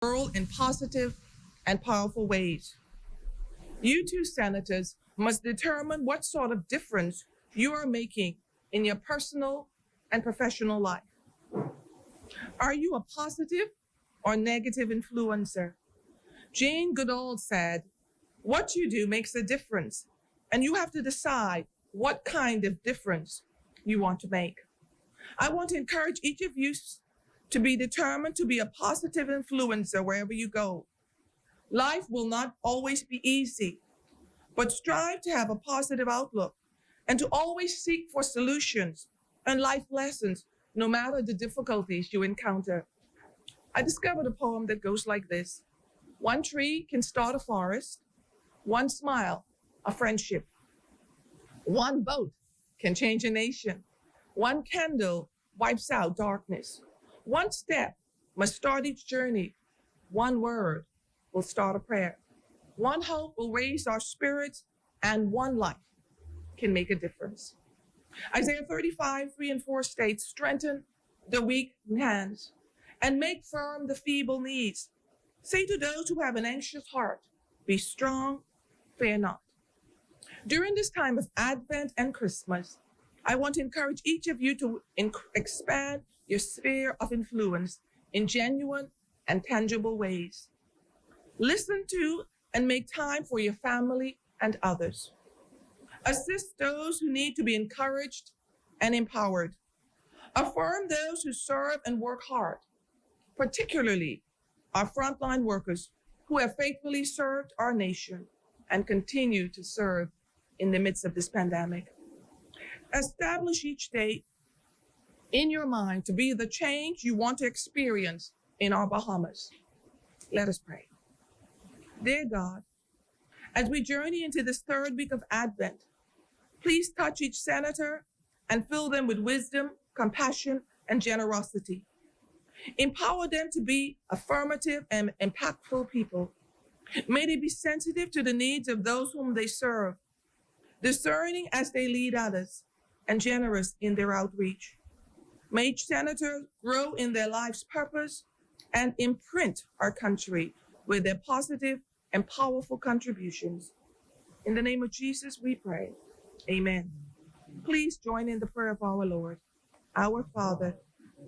world in positive and powerful ways. You two senators must determine what sort of difference you are making in your personal and professional life. Are you a positive or negative influencer? Jane Goodall said, "What you do makes a difference, and you have to decide what kind of difference you want to make." I want to encourage each of you to be determined to be a positive influencer wherever you go. Life will not always be easy, but strive to have a positive outlook and to always seek for solutions and life lessons, no matter the difficulties you encounter. I discovered a poem that goes like this: one tree can start a forest, one smile, a friendship. One vote can change a nation. One candle wipes out darkness. One step must start each journey. One word will start a prayer. One hope will raise our spirits, and one life can make a difference. Isaiah 35:3-4 states, "Strengthen the weak hands and make firm the feeble knees. Say to those who have an anxious heart, be strong, fear not." During this time of Advent and Christmas, I want to encourage each of you to expand your sphere of influence in genuine and tangible ways. Listen to and make time for your family and others. Assist those who need to be encouraged and empowered. Affirm those who serve and work hard, particularly our frontline workers who have faithfully served our nation and continue to serve in the midst of this pandemic. Establish each day in your mind to be the change you want to experience in our Bahamas. Let us pray. Dear God, as we journey into this third week of Advent, please touch each senator and fill them with wisdom, compassion, and generosity. Empower them to be affirmative and impactful people. May they be sensitive to the needs of those whom they serve, discerning as they lead others, and generous in their outreach. May each senator grow in their life's purpose and imprint our country with their positive and powerful contributions. In the name of Jesus, we pray. Amen. Please join in the prayer of our Lord. Our Father,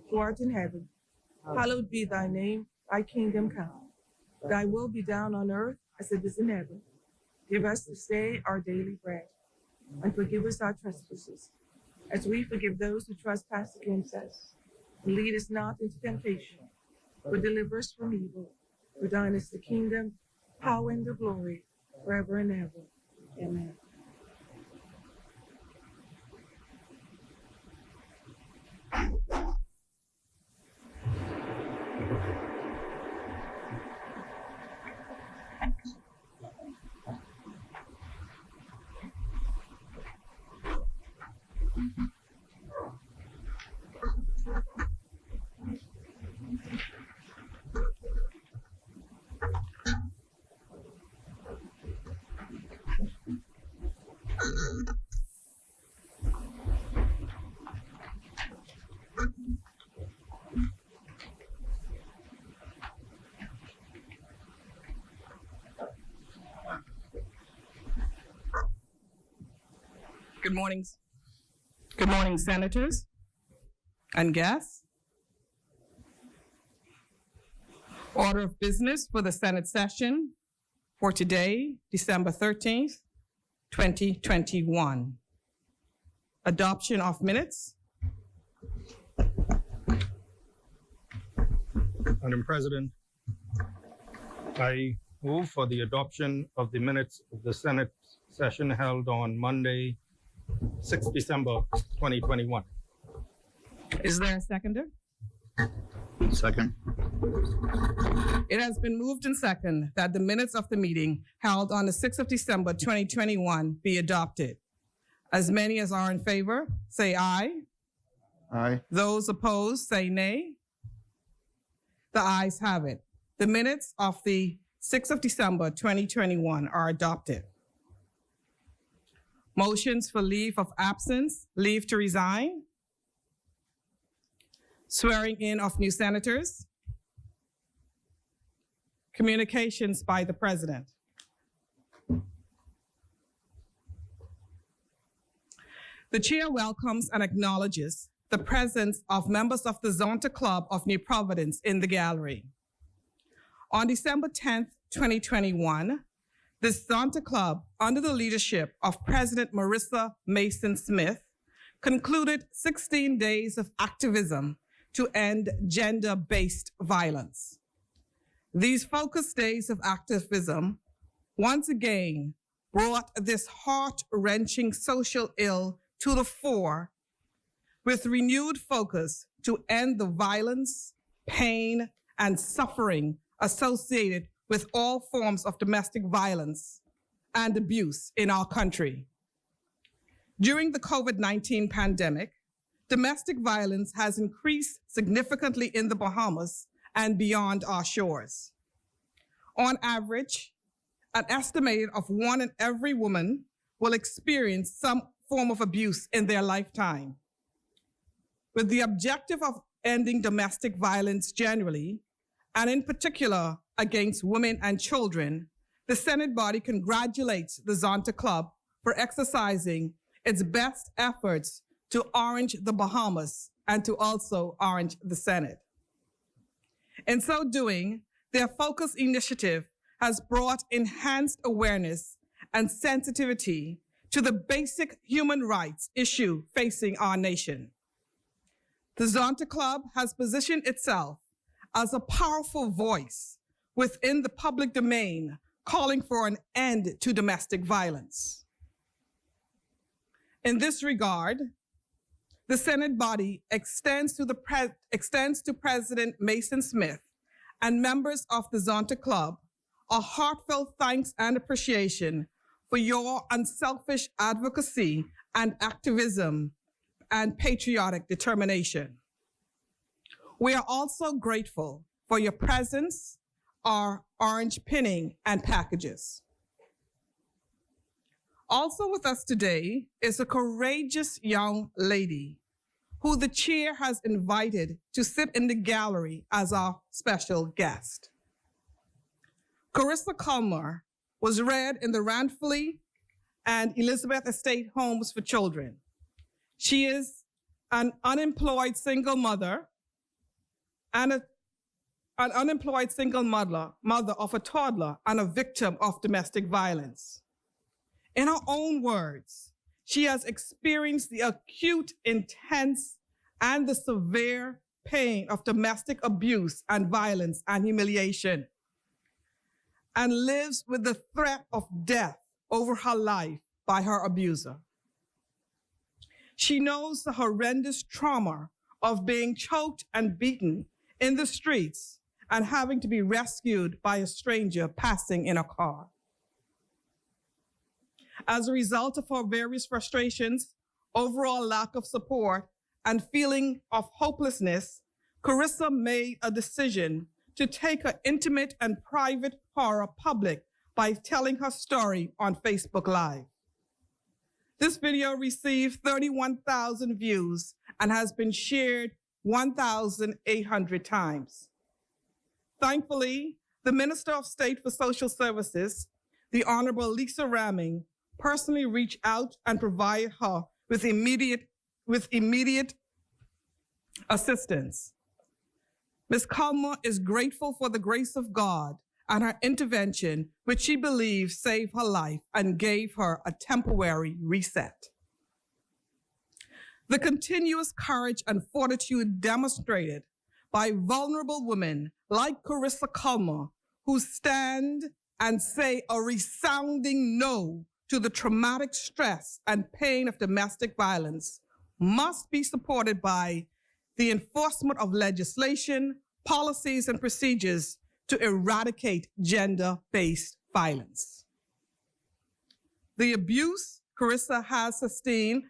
who art in heaven, hallowed be thy name, thy kingdom come. Thy will be done on earth as it is in heaven. Give us this day our daily bread, and forgive us our trespasses, as we forgive those who trespass against us. And lead us not into temptation, but deliver us from evil. For thine is the kingdom, power, and the glory, forever and ever. Amen. Good morning, senators and guests. Order of business for the Senate session for today, December 13th, 2021. Adoption of minutes. Madam President, I move for the adoption of the minutes of the Senate session held on Monday, 6th December 2021. Is there a seconder? Second. It has been moved and seconded that the minutes of the meeting held on the 6th of December 2021 be adopted. As many as are in favor, say aye. Aye. Those opposed, say nay. The ayes have it. The minutes of the 6th of December 2021 are adopted. Motions for leave of absence, leave to resign, swearing in of new senators, Communications by the President. The Chair welcomes and acknowledges the presence of members of the Zonta Club of New Providence in the gallery. On December 10th, 2021, the Zonta Club, under the leadership of President Marissa Mason Smith, concluded 16 days of activism to end gender-based violence. These focused days of activism once again brought this heart-wrenching social ill to the fore with renewed focus to end the violence, pain, and suffering associated with all forms of domestic violence and abuse in our country. During the COVID-19 pandemic, domestic violence has increased significantly in the Bahamas and beyond our shores. On average, an estimated of 1 in every woman will experience some form of abuse in their lifetime. With the objective of ending domestic violence generally, and in particular against women and children, the Senate body congratulates the Zonta Club for exercising its best efforts to orange the Bahamas and to also orange the Senate. In so doing, their focus initiative has brought enhanced awareness and sensitivity to the basic human rights issue facing our nation. The Zonta Club has positioned itself as a powerful voice within the public domain, calling for an end to domestic violence. In this regard, the Senate body extends to President Mason Smith and members of the Zonta Club a heartfelt thanks and appreciation for your unselfish advocacy and activism and patriotic determination. We are also grateful for your presence, our orange pinning and packages. Also with us today is a courageous young lady who the chair has invited to sit in the gallery as our special guest. Carissa Culmer was reared in the Ranfley and Elizabeth Estate homes for children. She is an unemployed single mother and an unemployed single mother of a toddler and a victim of domestic violence. In her own words, she has experienced the acute, intense, and the severe pain of domestic abuse and violence and humiliation, and lives with the threat of death over her life by her abuser. She knows the horrendous trauma of being choked and beaten in the streets and having to be rescued by a stranger passing in a car. As a result of her various frustrations, overall lack of support, and feeling of hopelessness, Carissa made a decision to take her intimate and private horror public by telling her story on Facebook Live. This video received 31,000 views and has been shared 1,800 times. Thankfully, the Minister of State for Social Services, the Honorable Lisa Ramming, personally reached out and provided her with immediate assistance. Ms. Culmer is grateful for the grace of God and her intervention, which she believes saved her life and gave her a temporary reset. The continuous courage and fortitude demonstrated by vulnerable women like Carissa Culmer, who stand and say a resounding no to the traumatic stress and pain of domestic violence, must be supported by the enforcement of legislation, policies, and procedures to eradicate gender-based violence. The abuse Carissa has sustained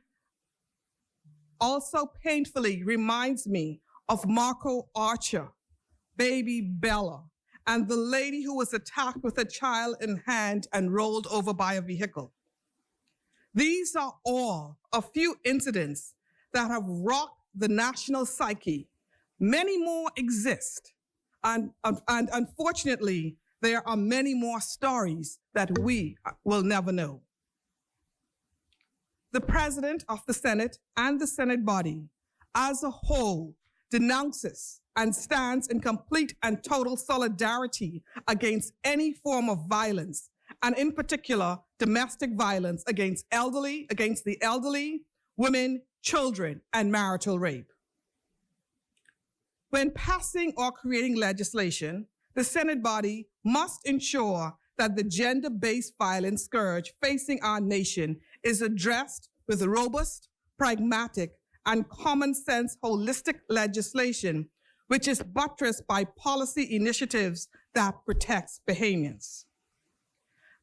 also painfully reminds me of Marco Archer, baby Bella, and the lady who was attacked with a child in hand and rolled over by a vehicle. These are all a few incidents that have rocked the national psyche. Many more exist, and unfortunately, there are many more stories that we will never know. The President of the Senate and the Senate body as a whole denounces and stands in complete and total solidarity against any form of violence, and in particular, domestic violence against the elderly, women, children, and marital rape. When passing or creating legislation, the Senate body must ensure that the gender-based violence scourge facing our nation is addressed with robust, pragmatic, and common sense holistic legislation, which is buttressed by policy initiatives that protects Bahamians.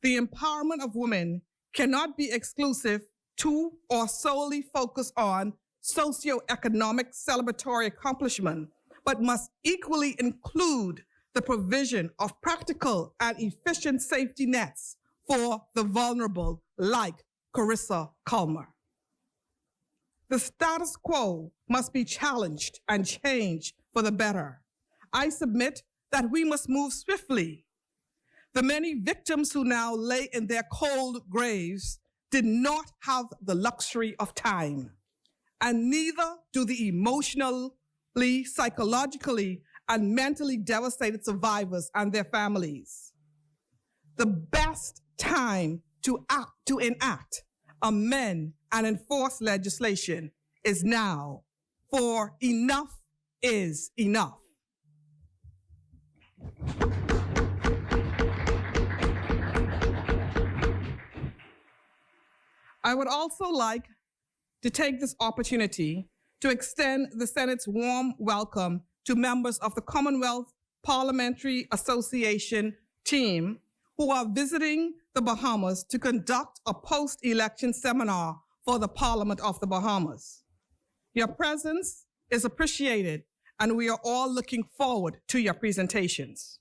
The empowerment of women cannot be exclusive to or solely focus on socioeconomic celebratory accomplishment, but must equally include the provision of practical and efficient safety nets for the vulnerable, like Carissa Culmer. The status quo must be challenged and changed for the better. I submit that we must move swiftly. The many victims who now lay in their cold graves did not have the luxury of time, and neither do the emotionally, psychologically, and mentally devastated survivors and their families. The best time to enact, amend, and enforce legislation is now, for enough is enough. I would also like to take this opportunity to extend the Senate's warm welcome to members of the Commonwealth Parliamentary Association team who are visiting the Bahamas to conduct a post-election seminar for the Parliament of the Bahamas. Your presence is appreciated, and we are all looking forward to your presentations.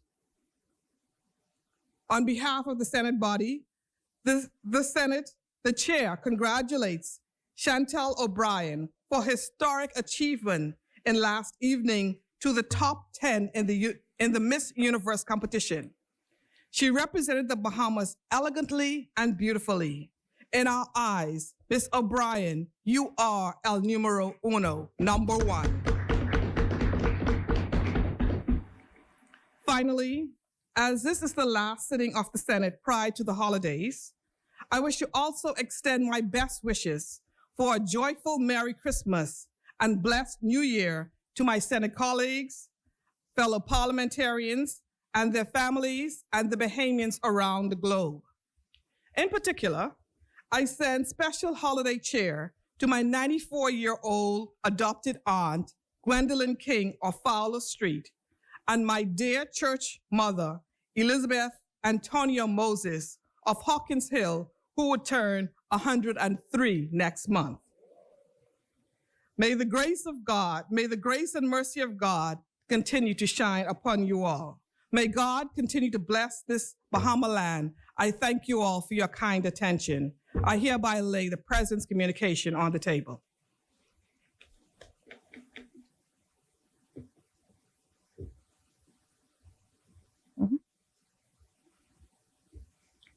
On behalf of the Senate body, the chair congratulates Chantel O'Brien for historic achievement in last evening to the top 10 in the Miss Universe competition. She represented the Bahamas elegantly and beautifully. In our eyes, Miss O'Brien, you are el numero uno, number one. Finally, as this is the last sitting of the Senate prior to the holidays, I wish to also extend my best wishes for a joyful Merry Christmas and blessed New Year to my Senate colleagues, fellow parliamentarians, and their families, and the Bahamians around the globe. In particular, I send special holiday cheer to my 94-year-old adopted aunt, Gwendolyn King of Fowler Street, and my dear church mother, Elizabeth Antonio Moses of Hawkins Hill, who would turn 103 next month. May the grace and mercy of God continue to shine upon you all. May God continue to bless this Bahama land. I thank you all for your kind attention. I hereby lay the President's communication on the table.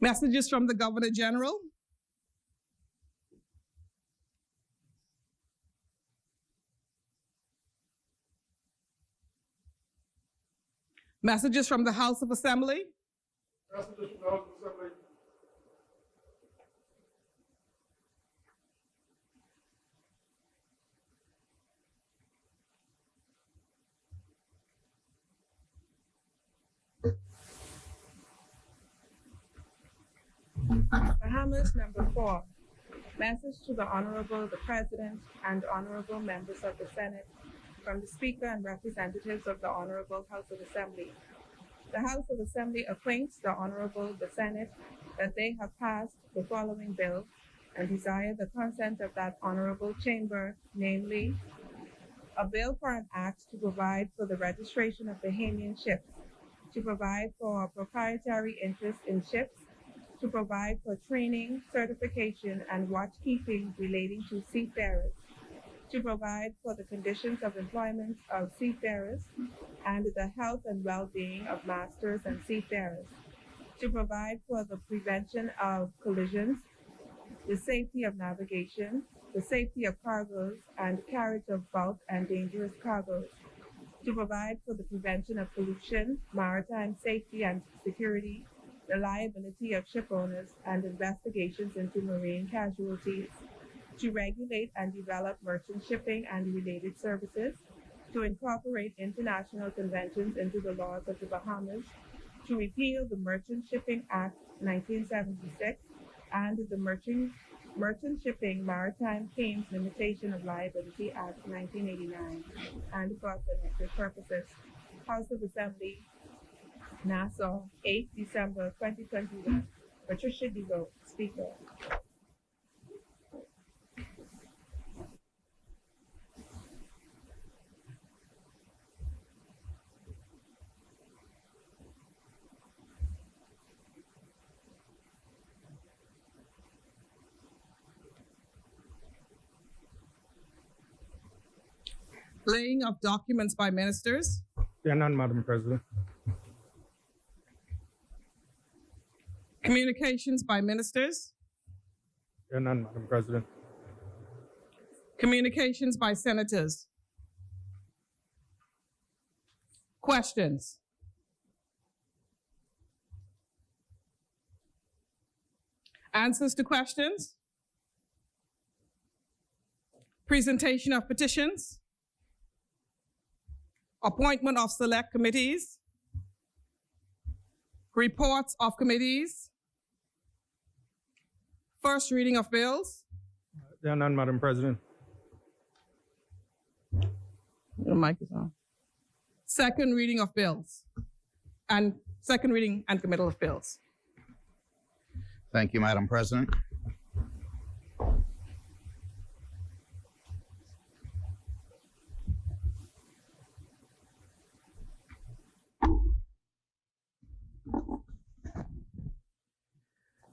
Messages from the Governor General. Messages from the House of Assembly. Messages from the House of Assembly. Bahamas, number 4. Message to the Honorable the President and Honorable members of the Senate from the Speaker and representatives of the Honorable House of Assembly. The House of Assembly acquaints the Honorable the Senate that they have passed the following bill and desire the consent of that Honorable Chamber, namely, a bill for an act to provide for the registration of Bahamian ships, to provide for proprietary interest in ships, to provide for training, certification, and watchkeeping relating to seafarers, to provide for the conditions of employment of seafarers and the health and well-being of masters and seafarers, to provide for the prevention of collisions, the safety of navigation, the safety of cargoes and carriage of bulk and dangerous cargoes, to provide for the prevention of pollution, maritime safety and security, the liability of ship owners, and investigations into marine casualties, to regulate and develop merchant shipping and related services, to incorporate international conventions into the laws of the Bahamas, to repeal the Merchant Shipping Act 1976 and the Merchant Shipping Maritime Claims Limitation of Liability Act 1989, and for connected purposes. House of Assembly, Nassau, 8 December 2021. Patricia DeVoe, Speaker. Laying of documents by ministers. There are none, Madam President. Communications by ministers. There are none, Madam President. Communications by senators. Questions. Answers to questions. Presentation of petitions. Appointment of select committees. Reports of committees. First reading of bills. There are none, Madam President. Your mic is on. Second reading of bills. And second reading and committal of bills. Thank you, Madam President.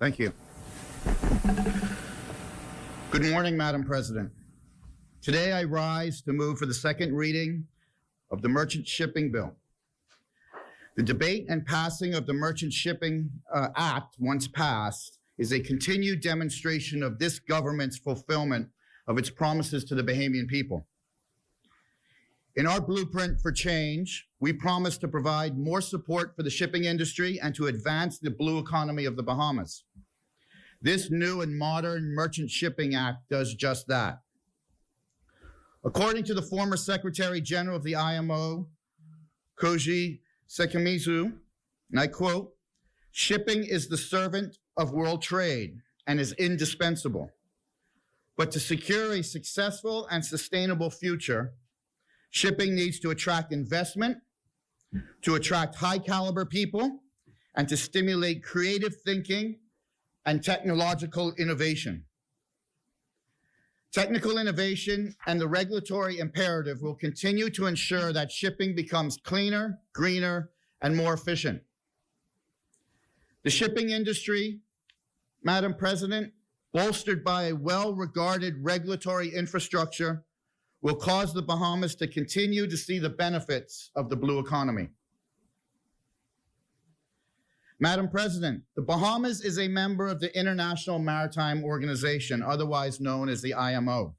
Thank you. Good morning, Madam President. Today I rise to move for the second reading of the Merchant Shipping Bill. The debate and passing of the Merchant Shipping Act, once passed, is a continued demonstration of this government's fulfillment of its promises to the Bahamian people. In our blueprint for change, we promise to provide more support for the shipping industry and to advance the blue economy of the Bahamas. This new and modern Merchant Shipping Act does just that. According to the former Secretary General of the IMO, Koji Sekimizu, and I quote, "Shipping is the servant of world trade and is indispensable. But to secure a successful and sustainable future, shipping needs to attract investment, to attract high caliber people, and to stimulate creative thinking and technological innovation. Technical innovation and the regulatory imperative will continue to ensure that shipping becomes cleaner, greener, and more efficient. The shipping industry, Madam President, bolstered by a well-regarded regulatory infrastructure, will cause the Bahamas to continue to see the benefits of the blue economy. Madam President, the Bahamas is a member of the International Maritime Organization, otherwise known as the IMO,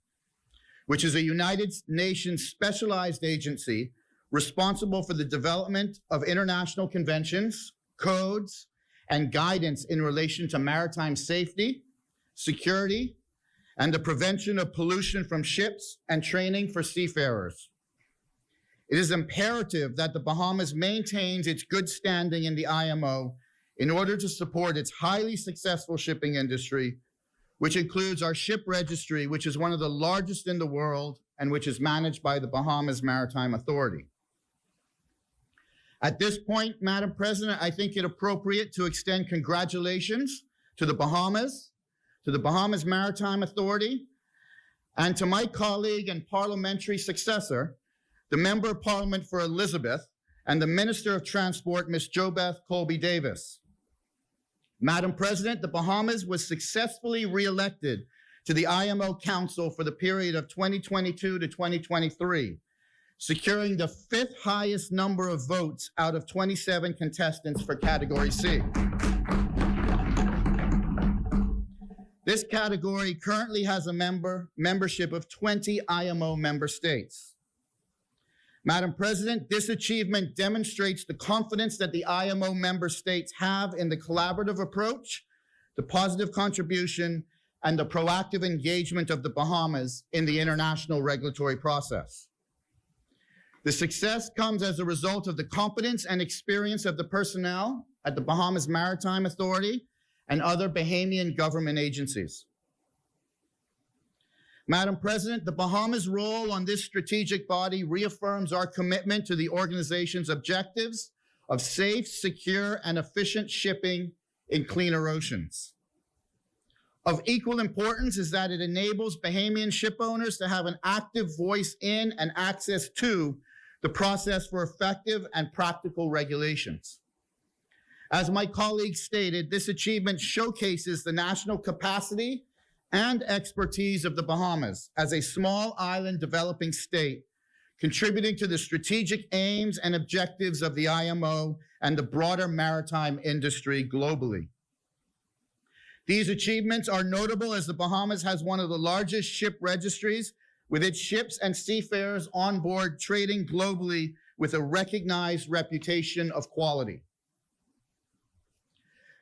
which is a United Nations specialized agency responsible for the development of international conventions, codes, and guidance in relation to maritime safety, security, and the prevention of pollution from ships and training for seafarers. It is imperative that the Bahamas maintains its good standing in the IMO in order to support its highly successful shipping industry, which includes our ship registry, which is one of the largest in the world and which is managed by the Bahamas Maritime Authority. At this point, Madam President, I think it appropriate to extend congratulations to the Bahamas Maritime Authority, and to my colleague and parliamentary successor, the Member of Parliament for Elizabeth, and the Minister of Transport, Ms. JoBeth Colby Davis. Madam President, the Bahamas was successfully re-elected to the IMO Council for the period of 2022 to 2023, securing the 5th highest number of votes out of 27 contestants for Category C. This category currently has a membership of 20 IMO member states. Madam President, this achievement demonstrates the confidence that the IMO member states have in the collaborative approach, the positive contribution, and the proactive engagement of the Bahamas in the international regulatory process. The success comes as a result of the competence and experience of the personnel at the Bahamas Maritime Authority and other Bahamian government agencies. Madam President, the Bahamas' role on this strategic body reaffirms our commitment to the organization's objectives of safe, secure, and efficient shipping in cleaner oceans. Of equal importance is that it enables Bahamian ship owners to have an active voice in and access to the process for effective and practical regulations. As my colleagues stated, this achievement showcases the national capacity and expertise of the Bahamas as a small island developing state, contributing to the strategic aims and objectives of the IMO and the broader maritime industry globally. These achievements are notable as the Bahamas has one of the largest ship registries, with its ships and seafarers on board trading globally with a recognized reputation of quality.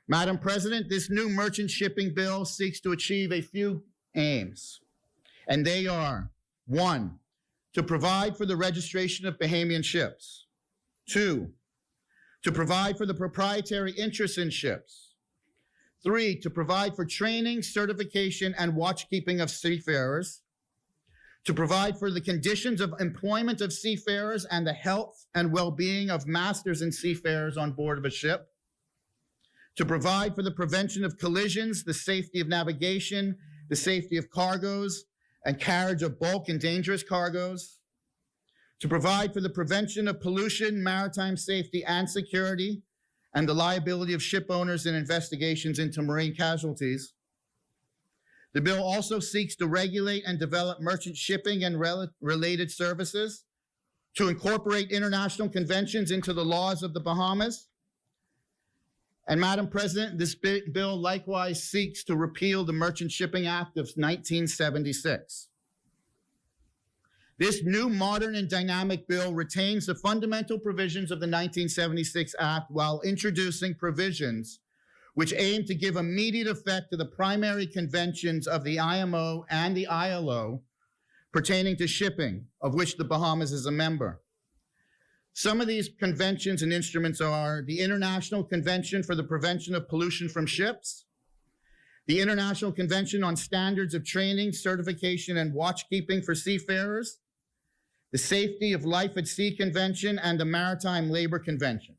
Madam President, this new merchant shipping bill seeks to achieve a few aims, and they are: 1, to provide for the registration of Bahamian ships; 2, to provide for the proprietary interest in ships; 3, to provide for training, certification, and watchkeeping of seafarers; to provide for the conditions of employment of seafarers and the health and well-being of masters and seafarers on board of a ship; to provide for the prevention of collisions, the safety of navigation, the safety of cargoes, and carriage of bulk and dangerous cargoes; to provide for the prevention of pollution, maritime safety and security, and the liability of ship owners in investigations into marine casualties. The bill also seeks to regulate and develop merchant shipping and related services, to incorporate international conventions into the laws of the Bahamas. And Madam President, this bill likewise seeks to repeal the Merchant Shipping Act of 1976. This new, modern, and dynamic bill retains the fundamental provisions of the 1976 Act while introducing provisions which aim to give immediate effect to the primary conventions of the IMO and the ILO pertaining to shipping, of which the Bahamas is a member. Some of these conventions and instruments are the International Convention for the Prevention of Pollution from Ships, the International Convention on Standards of Training, Certification, and Watchkeeping for Seafarers, the Safety of Life at Sea Convention, and the Maritime Labor Convention.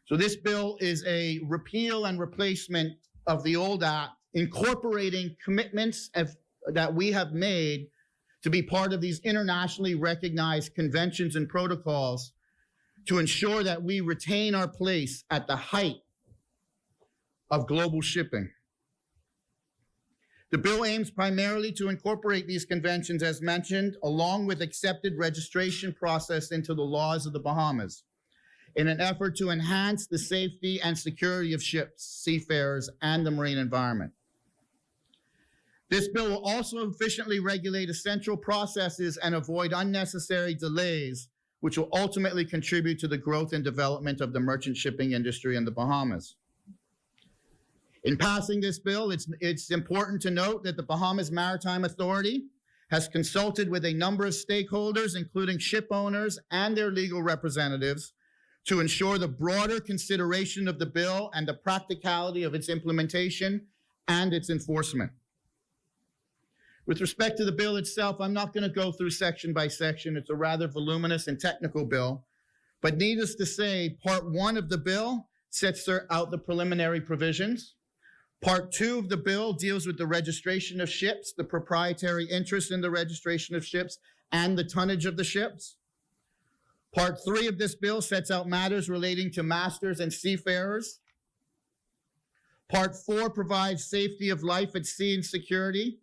So this bill is a repeal and replacement of the old act, incorporating commitments that we have made to be part of these internationally recognized conventions and protocols to ensure that we retain our place at the height of global shipping. The bill aims primarily to incorporate these conventions, as mentioned, along with accepted registration process into the laws of the Bahamas in an effort to enhance the safety and security of ships, seafarers, and the marine environment. This bill will also efficiently regulate essential processes and avoid unnecessary delays, which will ultimately contribute to the growth and development of the merchant shipping industry in the Bahamas. In passing this bill, it's important to note that the Bahamas Maritime Authority has consulted with a number of stakeholders, including ship owners and their legal representatives, to ensure the broader consideration of the bill and the practicality of its implementation and its enforcement. With respect to the bill itself, I'm not going to go through section by section. It's a rather voluminous and technical bill. But needless to say, Part 1 of the bill sets out the preliminary provisions. Part 2 of the bill deals with the registration of ships, the proprietary interest in the registration of ships, and the tonnage of the ships. Part 3 of this bill sets out matters relating to masters and seafarers. Part 4 provides safety of life at sea and security.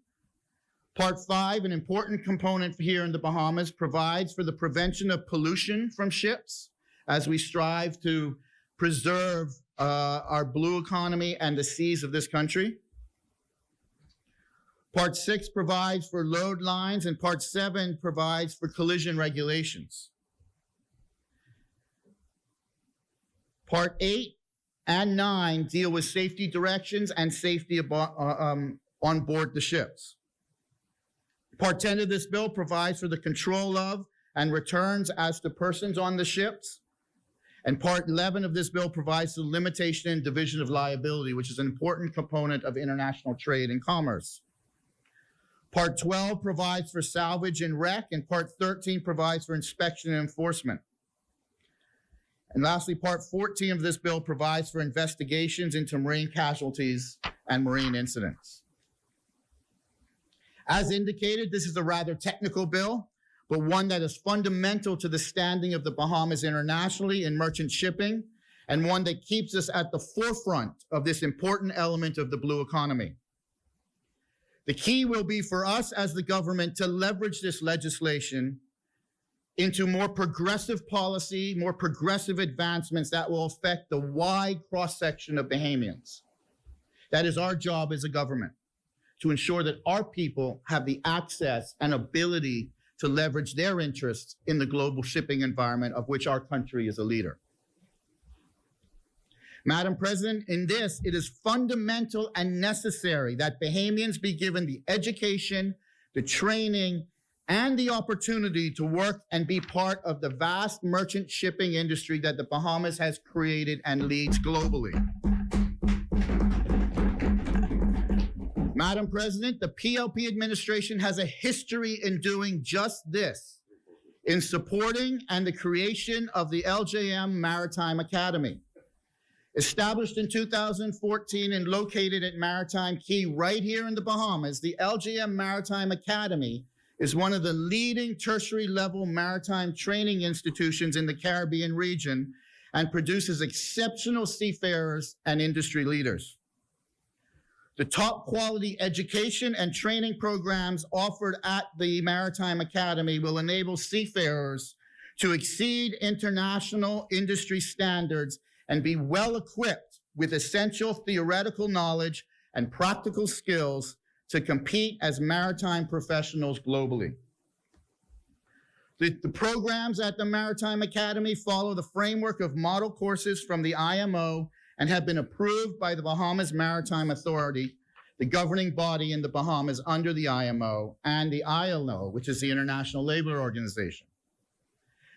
Part 5, an important component here in the Bahamas, provides for the prevention of pollution from ships as we strive to preserve our blue economy and the seas of this country. Part 6 provides for load lines, and Part 7 provides for collision regulations. Part 8 and 9 deal with safety directions and safety on board the ships. Part 10 of this bill provides for the control of and returns as to persons on the ships. And Part 11 of this bill provides the limitation and division of liability, which is an important component of international trade and commerce. Part 12 provides for salvage and wreck, and Part 13 provides for inspection and enforcement. And lastly, Part 14 of this bill provides for investigations into marine casualties and marine incidents. As indicated, this is a rather technical bill, but one that is fundamental to the standing of the Bahamas internationally in merchant shipping, and one that keeps us at the forefront of this important element of the blue economy. The key will be for us as the government to leverage this legislation into more progressive policy, more progressive advancements that will affect the wide cross-section of Bahamians. That is our job as a government, to ensure that our people have the access and ability to leverage their interests in the global shipping environment of which our country is a leader. Madam President, in this, it is fundamental and necessary that Bahamians be given the education, the training, and the opportunity to work and be part of the vast merchant shipping industry that the Bahamas has created and leads globally. Madam President, the PLP administration has a history in doing just this, in supporting and the creation of the LJM Maritime Academy. Established in 2014 and located at Maritime Key right here in the Bahamas, the LJM Maritime Academy is one of the leading tertiary level maritime training institutions in the Caribbean region and produces exceptional seafarers and industry leaders. The top quality education and training programs offered at the Maritime Academy will enable seafarers to exceed international industry standards and be well equipped with essential theoretical knowledge and practical skills to compete as maritime professionals globally. The programs at the Maritime Academy follow the framework of model courses from the IMO and have been approved by the Bahamas Maritime Authority, the governing body in the Bahamas under the IMO, and the ILO, which is the International Labor Organization.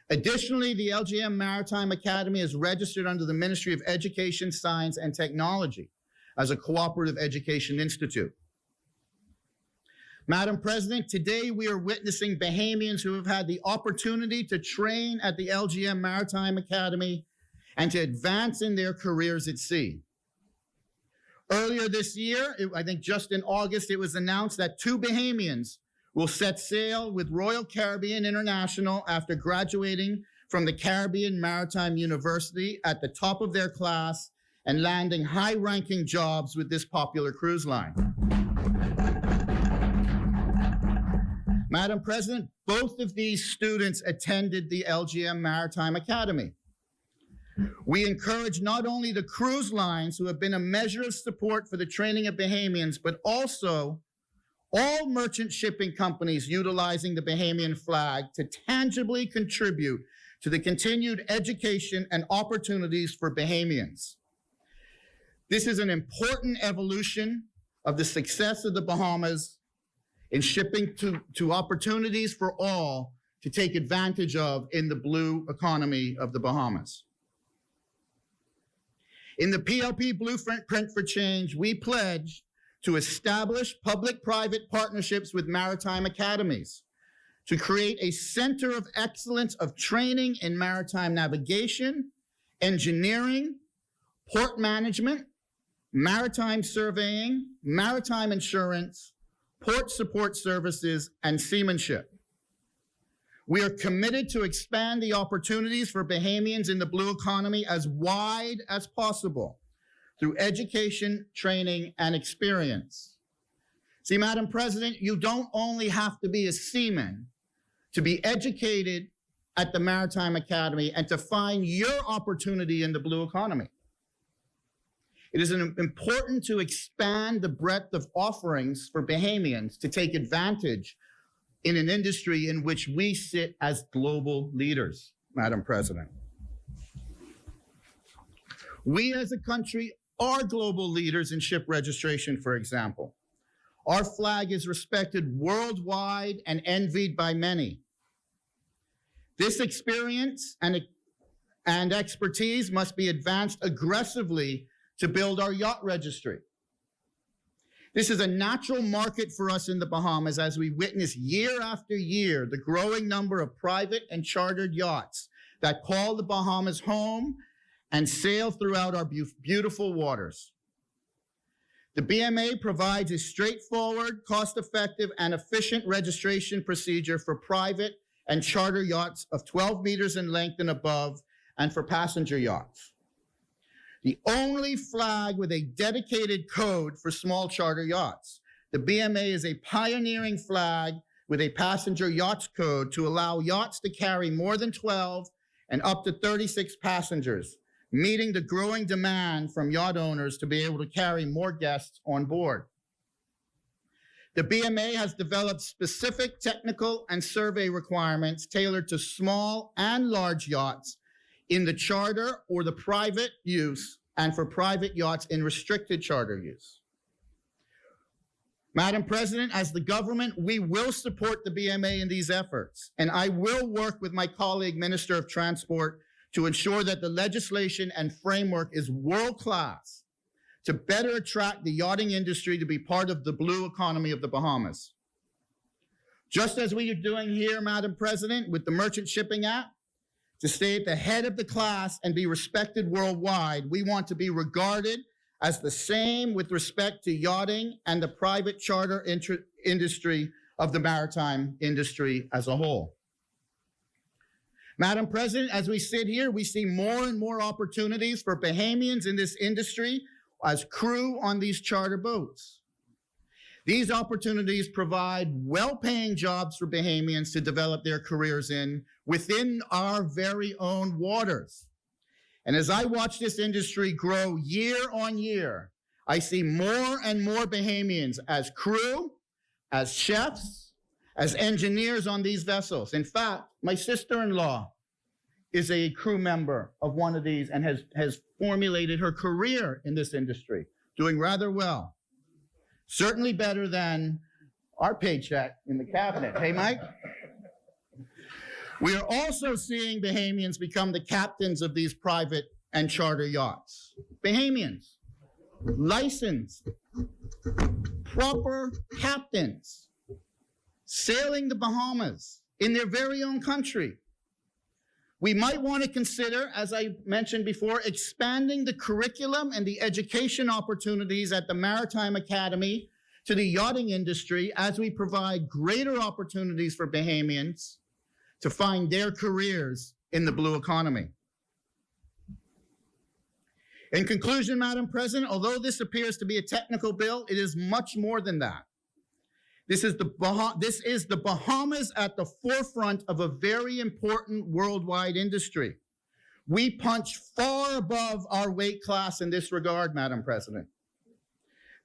Additionally, the LJM Maritime Academy is registered under the Ministry of Education, Science, and Technology as a cooperative education institute. Madam President, today we are witnessing Bahamians who have had the opportunity to train at the LJM Maritime Academy and to advance in their careers at sea. Earlier this year, I think just in August, it was announced that 2 Bahamians will set sail with Royal Caribbean International after graduating from the Caribbean Maritime University at the top of their class and landing high-ranking jobs with this popular cruise line. Madam President, both of these students attended the LJM Maritime Academy. We encourage not only the cruise lines who have been a measure of support for the training of Bahamians, but also all merchant shipping companies utilizing the Bahamian flag to tangibly contribute to the continued education and opportunities for Bahamians. This is an important evolution of the success of the Bahamas in shipping to opportunities for all to take advantage of in the blue economy of the Bahamas. In the PLP Blueprint for Change, we pledge to establish public-private partnerships with maritime academies, to create a center of excellence of training in maritime navigation, engineering, port management, maritime surveying, maritime insurance, port support services, and seamanship. We are committed to expand the opportunities for Bahamians in the blue economy as wide as possible through education, training, and experience. See, Madam President, you don't only have to be a seaman to be educated at the Maritime Academy and to find your opportunity in the blue economy. It is important to expand the breadth of offerings for Bahamians to take advantage in an industry in which we sit as global leaders, Madam President. We as a country are global leaders in ship registration, for example. Our flag is respected worldwide and envied by many. This experience and expertise must be advanced aggressively to build our yacht registry. This is a natural market for us in the Bahamas as we witness year after year the growing number of private and chartered yachts that call the Bahamas home and sail throughout our beautiful waters. The BMA provides a straightforward, cost-effective, and efficient registration procedure for private and charter yachts of 12 meters in length and above, and for passenger yachts. The only flag with a dedicated code for small charter yachts. The BMA is a pioneering flag with a passenger yachts code to allow yachts to carry more than 12 and up to 36 passengers, meeting the growing demand from yacht owners to be able to carry more guests on board. The BMA has developed specific technical and survey requirements tailored to small and large yachts in the charter or the private use, and for private yachts in restricted charter use. Madam President, as the government, we will support the BMA in these efforts, and I will work with my colleague, Minister of Transport, to ensure that the legislation and framework is world-class to better attract the yachting industry to be part of the blue economy of the Bahamas. Just as we are doing here, Madam President, with the Merchant Shipping Act, to stay at the head of the class and be respected worldwide, we want to be regarded as the same with respect to yachting and the private charter industry of the maritime industry as a whole. Madam President, as we sit here, we see more and more opportunities for Bahamians in this industry as crew on these charter boats. These opportunities provide well-paying jobs for Bahamians to develop their careers in within our very own waters. And as I watch this industry grow year on year, I see more and more Bahamians as crew, as chefs, as engineers on these vessels. In fact, my sister-in-law is a crew member of one of these and has formulated her career in this industry, doing rather well. Certainly better than our paycheck in the cabinet. Hey, Mike? We are also seeing Bahamians become the captains of these private and charter yachts. Bahamians, licensed, proper captains, sailing the Bahamas in their very own country. We might want to consider, as I mentioned before, expanding the curriculum and the education opportunities at the Maritime Academy to the yachting industry as we provide greater opportunities for Bahamians to find their careers in the blue economy. In conclusion, Madam President, although this appears to be a technical bill, it is much more than that. This is the Bahamas at the forefront of a very important worldwide industry. We punch far above our weight class in this regard, Madam President.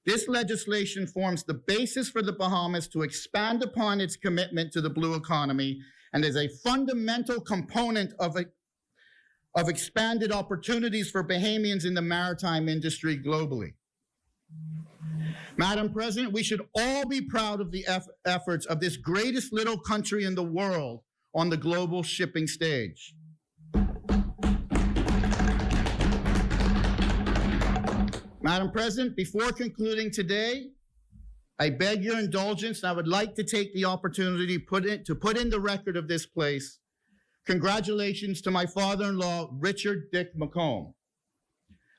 This legislation forms the basis for the Bahamas to expand upon its commitment to the blue economy and is a fundamental component of expanded opportunities for Bahamians in the maritime industry globally. Madam President, we should all be proud of the efforts of this greatest little country in the world on the global shipping stage. Madam President, before concluding today, I beg your indulgence, and I would like to take the opportunity to put in the record of this place congratulations to my father-in-law, Richard Dick McComb.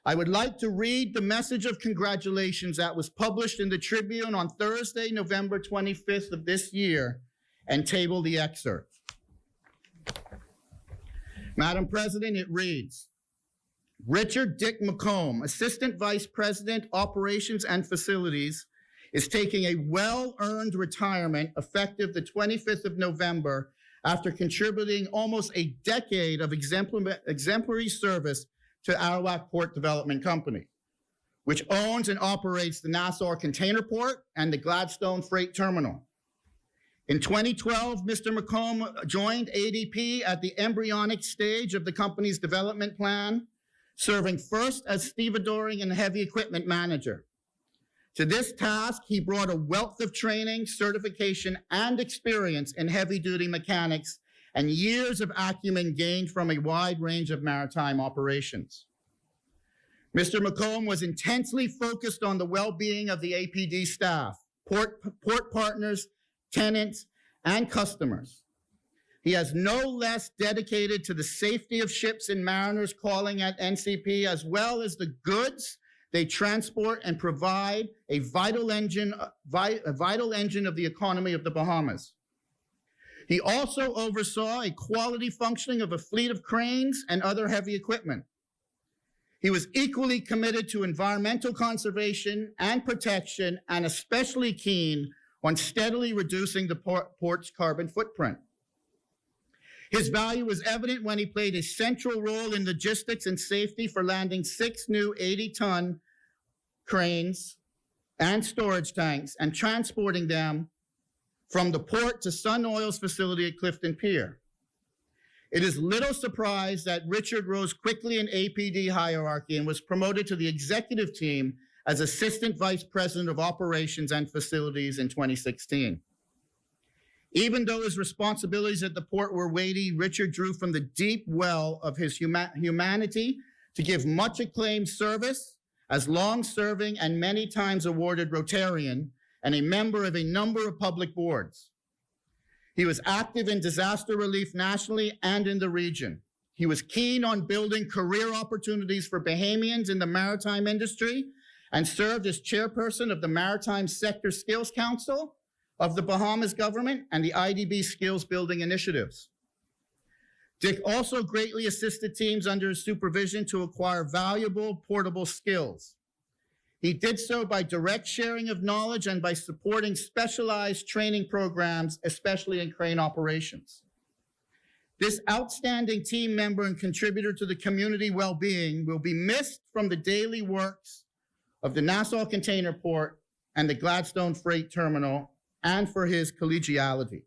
I would like to read the message of congratulations that was published in the Tribune on Thursday, November 25th of this year, and table the excerpt. Madam President, it reads, Richard Dick McComb, Assistant Vice President, Operations and Facilities, is taking a well-earned retirement effective the 25th of November after contributing almost a decade of exemplary service to Arawak Port Development Company, which owns and operates the Nassau Container Port and the Gladstone Freight Terminal. In 2012, Mr. McComb joined ADP at the embryonic stage of the company's development plan, serving first as stevedoring and heavy equipment manager. To this task, he brought a wealth of training, certification, and experience in heavy-duty mechanics and years of acumen gained from a wide range of maritime operations. Mr. McComb was intensely focused on the well-being of the APD staff, port partners, tenants, and customers. He has no less dedicated to the safety of ships and mariners calling at NCP, as well as the goods they transport and provide a vital engine of the economy of the Bahamas. He also oversaw a quality functioning of a fleet of cranes and other heavy equipment. He was equally committed to environmental conservation and protection, and especially keen on steadily reducing the port's carbon footprint. His value was evident when he played a central role in logistics and safety for landing 6 new 80-ton cranes and storage tanks and transporting them from the port to Sun Oil's facility at Clifton Pier. It is little surprise that Richard rose quickly in APD hierarchy and was promoted to the executive team as Assistant Vice President of Operations and Facilities in 2016. Even though his responsibilities at the port were weighty, Richard drew from the deep well of his humanity to give much acclaimed service as long-serving and many times awarded Rotarian and a member of a number of public boards. He was active in disaster relief nationally and in the region. He was keen on building career opportunities for Bahamians in the maritime industry and served as chairperson of the Maritime Sector Skills Council of the Bahamas government and the IDB skills building initiatives. Dick also greatly assisted teams under his supervision to acquire valuable portable skills. He did so by direct sharing of knowledge and by supporting specialized training programs, especially in crane operations. This outstanding team member and contributor to the community well-being will be missed from the daily works of the Nassau Container Port and the Gladstone Freight Terminal, and for his collegiality.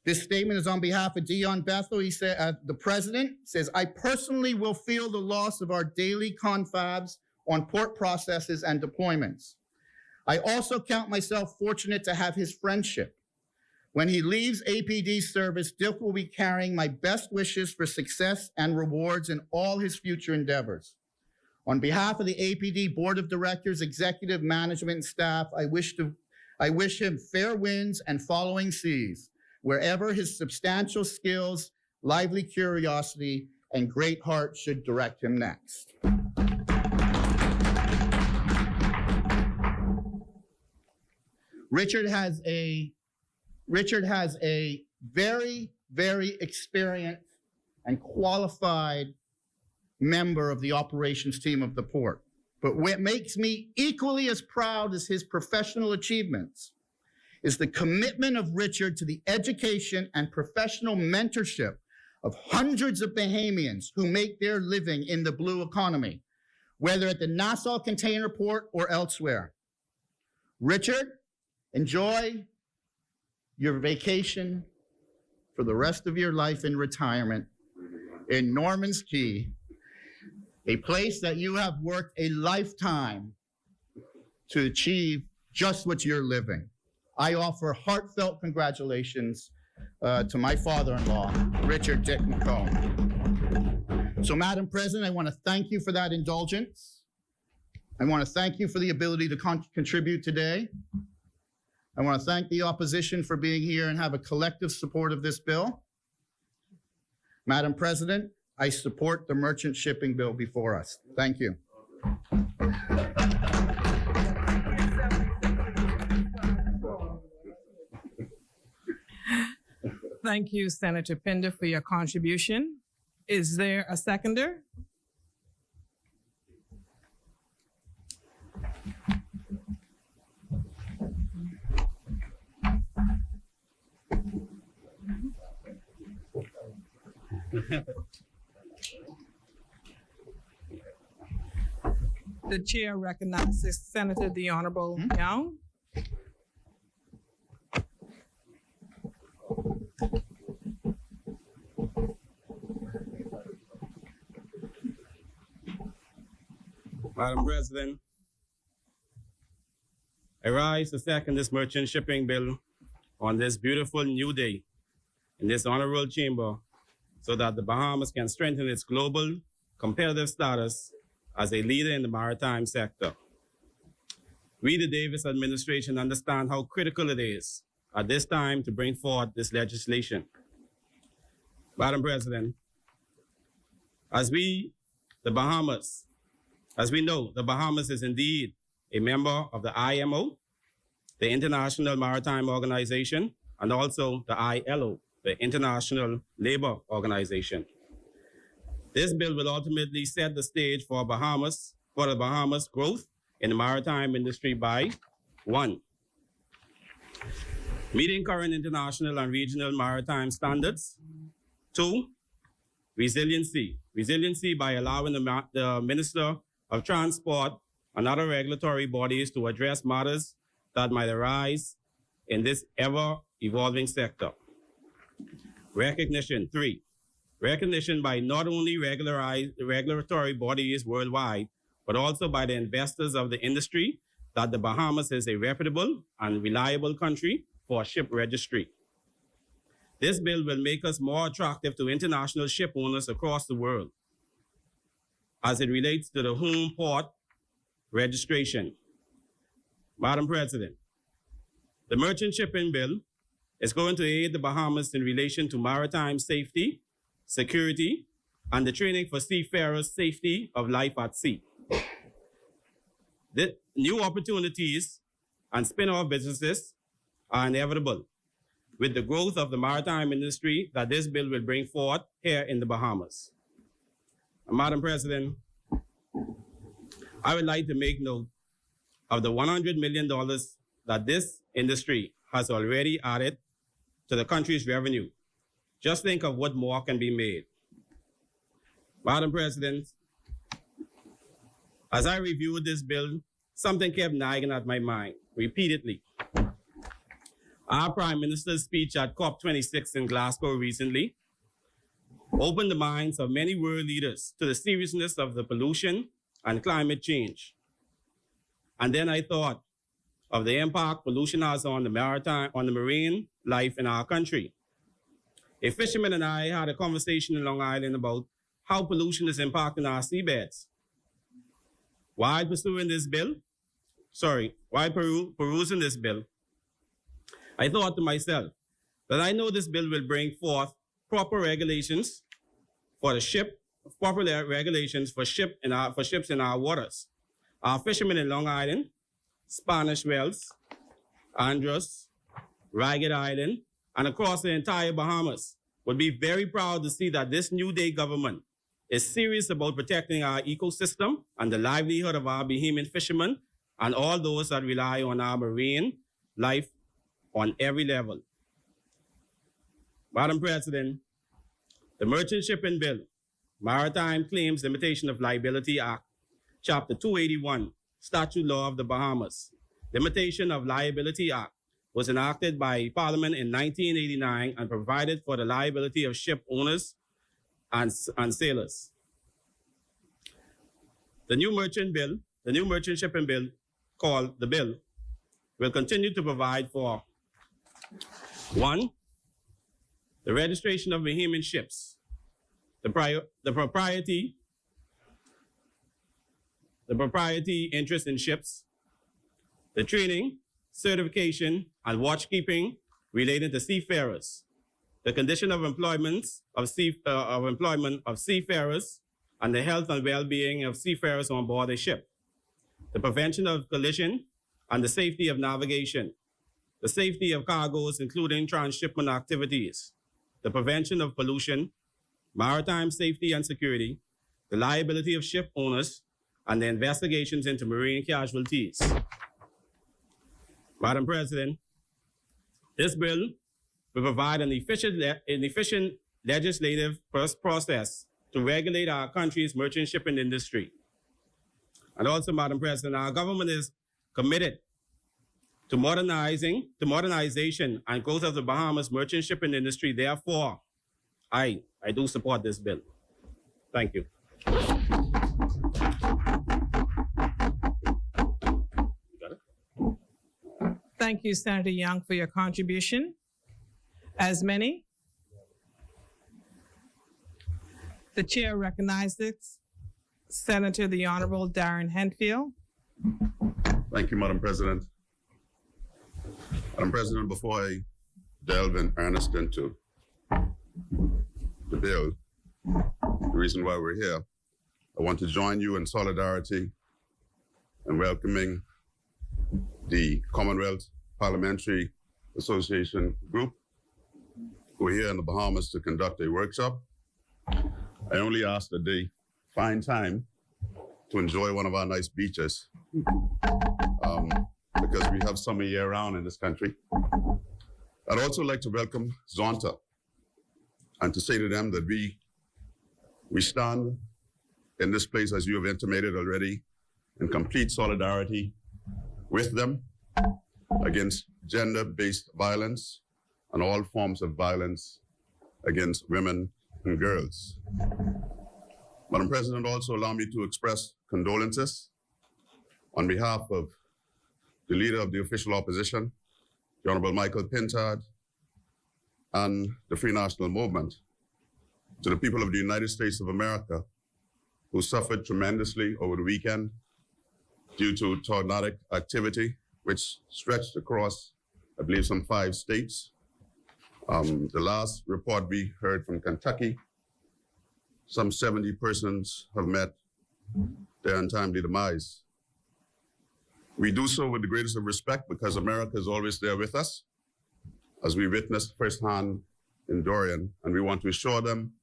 This statement is on behalf of Dion Bethel. He said, the president says, I personally will feel the loss of our daily confabs on port processes and deployments. I also count myself fortunate to have his friendship. When he leaves APD service, Dick will be carrying my best wishes for success and rewards in all his future endeavors. On behalf of the APD Board of Directors, Executive Management, and staff, I wish him fair winds and following seas, wherever his substantial skills, lively curiosity, and great heart should direct him next. Richard has a very, very experienced and qualified member of the operations team of the port. But what makes me equally as proud as his professional achievements is the commitment of Richard to the education and professional mentorship of hundreds of Bahamians who make their living in the blue economy, whether at the Nassau Container Port or elsewhere. Richard, enjoy your vacation for the rest of your life in retirement in Norman's Cay, a place that you have worked a lifetime to achieve just what you're living. I offer heartfelt congratulations to my father-in-law, Richard Dick McComb. So, Madam President, I want to thank you for that indulgence. I want to thank you for the ability to contribute today. I want to thank the opposition for being here and have a collective support of this bill. Madam President, I support the merchant shipping bill before us. Thank you. Thank you, Senator Pinder, for your contribution. Is there a seconder? The chair recognizes Senator the Honorable Young. Madam President, I rise to second this merchant shipping bill on this beautiful new day in this honorable chamber so that the Bahamas can strengthen its global competitive status as a leader in the maritime sector. We, the Davis administration, understand how critical it is at this time to bring forth this legislation. Madam President, as we know, the Bahamas is indeed a member of the IMO, the International Maritime Organization, and also the ILO, the International Labor Organization. This bill will ultimately set the stage for the Bahamas' growth in the maritime industry by 1, meeting current international and regional maritime standards. 2, resiliency by allowing the Minister of Transport and other regulatory bodies to address matters that might arise in this ever-evolving sector. Recognition. 3, recognition by not only regulatory bodies worldwide, but also by the investors of the industry that the Bahamas is a reputable and reliable country for ship registry. This bill will make us more attractive to international ship owners across the world as it relates to the home port registration. Madam President, the merchant shipping bill is going to aid the Bahamas in relation to maritime safety, security, and the training for seafarers' safety of life at sea. The new opportunities and spin-off businesses are inevitable with the growth of the maritime industry that this bill will bring forth here in the Bahamas. Madam President, I would like to make note of the $100 million that this industry has already added to the country's revenue. Just think of what more can be made. Madam President, as I reviewed this bill, something kept nagging at my mind repeatedly. Our Prime Minister's speech at COP26 in Glasgow recently opened the minds of many world leaders to the seriousness of the pollution and climate change. And then I thought of the impact pollution has on the marine life in our country. A fisherman and I had a conversation in Long Island about how pollution is impacting our seabeds. While perusing this bill, I thought to myself that I know this bill will bring forth proper regulations for ships in our waters. Our fishermen in Long Island, Spanish Wells, Andros, Ragged Island, and across the entire Bahamas would be very proud to see that this New Day government is serious about protecting our ecosystem and the livelihood of our Bahamian fishermen and all those that rely on our marine life on every level. Madam President, the Merchant Shipping Bill, Maritime Claims Limitation of Liability Act, Chapter 281, Statute Law of the Bahamas, Limitation of Liability Act, was enacted by Parliament in 1989 and provided for the liability of ship owners and sailors. The new merchant shipping bill, called the bill, will continue to provide for 1, the registration of Bahamian ships, the propriety interest in ships, the training, certification, and watchkeeping related to seafarers, the condition of employment of seafarers, and the health and well-being of seafarers on board a ship, the prevention of collision and the safety of navigation, the safety of cargoes, including transshipment activities, the prevention of pollution, maritime safety and security, the liability of ship owners, and the investigations into marine casualties. Madam President, this bill will provide an efficient legislative process to regulate our country's merchant shipping industry. And also, Madam President, our government is committed to modernization and growth of the Bahamas merchant shipping industry. Therefore, I do support this bill. Thank you. Thank you, Senator Young, for your contribution. As many, the chair recognizes Senator the Honorable Darren Henfield. Thank you, Madam President. Madam President, before I delve in earnest into the bill, the reason why we're here, I want to join you in solidarity and welcoming the Commonwealth Parliamentary Association group who are here in the Bahamas to conduct a workshop. I only ask that they find time to enjoy one of our nice beaches because we have summer year round in this country. I'd also like to welcome Zonta and to say to them that we stand in this place, as you have intimated already, in complete solidarity with them against gender-based violence and all forms of violence against women and girls. Madam President, also allow me to express condolences on behalf of the leader of the official opposition, the Honorable Michael Pintard, and the Free National Movement, to the people of the United States of America who suffered tremendously over the weekend due to tornadic activity, which stretched across, I believe, some 5 states. The last report we heard from Kentucky, some 70 persons have met their untimely demise. We do so with the greatest of respect because America is always there with us, as we witnessed firsthand in Dorian, and we want to assure them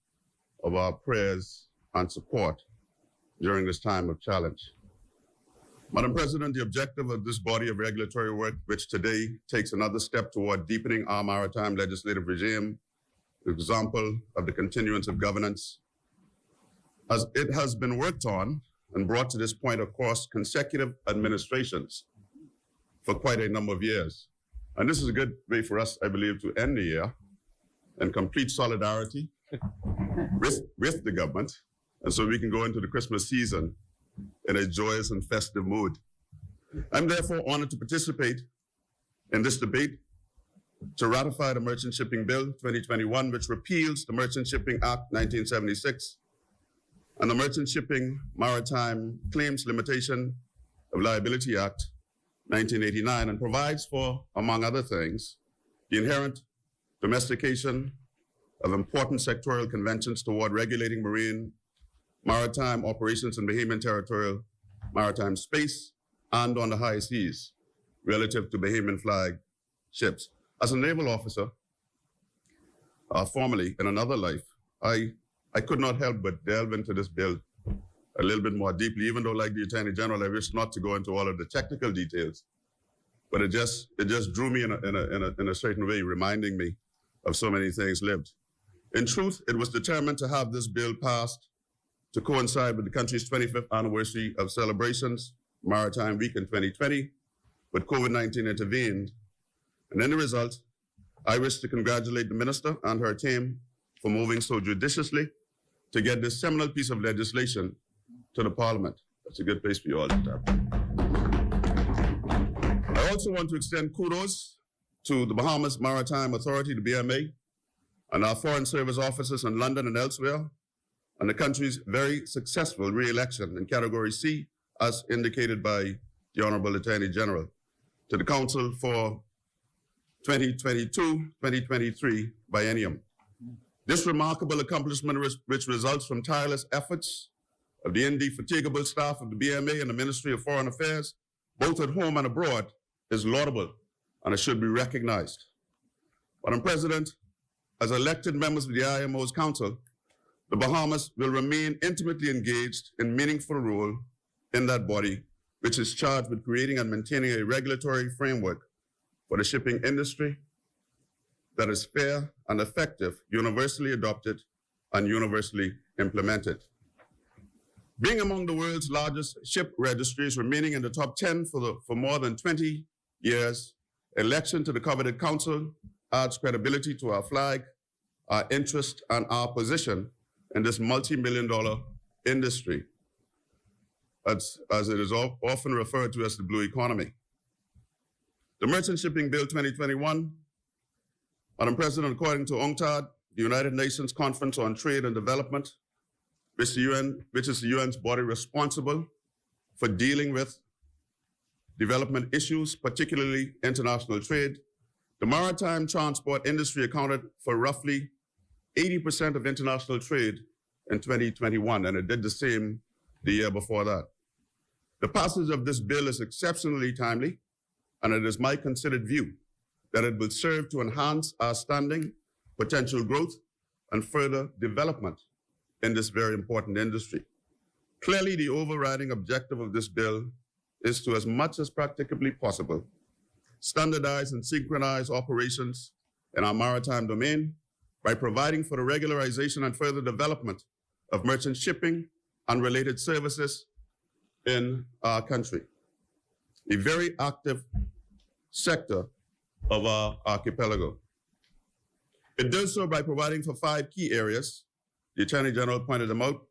of our prayers and support during this time of challenge. Madam President, the objective of this body of regulatory work, which today takes another step toward deepening our maritime legislative regime, the example of the continuance of governance, as it has been worked on and brought to this point across consecutive administrations for quite a number of years. And this is a good way for us, I believe, to end the year in complete solidarity with the government, and so we can go into the Christmas season in a joyous and festive mood. I'm therefore honored to participate in this debate to ratify the Merchant Shipping Bill 2021, which repeals the Merchant Shipping Act 1976 and the Merchant Shipping Maritime Claims Limitation of Liability Act 1989, and provides for, among other things, the inherent domestication of important sectoral conventions toward regulating maritime operations in Bahamian territorial maritime space and on the high seas relative to Bahamian flag ships. As a naval officer, formerly in another life, I could not help but delve into this bill a little bit more deeply, even though, like the Attorney General, I wish not to go into all of the technical details, but it just drew me in a certain way, reminding me of so many things lived. In truth, it was determined to have this bill passed to coincide with the country's 25th anniversary of celebrations, Maritime Week in 2020, but COVID-19 intervened. And in the result, I wish to congratulate the Minister and her team for moving so judiciously to get this seminal piece of legislation to the Parliament. That's a good place for you all to start. I also want to extend kudos to the Bahamas Maritime Authority, the BMA, and our foreign service officers in London and elsewhere, and the country's very successful re-election in Category C, as indicated by the Honorable Attorney General, to the Council for 2022-2023 biennium. This remarkable accomplishment, which results from tireless efforts of the indefatigable staff of the BMA and the Ministry of Foreign Affairs, both at home and abroad, is laudable, and it should be recognized. Madam President, as elected members of the IMO's Council, the Bahamas will remain intimately engaged in meaningful role in that body, which is charged with creating and maintaining a regulatory framework for the shipping industry that is fair and effective, universally adopted, and universally implemented. Being among the world's largest ship registries, remaining in the top 10 for more than 20 years, election to the coveted council adds credibility to our flag, our interest, and our position in this multi-million-dollar industry, as it is often referred to as the blue economy. The Merchant Shipping Bill 2021, Madam President, according to UNCTAD, the United Nations Conference on Trade and Development, which is the UN's body responsible for dealing with development issues, particularly international trade, the maritime transport industry accounted for roughly 80% of international trade in 2021, and it did the same the year before that. The passage of this bill is exceptionally timely, and it is my considered view that it will serve to enhance our standing, potential growth, and further development in this very important industry. Clearly, the overriding objective of this bill is to, as much as practicably possible, standardize and synchronize operations in our maritime domain by providing for the regularization and further development of merchant shipping and related services in our country, a very active sector of our archipelago. It does so by providing for 5 key areas. The Attorney General pointed them out,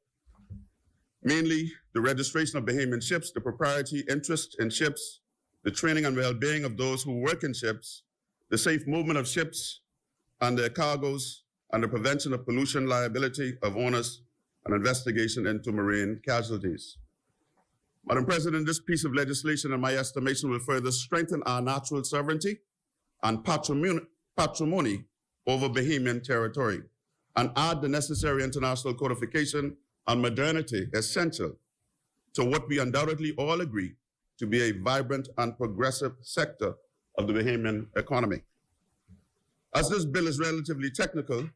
mainly the registration of Bahamian ships, the proprietary interest in ships, the training and well-being of those who work in ships, the safe movement of ships and their cargoes, and the prevention of pollution liability of owners and investigation into marine casualties. Madam President, this piece of legislation, in my estimation, will further strengthen our natural sovereignty and patrimony over Bahamian territory and add the necessary international codification and modernity essential to what we undoubtedly all agree to be a vibrant and progressive sector of the Bahamian economy. As this bill is relatively technical,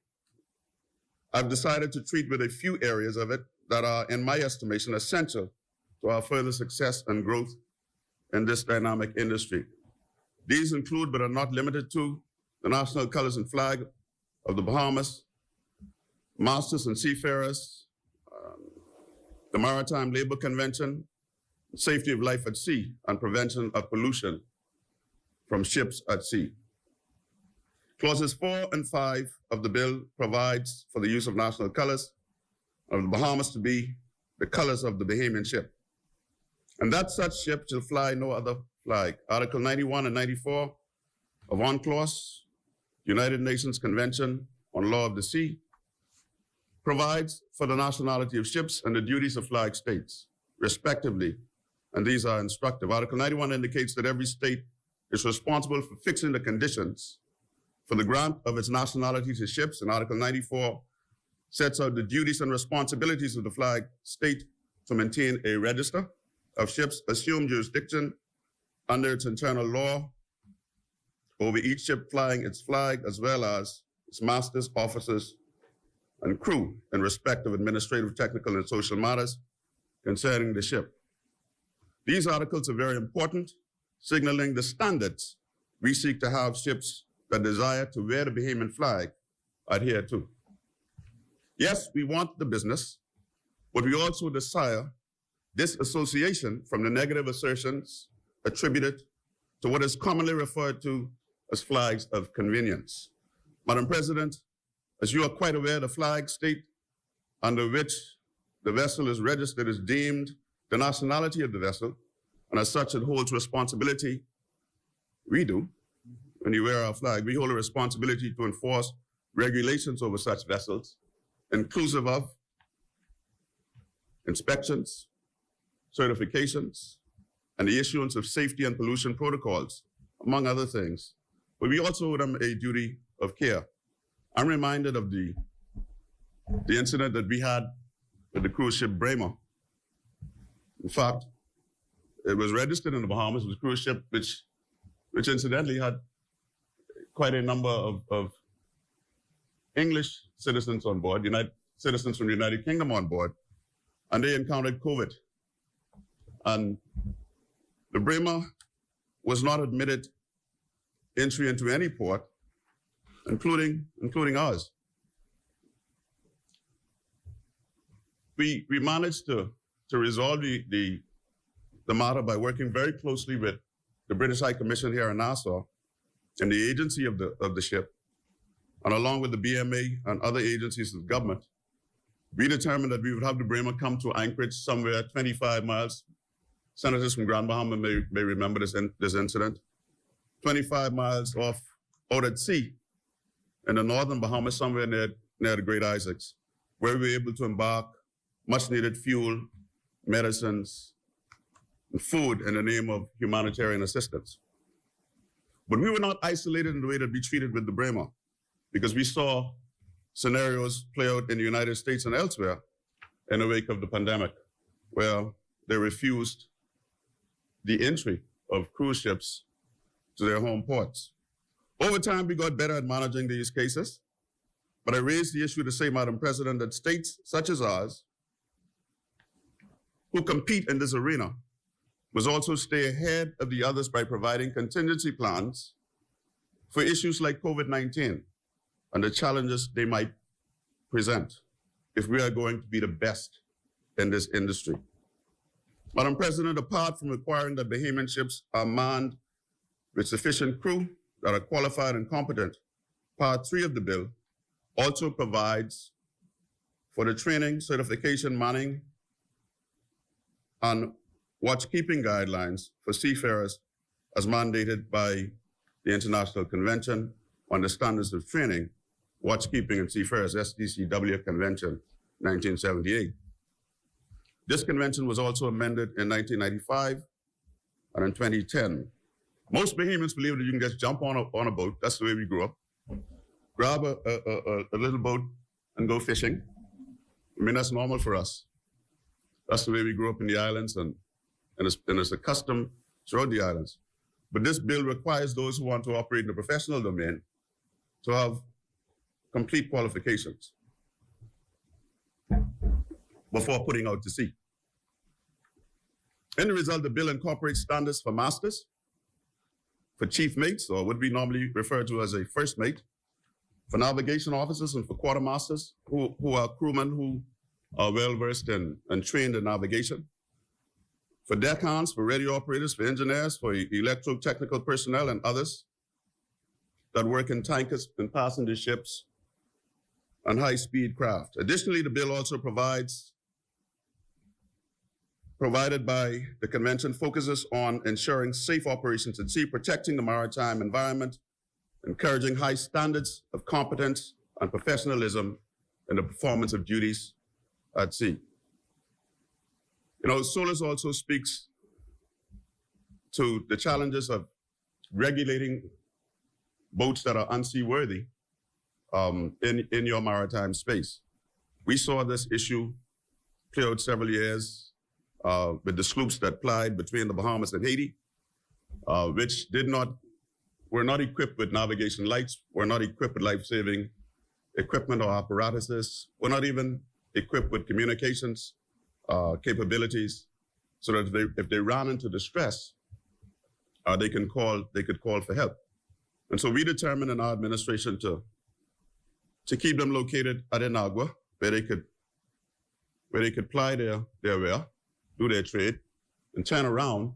I've decided to treat with a few areas of it that are, in my estimation, essential to our further success and growth in this dynamic industry. These include, but are not limited to, the national colors and flag of the Bahamas, masters and seafarers, the Maritime Labor Convention, safety of life at sea, and prevention of pollution from ships at sea. Clauses 4 and 5 of the bill provides for the use of national colors of the Bahamas to be the colors of the Bahamian ship, and that such ship shall fly no other flag. Article 91 and 94 of UNCLOS, United Nations Convention on Law of the Sea, provides for the nationality of ships and the duties of flag states, respectively, and these are instructive. Article 91 indicates that every state is responsible for fixing the conditions for the grant of its nationality to ships, and Article 94 sets out the duties and responsibilities of the flag state to maintain a register of ships, assume jurisdiction under its internal law over each ship flying its flag, as well as its masters, officers, and crew in respect of administrative, technical, and social matters concerning the ship. These articles are very important, signaling the standards we seek to have ships that desire to wear the Bahamian flag adhere to. Yes, we want the business, but we also desire disassociation from the negative assertions attributed to what is commonly referred to as flags of convenience. Madam President, as you are quite aware, the flag state under which the vessel is registered is deemed the nationality of the vessel, and as such it holds responsibility. We do. When you wear our flag, we hold a responsibility to enforce regulations over such vessels, inclusive of inspections, certifications, and the issuance of safety and pollution protocols, among other things. But we also owe them a duty of care. I'm reminded of the incident that we had with the cruise ship Bremer. In fact, it was registered in the Bahamas. It was a cruise ship which incidentally had quite a number of English citizens on board, citizens from the United Kingdom on board, and they encountered COVID. And the Bremer was not admitted entry into any port, including ours. We managed to resolve the matter by working very closely with the British High Commission here in Nassau and the agency of the ship, and along with the BMA and other agencies of the government. We determined that we would have the Bremer come to anchorage somewhere 25 miles. Senators from Grand Bahama may remember this incident. 25 miles out at sea in the northern Bahamas, somewhere near the Great Isaacs, where we were able to embark much needed fuel, medicines, and food in the name of humanitarian assistance. But we were not isolated in the way that we treated with the Bremer, because we saw scenarios play out in the United States and elsewhere in the wake of the pandemic, where they refused the entry of cruise ships to their home ports. Over time, we got better at managing these cases, but I raised the issue to say, Madam President, that states such as ours, who compete in this arena, must also stay ahead of the others by providing contingency plans for issues like COVID-19 and the challenges they might present if we are going to be the best in this industry. Madam President, apart from requiring that Bahamian ships are manned with sufficient crew that are qualified and competent, Part 3 of the bill also provides for the training, certification, manning, and watchkeeping guidelines for seafarers as mandated by the International Convention on the Standards of Training, Watchkeeping and Seafarers, SDCW Convention, 1978. This convention was also amended in 1995 and in 2010. Most Bahamians believe that you can just jump on a boat. That's the way we grew up. Grab a little boat and go fishing. I mean, that's normal for us. That's the way we grew up in the islands, and it's a custom throughout the islands. But this bill requires those who want to operate in the professional domain to have complete qualifications before putting out to sea. In the result, the bill incorporates standards for masters, for chief mates, or what we normally refer to as a first mate, for navigation officers and for quartermasters, who are crewmen who are well-versed and trained in navigation, for deckhands, for radio operators, for engineers, for electro-technical personnel and others that work in tankers and passenger ships and high-speed craft. Additionally, the bill also provided by the convention, focuses on ensuring safe operations at sea, protecting the maritime environment, encouraging high standards of competence and professionalism in the performance of duties at sea. You know, SOLAS also speaks to the challenges of regulating boats that are unseaworthy in your maritime space. We saw this issue play out several years with the sloops that plied between the Bahamas and Haiti, which were not equipped with navigation lights, were not equipped with life-saving equipment or apparatuses, were not even equipped with communications capabilities, so that if they ran into distress, they could call for help. And so we determined in our administration to keep them located at Inagua, where they could ply their wear, do their trade, and turn around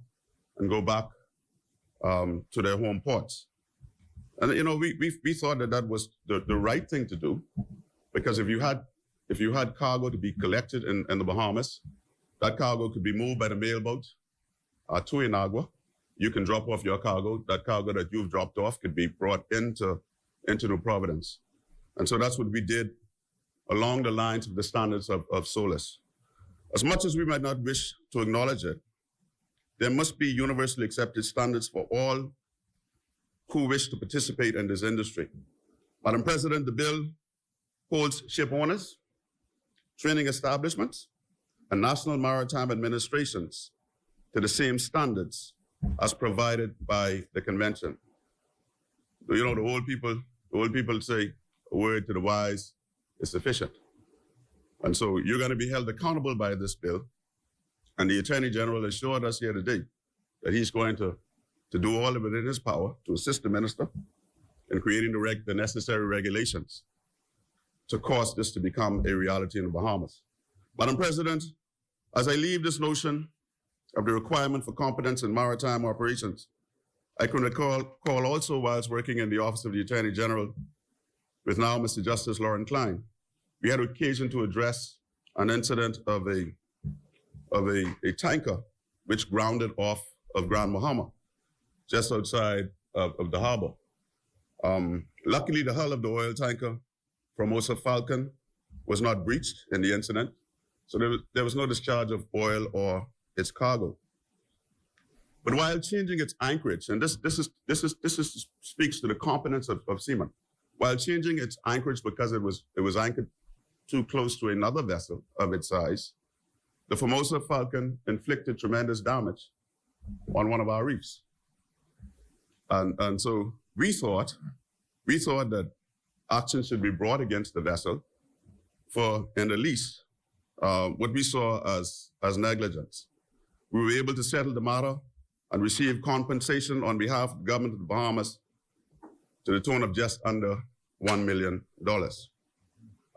and go back to their home ports. And you know, we thought that was the right thing to do, because if you had cargo to be collected in the Bahamas, that cargo could be moved by the mailboat to Inagua. You can drop off your cargo. That cargo that you've dropped off could be brought into New Providence. And so that's what we did along the lines of the standards of SOLAS. As much as we might not wish to acknowledge it, there must be universally accepted standards for all who wish to participate in this industry. Madam President, the bill holds ship owners, training establishments, and national maritime administrations to the same standards as provided by the convention. You know, the old people say, a word to the wise is sufficient. And so you're going to be held accountable by this bill. And the Attorney General assured us here today that he's going to do all of it in his power to assist the minister in creating the necessary regulations to cause this to become a reality in the Bahamas. Madam President, as I leave this notion of the requirement for competence in maritime operations, I can recall also whilst working in the Office of the Attorney General with now Mr. Justice Lauren Klein, we had occasion to address an incident of a tanker which grounded off of Grand Bahama, just outside of the harbor. Luckily, the hull of the oil tanker Formosa Falcon was not breached in the incident, so there was no discharge of oil or its cargo. But while changing its anchorage, and this speaks to the competence of seamen, while changing its anchorage because it was anchored too close to another vessel of its size, the Formosa Falcon inflicted tremendous damage on one of our reefs. And so we thought that action should be brought against the vessel for, in the least, what we saw as negligence. We were able to settle the matter and receive compensation on behalf of the government of the Bahamas to the tune of just under $1 million.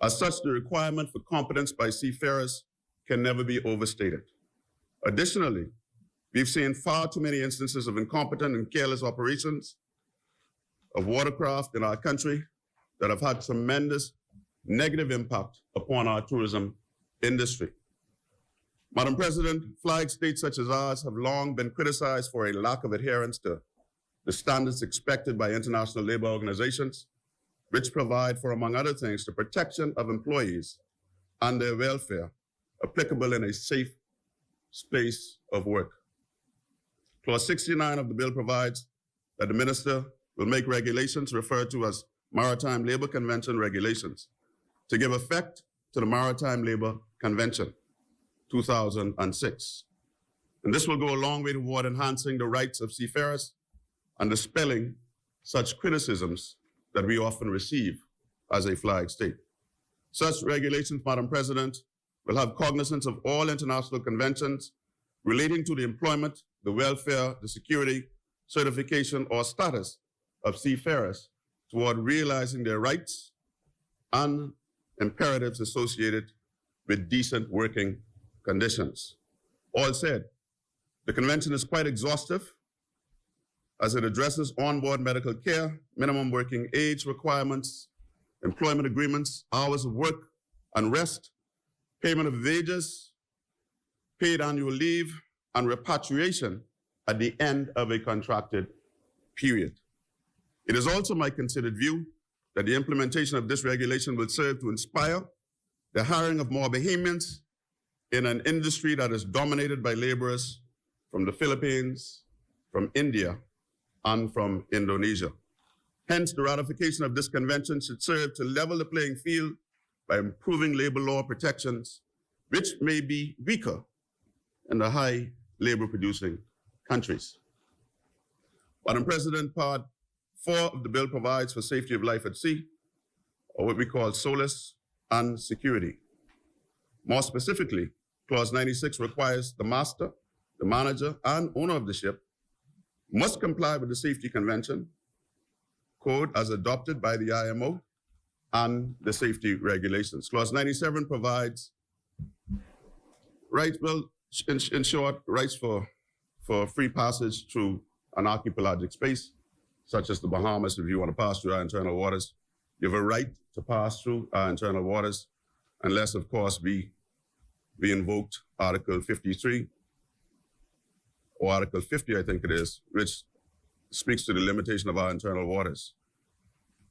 As such, the requirement for competence by seafarers can never be overstated. Additionally, we've seen far too many instances of incompetent and careless operations of watercraft in our country that have had tremendous negative impact upon our tourism industry. Madam President, flag states such as ours have long been criticized for a lack of adherence to the standards expected by international labor organizations, which provide for, among other things, the protection of employees and their welfare applicable in a safe space of work. Clause 69 of the bill provides that the minister will make regulations referred to as Maritime Labor Convention regulations to give effect to the Maritime Labor Convention, 2006. And this will go a long way toward enhancing the rights of seafarers and dispelling such criticisms that we often receive as a flag state. Such regulations, Madam President, will have cognizance of all international conventions relating to the employment, the welfare, the security, certification, or status of seafarers toward realizing their rights and imperatives associated with decent working conditions. All said, the convention is quite exhaustive as it addresses onboard medical care, minimum working age requirements, employment agreements, hours of work and rest, payment of wages, paid annual leave, and repatriation at the end of a contracted period. It is also my considered view that the implementation of this regulation will serve to inspire the hiring of more Bahamians in an industry that is dominated by laborers from the Philippines, from India, and from Indonesia. Hence, the ratification of this convention should serve to level the playing field by improving labor law protections, which may be weaker in the high labor-producing countries. Madam President, Part 4 of the bill provides for safety of life at sea, or what we call SOLAS, and security. More specifically, Clause 96 requires the master, the manager, and owner of the ship must comply with the Safety Convention Code as adopted by the IMO and the safety regulations. Clause 97 provides rights, well, in short, rights for free passage through an archipelagic space, such as the Bahamas. If you want to pass through our internal waters, you have a right to pass through our internal waters, unless, of course, we invoked Article 53, or Article 50, I think it is, which speaks to the limitation of our internal waters.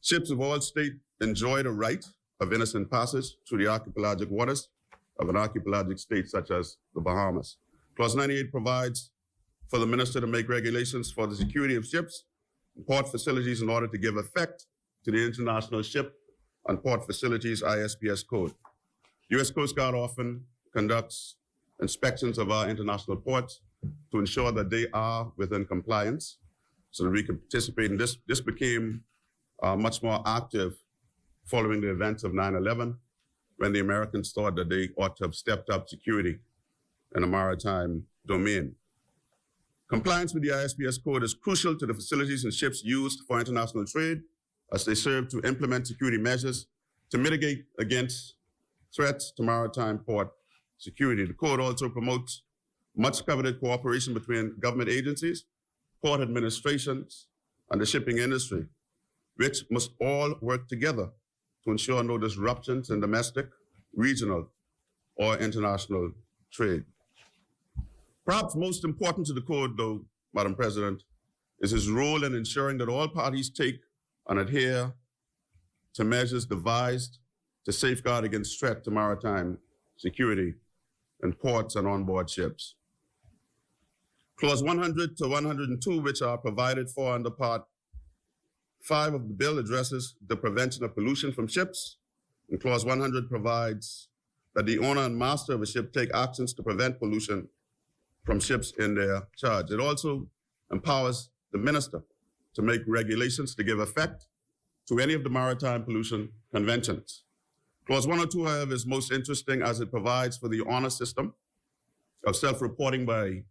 Ships of all state enjoy the right of innocent passage through the archipelagic waters of an archipelagic state such as the Bahamas. Clause 98 provides for the minister to make regulations for the security of ships and port facilities in order to give effect to the International Ship and Port Facilities ISPS Code. U.S. Coast Guard often conducts inspections of our international ports to ensure that they are within compliance so that we can participate in this. This became much more active following the events of 9/11, when the Americans thought that they ought to have stepped up security in the maritime domain. Compliance with the ISPS code is crucial to the facilities and ships used for international trade, as they serve to implement security measures to mitigate against threats to maritime port security. The code also promotes much coveted cooperation between government agencies, port administrations, and the shipping industry, which must all work together to ensure no disruptions in domestic, regional, or international trade. Perhaps most important to the code, though, Madam President, is its role in ensuring that all parties take and adhere to measures devised to safeguard against threat to maritime security in ports and onboard ships. Clause 100 to 102, which are provided for under Part 5 of the bill, addresses the prevention of pollution from ships. And Clause 100 provides that the owner and master of a ship take actions to prevent pollution from ships in their charge. It also empowers the minister to make regulations to give effect to any of the maritime pollution conventions. Clause 102, however, is most interesting as it provides for the honor system of self-reporting by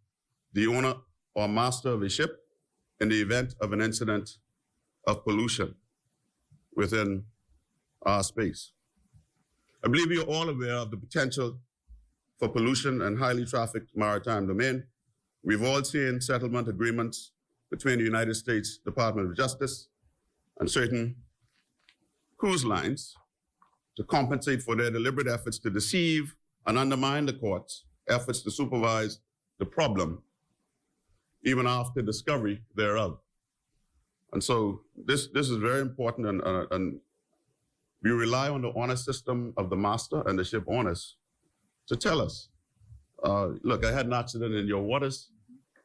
the owner or master of a ship in the event of an incident of pollution within our space. I believe you're all aware of the potential for pollution in highly trafficked maritime domain. We've all seen settlement agreements between the United States Department of Justice and certain cruise lines to compensate for their deliberate efforts to deceive and undermine the court's efforts to supervise the problem, even after discovery thereof. And so this is very important, and we rely on the honor system of the master and the ship owners to tell us, look, I had an accident in your waters.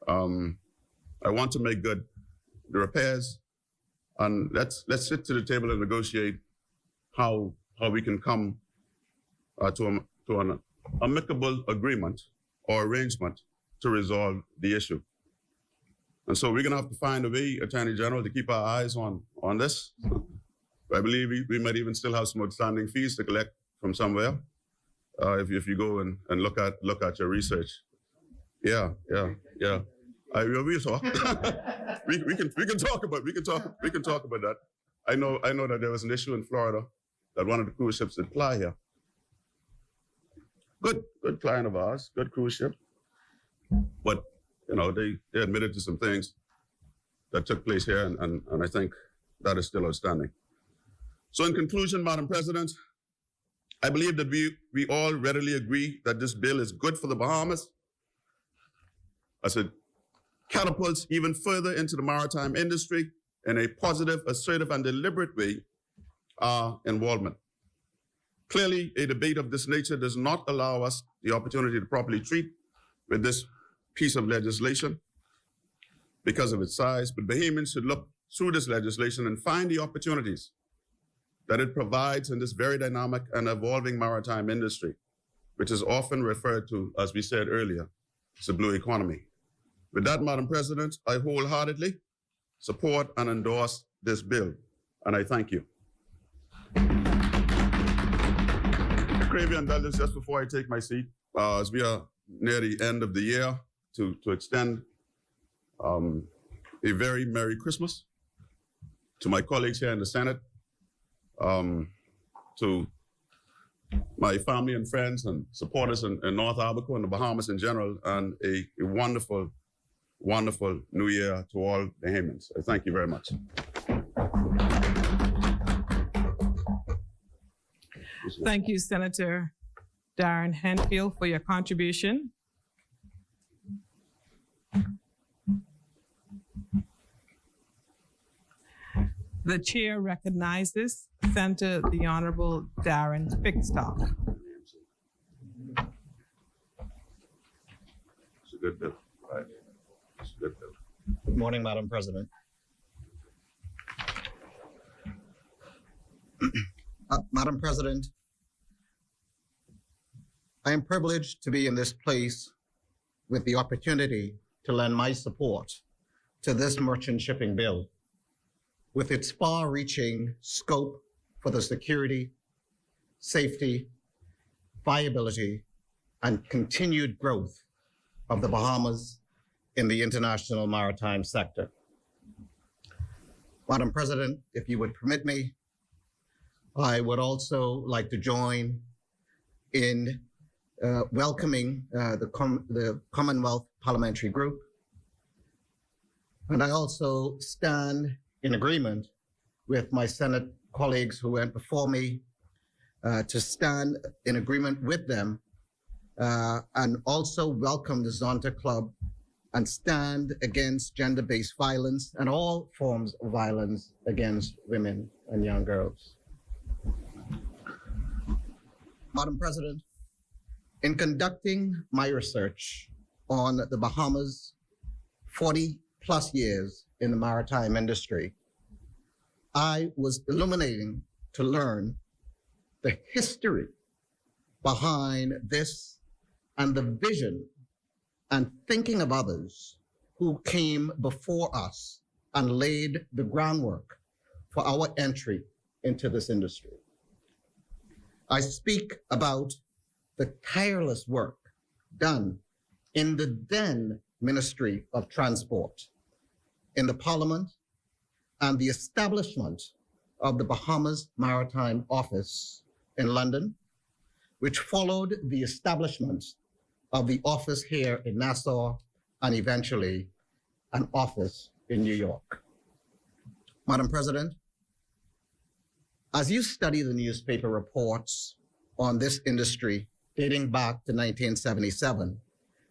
I want to make good the repairs, and let's sit to the table and negotiate how we can come to an amicable agreement or arrangement to resolve the issue. And so we're gonna have to find a way, Attorney General, to keep our eyes on this. I believe we might even still have some outstanding fees to collect from somewhere if you go and look at your research. Yeah. We'll talk. we can talk about that. I know that there was an issue in Florida that one of the cruise ships that ply here. Good client of ours, good cruise ship, but they admitted to some things that took place here, and I think that is still outstanding. So in conclusion, Madam President, I believe that we all readily agree that this bill is good for the Bahamas, as it catapults even further into the maritime industry in a positive, assertive, and deliberate way our involvement. Clearly, a debate of this nature does not allow us the opportunity to properly treat with this piece of legislation because of its size, but Bahamians should look through this legislation and find the opportunities that it provides in this very dynamic and evolving maritime industry, which is often referred to, as we said earlier, as the blue economy. With that, Madam President, I wholeheartedly support and endorse this bill, and I thank you. Crave your indulgence just before I take my seat, as we are near the end of the year, to extend a very Merry Christmas to my colleagues here in the Senate, to my family and friends and supporters in North Abaco and the Bahamas in general, and a wonderful, wonderful New Year to all Bahamians. I thank you very much. Thank you, Senator Darren Henfield, for your contribution. The chair recognizes Senator the Honorable Darren Fickstock. It's a good bill. Right. It's a good bill. Good morning, Madam President. Madam President, I am privileged to be in this place with the opportunity to lend my support to this merchant shipping bill, with its far-reaching scope for the security, safety, viability, and continued growth of the Bahamas in the international maritime sector. Madam President, if you would permit me, I would also like to join in welcoming the Commonwealth Parliamentary Group. And I also stand in agreement with my Senate colleagues who went before me to stand in agreement with them and also welcome the Zonta Club and stand against gender-based violence and all forms of violence against women and young girls. Madam President, in conducting my research on the Bahamas' 40 plus years in the maritime industry, I was illuminating to learn the history behind this and the vision and thinking of others who came before us and laid the groundwork for our entry into this industry. I speak about the tireless work done in the then Ministry of Transport, in the Parliament, and the establishment of the Bahamas Maritime Office in London, which followed the establishment of the office here in Nassau and eventually an office in New York. Madam President, as you study the newspaper reports on this industry dating back to 1977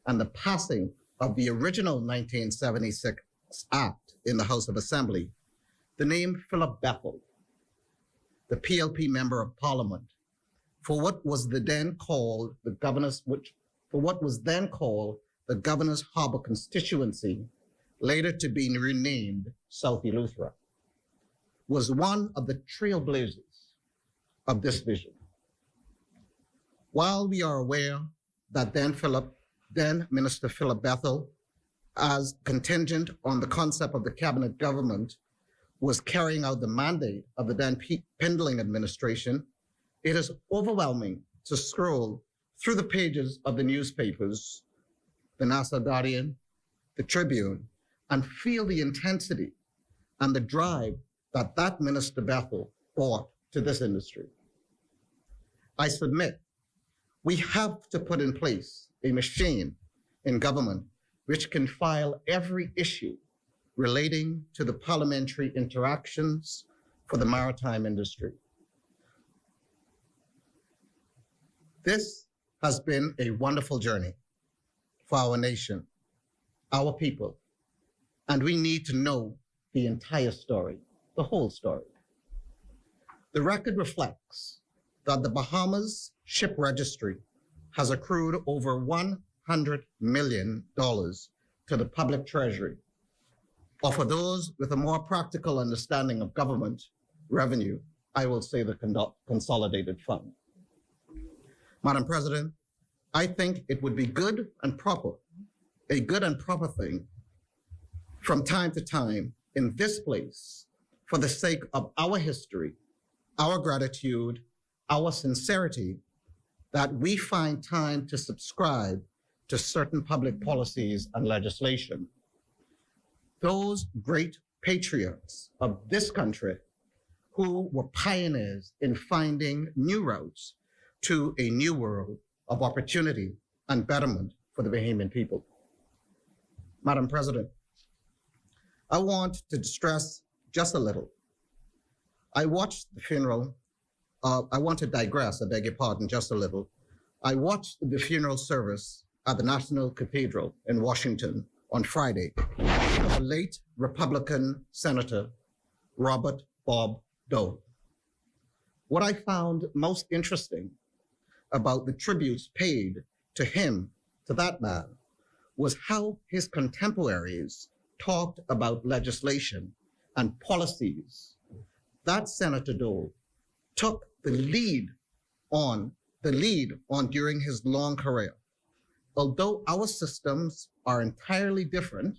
and the passing of the original 1976 Act in the House of Assembly, the name Philip Bethel, the PLP Member of Parliament, for what was then called the Governor's Harbour constituency, later to be renamed South Eleuthera, was one of the trailblazers of this vision. While we are aware that then Minister Philip Bethel, as contingent on the concept of the cabinet government, was carrying out the mandate of the then Pendling administration, it is overwhelming to scroll through the pages of the newspapers, the Nassau Guardian, the Tribune, and feel the intensity and the drive that Minister Bethel brought to this industry. I submit we have to put in place a machine in government which can file every issue relating to the parliamentary interactions for the maritime industry. This has been a wonderful journey for our nation, our people, and we need to know the entire story, the whole story. The record reflects that the Bahamas Ship Registry has accrued over $100 million to the public treasury, or for those with a more practical understanding of government revenue, I will say the consolidated fund. Madam President, I think it would be good and proper thing from time to time in this place for the sake of our history, our gratitude, our sincerity, that we find time to subscribe to certain public policies and legislation. Those great patriots of this country who were pioneers in finding new routes to a new world of opportunity and betterment for the Bahamian people. Madam President, I want to stress just a little. I watched the funeral. I want to digress, I beg your pardon, just a little. I watched the funeral service at the National Cathedral in Washington on Friday of the late Republican Senator Robert Bob Dole. What I found most interesting about the tributes paid to him, to that man, was how his contemporaries talked about legislation and policies that Senator Dole took the lead on during his long career. Although our systems are entirely different,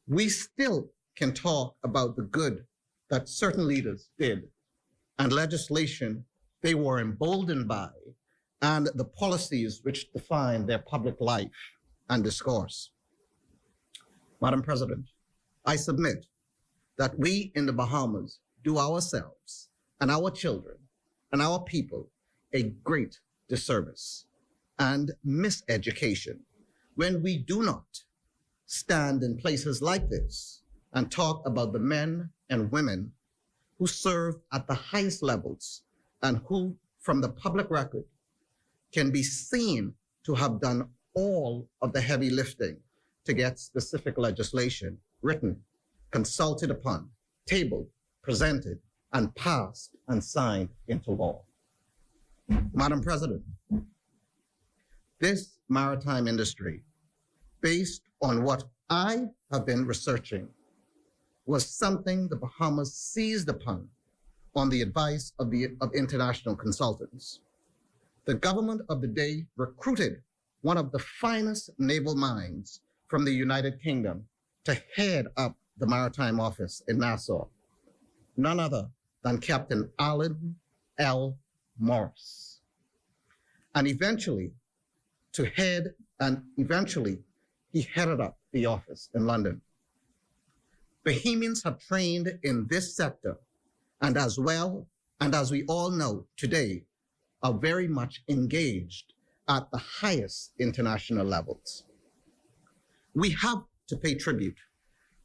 we still can talk about the good that certain leaders did and legislation they were emboldened by and the policies which define their public life and discourse. Madam President, I submit that we in the Bahamas do ourselves and our children and our people a great disservice and miseducation when we do not stand in places like this and talk about the men and women who serve at the highest levels and who, from the public record, can be seen to have done all of the heavy lifting to get specific legislation written, consulted upon, tabled, presented, and passed and signed into law. Madam President, this maritime industry, based on what I have been researching, was something the Bahamas seized upon on the advice of international consultants. The government of the day recruited one of the finest naval minds from the United Kingdom to head up the Maritime Office in Nassau, none other than Captain Alan L. Morris. And eventually he headed up the office in London. Bahamians have trained in this sector, and as we all know today, are very much engaged at the highest international levels. We have to pay tribute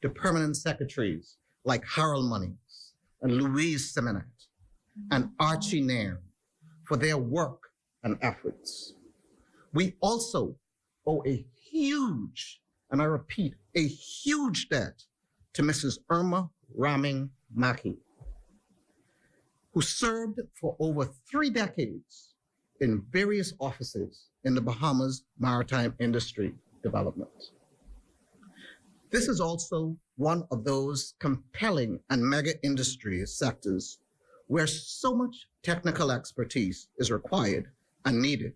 to permanent secretaries like Harold Munnings and Louise Seminat and Archie Nairn for their work and efforts. We also owe a huge, and I repeat, a huge debt to Mrs. Irma Raming Mackey, who served for over 3 decades in various offices in the Bahamas maritime industry development. This is also one of those compelling and mega industry sectors where so much technical expertise is required and needed.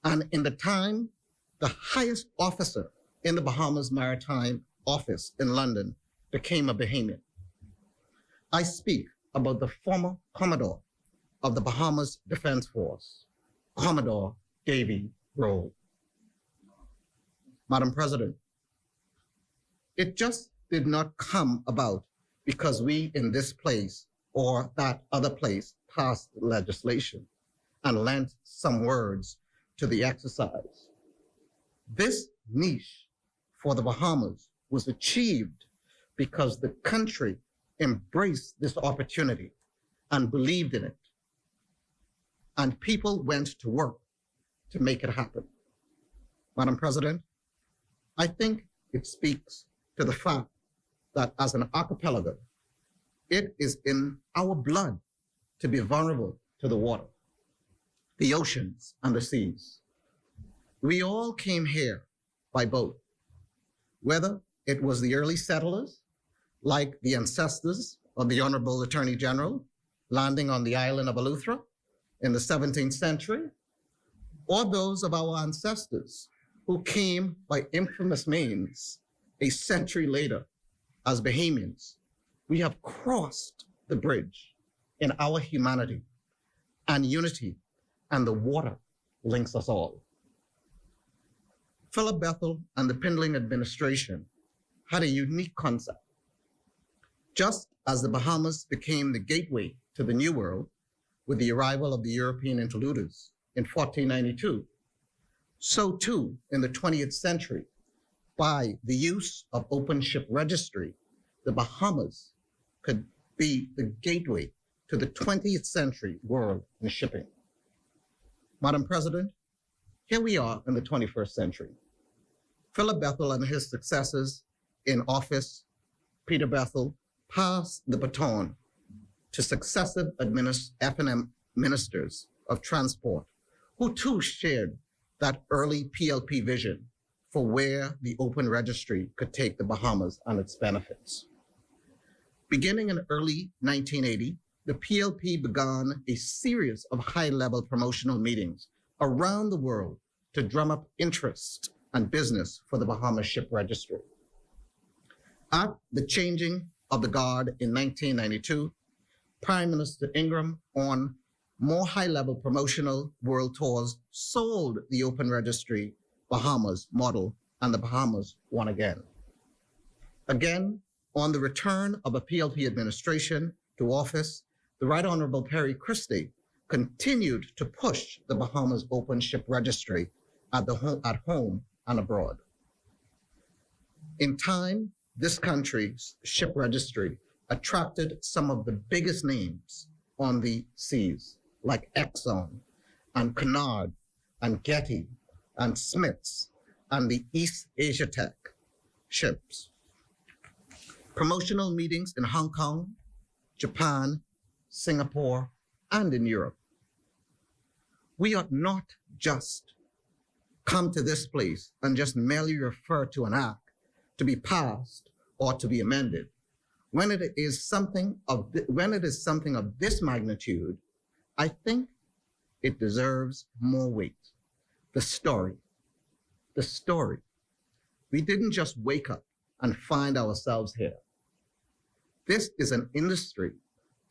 And in the time, the highest officer in the Bahamas Maritime Office in London became a Bahamian. I speak about the former Commodore of the Bahamas Defense Force, Commodore Davy Roll. Madam President, it just did not come about because we in this place or that other place passed legislation and lent some words to the exercise. This niche for the Bahamas was achieved because the country embraced this opportunity and believed in it. And people went to work to make it happen. Madam President, I think it speaks to the fact that as an archipelago, it is in our blood to be vulnerable to the water, the oceans, and the seas. We all came here by boat, whether it was the early settlers, like the ancestors of the Honorable Attorney General, landing on the island of Eleuthera in the 17th century, or those of our ancestors who came by infamous means a century later as Bahamians. We have crossed the bridge in our humanity and unity, and the water links us all. Philip Bethel and the Pindling administration had a unique concept. Just as the Bahamas became the gateway to the New World with the arrival of the European intruders in 1492, so too in the 20th century, by the use of open ship registry, the Bahamas could be the gateway to the 20th century world in shipping. Madam President, here we are in the 21st century. Philip Bethel and his successors in office, Peter Bethel, passed the baton to successive F&M ministers of transport, who too shared that early PLP vision for where the open registry could take the Bahamas and its benefits. Beginning in early 1980, the PLP began a series of high-level promotional meetings around the world to drum up interest and business for the Bahamas Ship Registry. At the changing of the guard in 1992, Prime Minister Ingram, on more high-level promotional world tours sold the Open Registry Bahamas model, and the Bahamas won again. Again, on the return of a PLP administration to office, the Right Honorable Perry Christie continued to push the Bahamas Open Ship Registry at home and abroad. In time, this country's ship registry attracted some of the biggest names on the seas, like Exxon and Cunard and Getty and Smiths and the East Asia Tech ships. Promotional meetings in Hong Kong, Japan, Singapore, and in Europe. We ought not just come to this place and just merely refer to an act to be passed or to be amended. When it is something of this magnitude, I think it deserves more weight. The story. We didn't just wake up and find ourselves here. This is an industry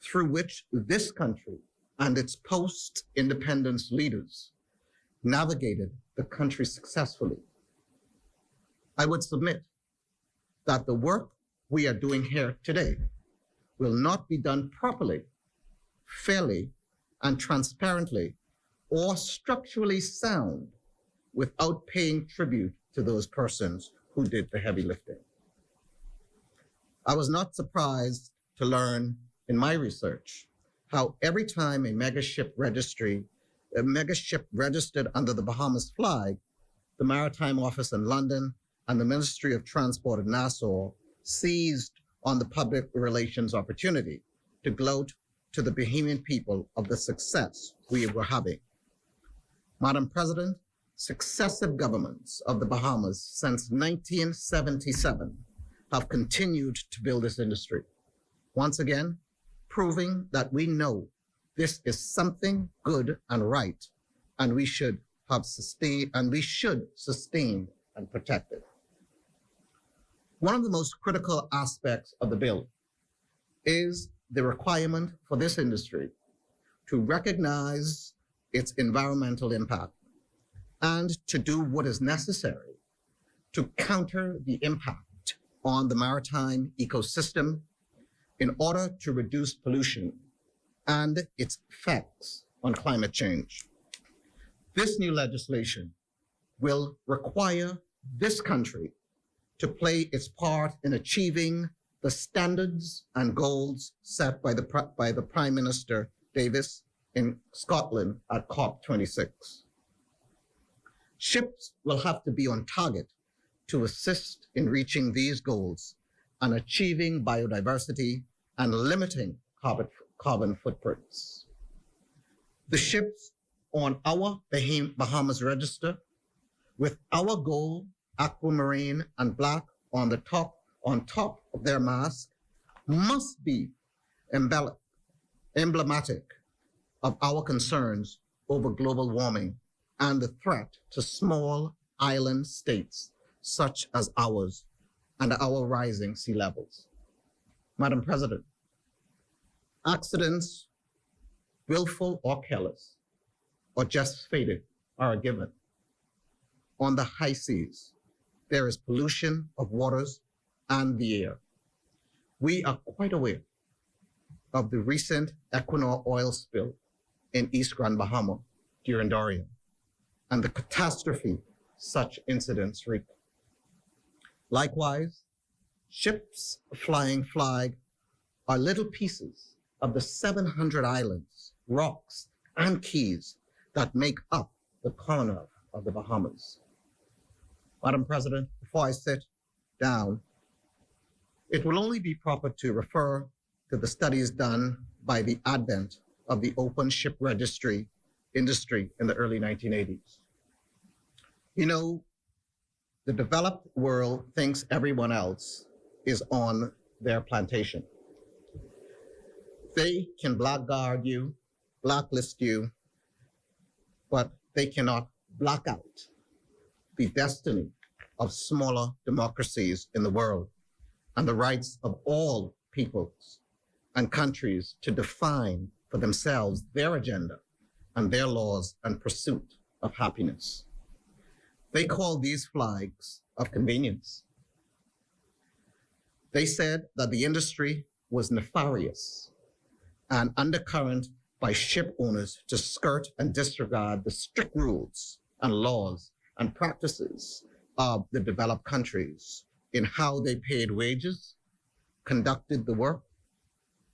through which this country and its post-independence leaders navigated the country successfully. I would submit that the work we are doing here today will not be done properly, fairly, and transparently, or structurally sound without paying tribute to those persons who did the heavy lifting. I was not surprised to learn in my research how every time a megaship registered under the Bahamas flag, the Maritime Office in London and the Ministry of Transport in Nassau seized on the public relations opportunity to gloat to the Bahamian people of the success we were having. Madam President, successive governments of the Bahamas since 1977 have continued to build this industry. Once again, proving that we know this is something good and right, and we should sustain and protect it. One of the most critical aspects of the bill is the requirement for this industry to recognize its environmental impact and to do what is necessary to counter the impact on the maritime ecosystem in order to reduce pollution and its effects on climate change. This new legislation will require this country to play its part in achieving the standards and goals set by the Prime Minister Davis in Scotland at COP26. Ships will have to be on target to assist in reaching these goals and achieving biodiversity and limiting carbon footprints. The ships on our Bahamas register with our gold, aquamarine, and black on top of their mast must be emblematic of our concerns over global warming and the threat to small island states such as ours and our rising sea levels. Madam President, accidents, willful or careless, or just fated, are a given. On the high seas, there is pollution of waters and the air. We are quite aware of the recent Equinor oil spill in East Grand Bahama during Dorian and the catastrophe such incidents wreak. Likewise, ships flying flag are little pieces of the 700 islands, rocks, and keys that make up the Commonwealth of the Bahamas. Madam President, before I sit down, it will only be proper to refer to the studies done by the advent of the open ship registry industry in the early 1980s. You know, the developed world thinks everyone else is on their plantation. They can blackguard you, blacklist you, but they cannot block out the destiny of smaller democracies in the world and the rights of all peoples and countries to define for themselves their agenda and their laws and pursuit of happiness. They called these flags of convenience. They said that the industry was nefarious and undercurrent by ship owners to skirt and disregard the strict rules and laws and practices of the developed countries in how they paid wages, conducted the work,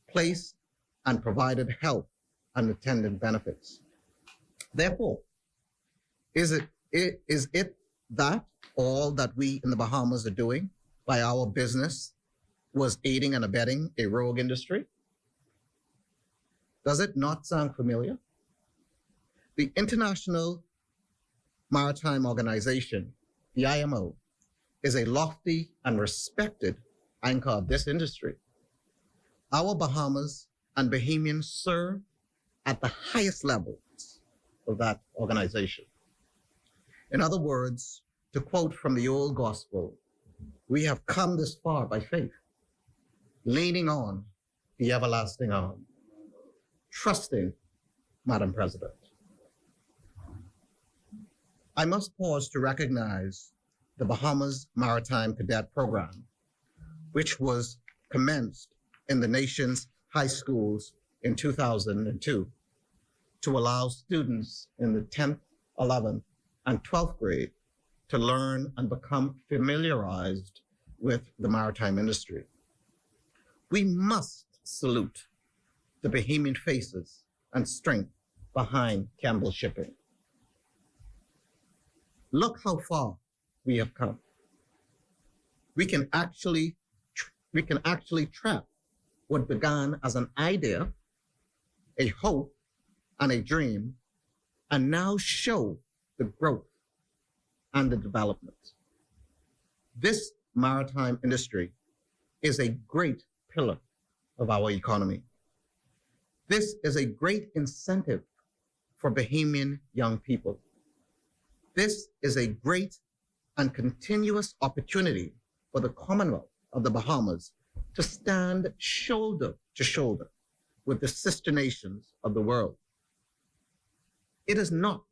placed and provided health and attendant benefits. Therefore, is it that all that we in the Bahamas are doing by our business was aiding and abetting a rogue industry? Does it not sound familiar? The International Maritime Organization, the IMO, is a lofty and respected anchor of this industry. Our Bahamas and Bahamians serve at the highest levels of that organization. In other words, to quote from the old gospel, we have come this far by faith, leaning on the everlasting arm, trusting, Madam President. I must pause to recognize the Bahamas Maritime Cadet Program, which was commenced in the nation's high schools in 2002 to allow students in the 10th, 11th, and 12th grade to learn and become familiarized with the maritime industry. We must salute the Bahamian faces and strength behind Campbell Shipping. Look how far we have come. We can actually track what began as an idea, a hope, and a dream, and now show the growth and the development. This maritime industry is a great pillar of our economy. This is a great incentive for Bahamian young people. This is a great and continuous opportunity for the Commonwealth of the Bahamas to stand shoulder to shoulder with the sister nations of the world. It is not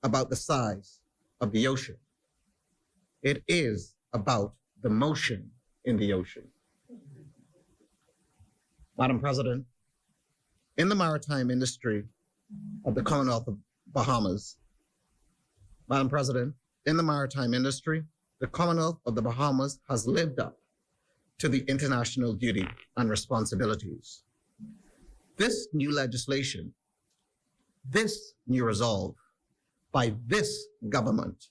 about the size of the ocean. It is about the motion in the ocean. Madam President, in the maritime industry of the Commonwealth of Bahamas, Madam President, in the maritime industry, the Commonwealth of the Bahamas has lived up to the international duty and responsibilities. This new legislation, this new resolve by this government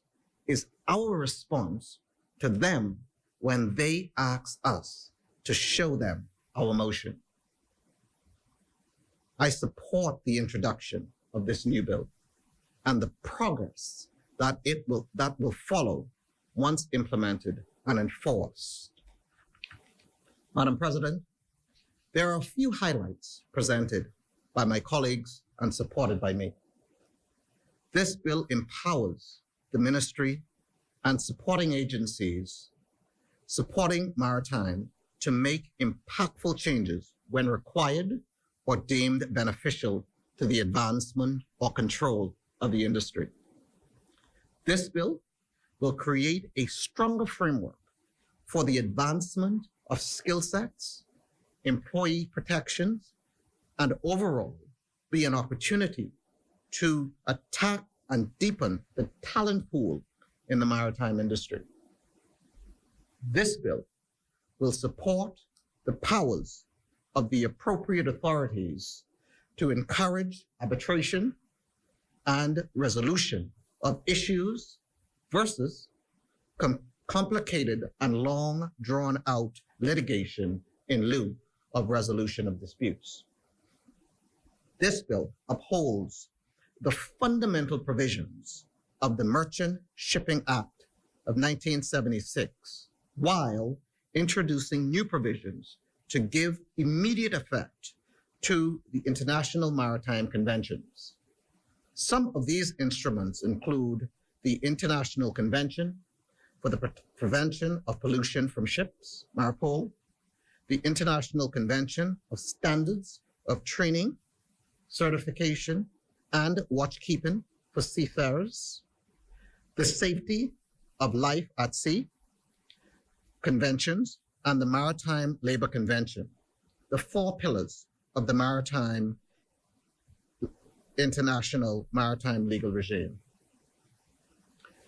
is our response to them when they ask us to show them our motion. I support the introduction of this new bill and the progress that will follow once implemented and enforced. Madam President, there are a few highlights presented by my colleagues and supported by me. This bill empowers the ministry and supporting agencies supporting maritime to make impactful changes when required or deemed beneficial to the advancement or control of the industry. This bill will create a stronger framework for the advancement of skill sets, employee protections, and overall be an opportunity to attack and deepen the talent pool in the maritime industry. This bill will support the powers of the appropriate authorities to encourage arbitration and resolution of issues versus complicated and long drawn out litigation in lieu of resolution of disputes. This bill upholds the fundamental provisions of the Merchant Shipping Act of 1976 while introducing new provisions to give immediate effect to the International Maritime Conventions. Some of these instruments include the International Convention for the Prevention of Pollution from Ships, MARPOL, the International Convention of Standards of Training certification, and watchkeeping for seafarers, the safety of life at sea conventions, and the Maritime Labor Convention, the 4 pillars of the international maritime legal regime.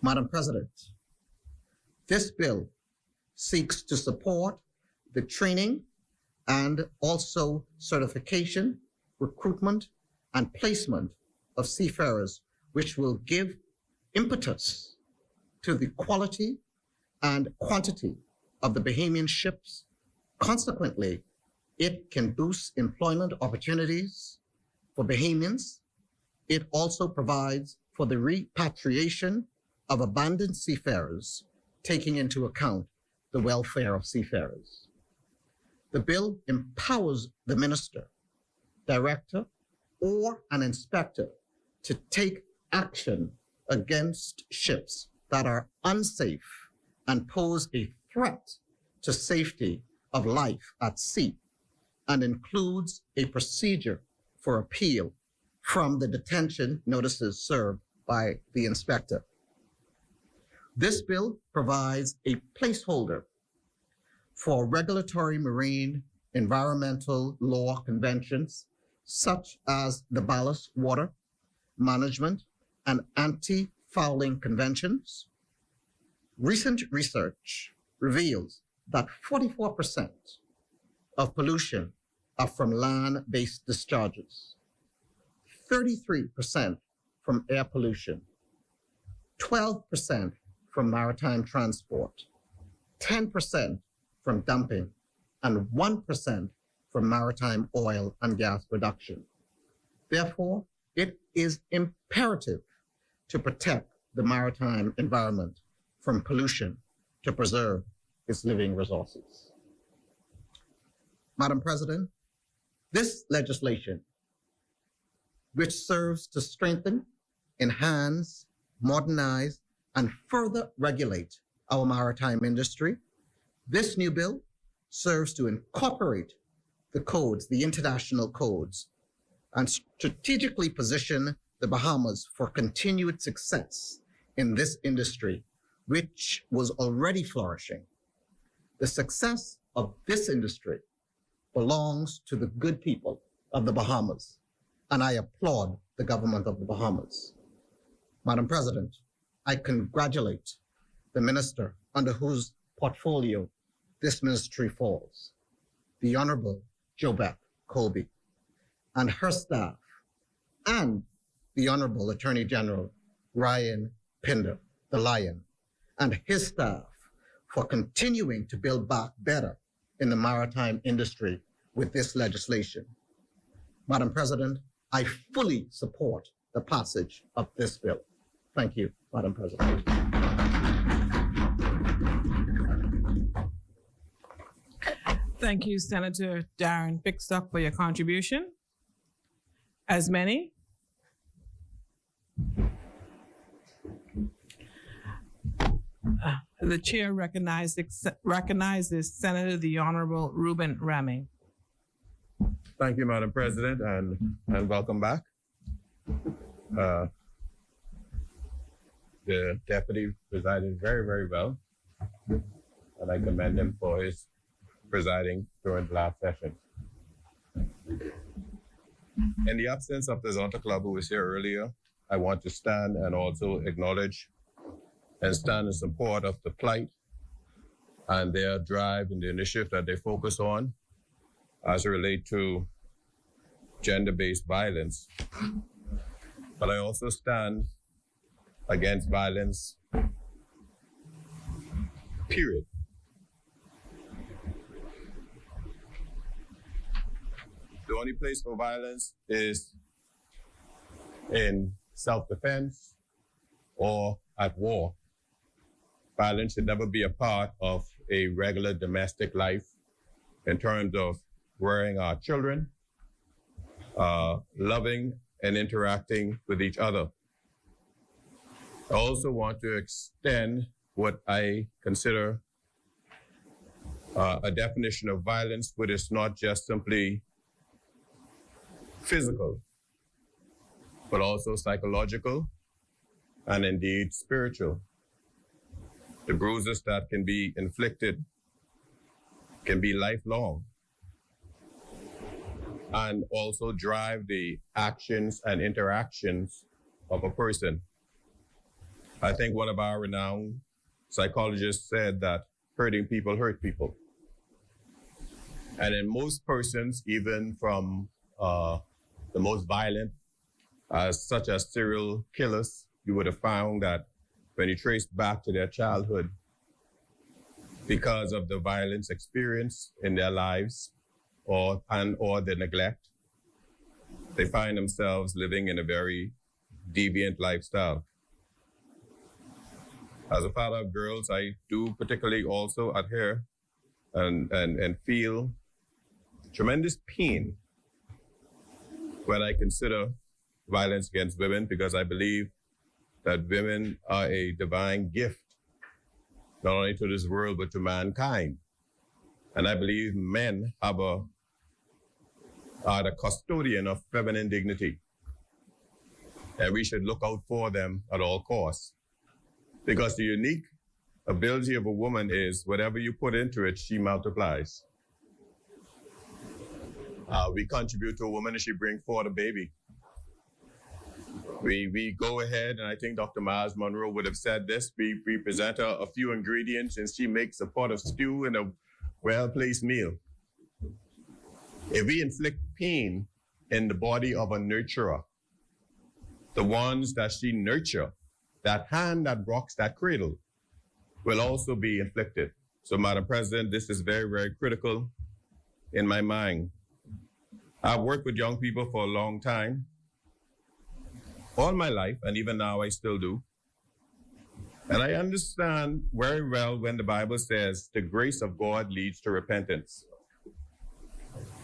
Madam President, this bill seeks to support the training and also certification, recruitment, and placement of seafarers, which will give impetus to the quality and quantity of the Bahamian ships. Consequently, it can boost employment opportunities for Bahamians. It also provides for the repatriation of abandoned seafarers, taking into account the welfare of seafarers. The bill empowers the minister, director, or an inspector to take action against ships that are unsafe and pose a threat to safety of life at sea, and includes a procedure for appeal from the detention notices served by the inspector. This bill provides a placeholder for regulatory marine environmental law conventions, such as the Ballast Water Management and Anti-Fouling Conventions. Recent research reveals that 44% of pollution are from land-based discharges, 33% from air pollution, 12% from maritime transport, 10% from dumping, and 1% from maritime oil and gas production. Therefore, it is imperative to protect the maritime environment from pollution to preserve its living resources. Madam President, this legislation, which serves to strengthen, enhance, modernize, and further regulate our maritime industry, this new bill serves to incorporate the codes, the international codes, and strategically position the Bahamas for continued success in this industry, which was already flourishing. The success of this industry belongs to the good people of the Bahamas, and I applaud the government of the Bahamas. Madam President, I congratulate the minister under whose portfolio this ministry falls, the Honorable Jobeth Colby, and her staff, and the Honorable Attorney General Ryan Pinder, the Lion, and his staff for continuing to build back better in the maritime industry with this legislation. Madam President, I fully support the passage of this bill. Thank you, Madam President. Thank you, Senator Darren Pickstock, for your contribution. As many. The chair recognizes Senator the Honorable Reuben Ramey. Thank you, Madam President, and welcome back. The deputy presided very, very well, and I commend him for his presiding during the last session. In the absence of the Zonta Club, who was here earlier, I want to stand and also acknowledge and stand in support of the plight and their drive and the initiative that they focus on as it relates to gender-based violence. But I also stand against violence, period. The only place for violence is in self-defense or at war. Violence should never be a part of a regular domestic life in terms of rearing our children, loving and interacting with each other. I also want to extend what I consider a definition of violence, which is not just simply physical, but also psychological and indeed spiritual. The bruises that can be inflicted can be lifelong and also drive the actions and interactions of a person. I think one of our renowned psychologists said that hurting people hurt people. And in most persons, even from the most violent, such as serial killers, you would have found that when you trace back to their childhood, because of the violence experienced in their lives or the neglect, they find themselves living in a very deviant lifestyle. As a father of girls, I do particularly also adhere and feel tremendous pain when I consider violence against women, because I believe that women are a divine gift, not only to this world, but to mankind. And I believe men are the custodian of feminine dignity. And we should look out for them at all costs. Because the unique ability of a woman is whatever you put into it, she multiplies. We contribute to a woman and she brings forth a baby. We go ahead, and I think Dr. Miles Monroe would have said this, we present her a few ingredients and she makes a pot of stew and a well-placed meal. If we inflict pain in the body of a nurturer, the ones that she nurture, that hand that rocks that cradle, will also be inflicted. So, Madam President, this is very, very critical in my mind. I've worked with young people for a long time, all my life, and even now I still do. And I understand very well when the Bible says the grace of God leads to repentance.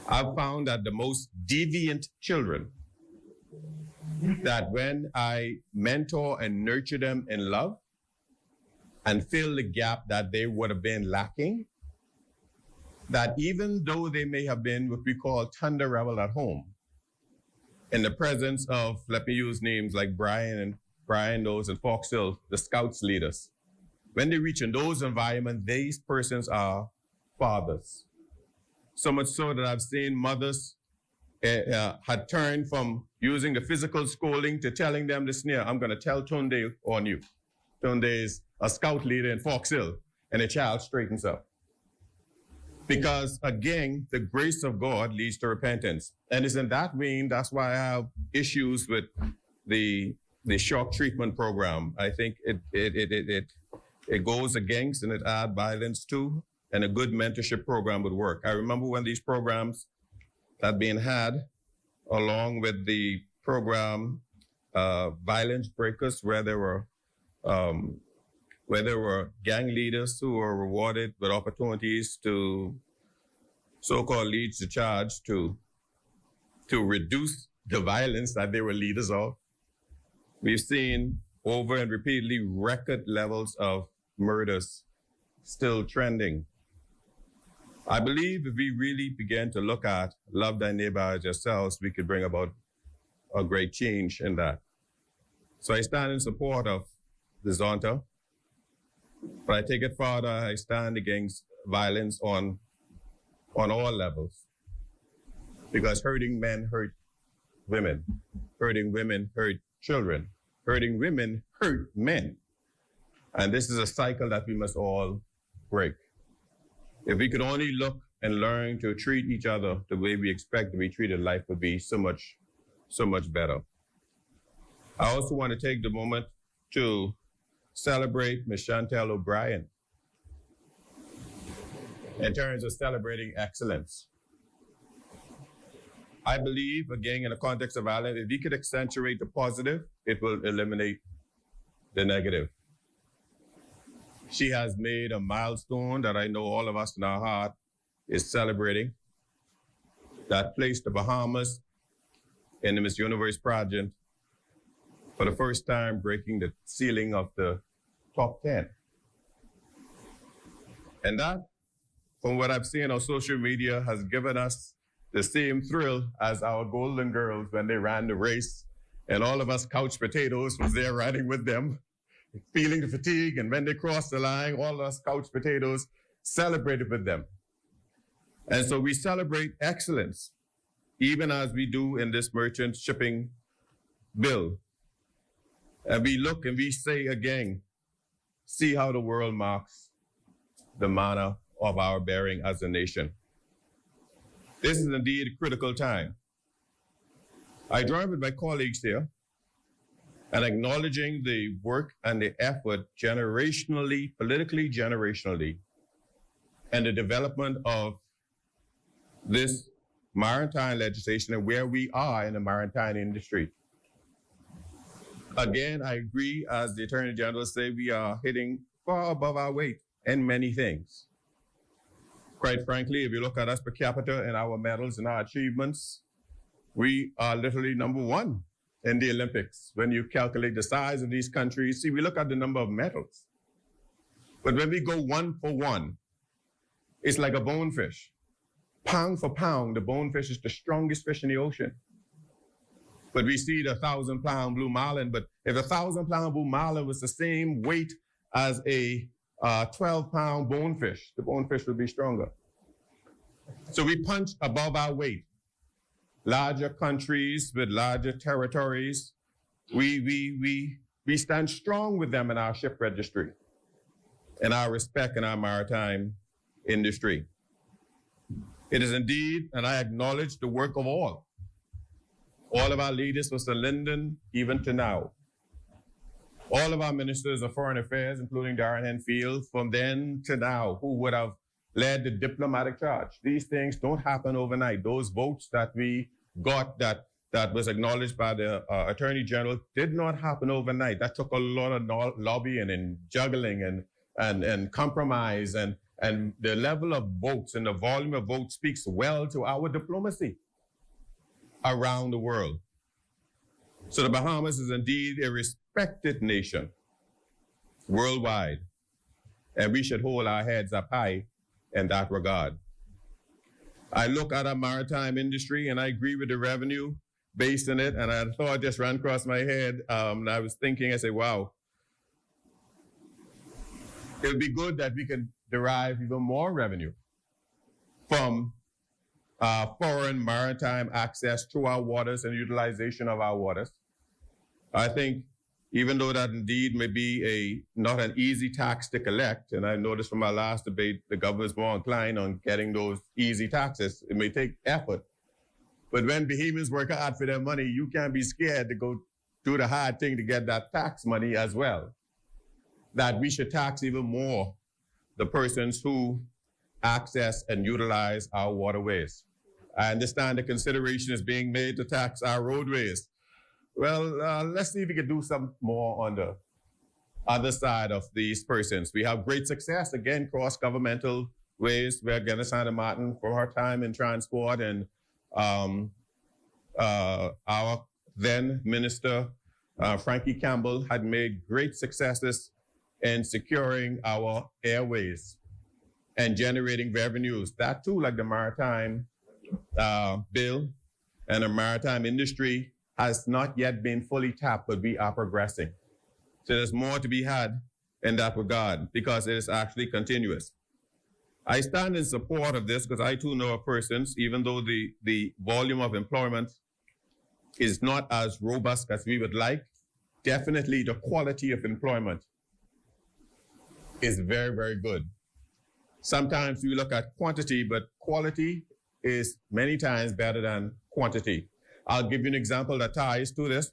I've found that the most deviant children, that when I mentor and nurture them in love and fill the gap that they would have been lacking, that even though they may have been what we call thunder rebel at home, in the presence of, let me use names like Brian those and Fox Hill, the Scouts leaders, when they reach in those environments, these persons are fathers. So much so that I've seen mothers had turned from using the physical scolding to telling them this near, I'm going to tell Tunde on you. Tunde is a scout leader in Fox Hill, and the child straightens up. Because again, the grace of God leads to repentance. And it's in that vein, that's why I have issues with the shock treatment program. I think it goes against and it adds violence to, and a good mentorship program would work. I remember when these programs had been had, along with the program Violence Breakers, where there were gang leaders who were rewarded with opportunities to so-called lead the charge to reduce the violence that they were leaders of. We've seen over and repeatedly record levels of murders still trending. I believe if we really begin to look at love thy neighbor as yourselves, we could bring about a great change in that. So I stand in support of the Zonta, but I take it further. I stand against violence on all levels, because hurting men hurt women, hurting women hurt children, hurting women hurt men. And this is a cycle that we must all break. If we could only look and learn to treat each other the way we expect to be treated, life would be so much better. I also want to take the moment to celebrate Ms. Chantel O'Brien in terms of celebrating excellence. I believe, again, in the context of violence, if we could accentuate the positive, it will eliminate the negative. She has made a milestone that I know all of us in our heart is celebrating, that placed the Bahamas in the Miss Universe pageant for the first time, breaking the ceiling of the top 10. And that, from what I've seen on social media, has given us the same thrill as our Golden Girls when they ran the race And all of us couch potatoes was there riding with them, feeling the fatigue. And when they crossed the line, all of us couch potatoes celebrated with them. And so we celebrate excellence, even as we do in this merchant shipping bill. And we look and we say again, see how the world marks the manner of our bearing as a nation. This is indeed a critical time. I join with my colleagues here and acknowledging the work and the effort generationally, politically generationally, and the development of this maritime legislation and where we are in the maritime industry. Again, I agree, as the Attorney General said, we are hitting far above our weight in many things. Quite frankly, if you look at us per capita and our medals and our achievements, we are literally number one in the Olympics. When you calculate the size of these countries, see, we look at the number of medals. But when we go one for one, it's like a bonefish. Pound for pound, the bonefish is the strongest fish in the ocean. But we see the 1,000-pound blue marlin, but if a 1,000-pound blue marlin was the same weight as a 12-pound bonefish, the bonefish would be stronger. So we punch above our weight. Larger countries with larger territories, we stand strong with them in our ship registry, in our respect in our maritime industry. It is indeed, and I acknowledge the work of all of our leaders, Mr. Linden, even to now. All of our ministers of foreign affairs, including Darren Henfield, from then to now, who would have led the diplomatic charge. These things don't happen overnight. Those votes that we got that was acknowledged by the Attorney General did not happen overnight. That took a lot of lobbying and juggling and compromise, and the level of votes and the volume of votes speaks well to our diplomacy around the world. So the Bahamas is indeed a respected nation worldwide, and we should hold our heads up high in that regard. I look at our maritime industry and I agree with the revenue based on it, and I thought just ran across my head, and I was thinking, I said, wow, it would be good that we could derive even more revenue from foreign maritime access to our waters and utilization of our waters. I think even though that indeed may be not an easy tax to collect, and I noticed from our last debate, the government's more inclined on getting those easy taxes. It may take effort, but when Bahamians work hard for their money, you can't be scared to go do the hard thing to get that tax money as well. That we should tax even more the persons who access and utilize our waterways. I understand the consideration is being made to tax our roadways. Well, let's see if we can do some more on the other side of these persons. We have great success, again, cross-governmental ways. We're getting Santa Martin for her time in transport, and our then minister, Frankie Campbell, had made great successes in securing our airways and generating revenues. That too, like the Maritime Bill and the maritime industry, has not yet been fully tapped, but we are progressing. So there's more to be had in that regard because it is actually continuous. I stand in support of this because I too know of persons, even though the volume of employment is not as robust as we would like, definitely the quality of employment is very, very good. Sometimes we look at quantity, but quality is many times better than quantity. I'll give you an example that ties to this.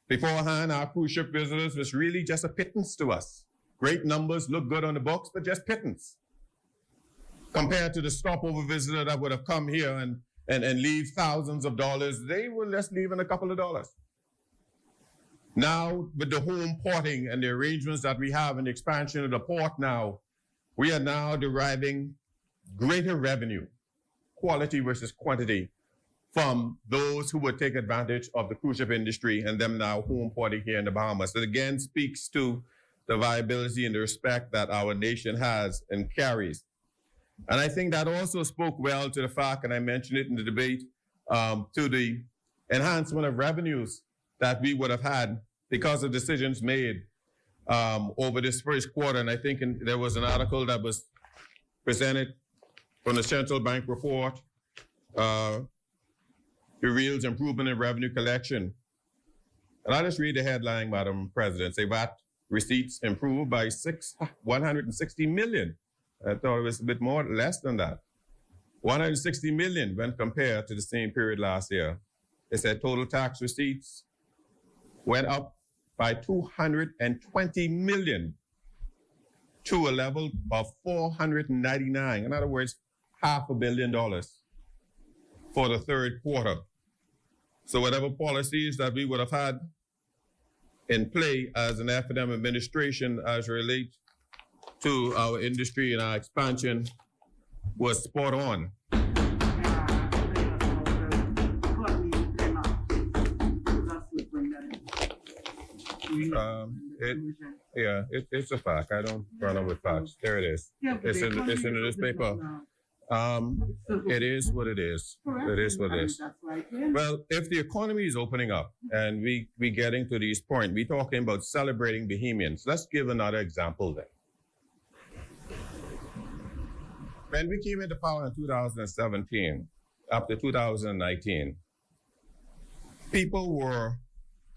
Beforehand, our cruise ship visitors was really just a pittance to us. Great numbers, look good on the books, but just pittance. Compared to the stopover visitor that would have come here and leave thousands of dollars, they were just leaving a couple of dollars. Now, with the home porting and the arrangements that we have and the expansion of the port now, we are now deriving greater revenue, quality versus quantity, from those who would take advantage of the cruise ship industry and them now home porting here in the Bahamas. It again speaks to the viability and the respect that our nation has and carries. And I think that also spoke well to the fact, and I mentioned it in the debate, to the enhancement of revenues that we would have had because of decisions made over this first quarter. And I think there was an article that was presented from the Central Bank report, reveals improvement in revenue collection. And I'll just read the headline, Madam President. Say VAT receipts improved by 160 million. I thought it was a bit more, less than that. 160 million when compared to the same period last year. It said total tax receipts went up by 220 million to a level of 499. In other words, $500 million for the third quarter. So whatever policies that we would have had in play as an FDM administration as relate to our industry and our expansion was spot on. It's a fact. I don't run up with facts. There it is. It's in the newspaper. It is what it is. It is what it is. Well, if the economy is opening up and we getting to these points, we talking about celebrating Bahamians. Let's give another example then. When we came into power in 2017, up to 2019, people were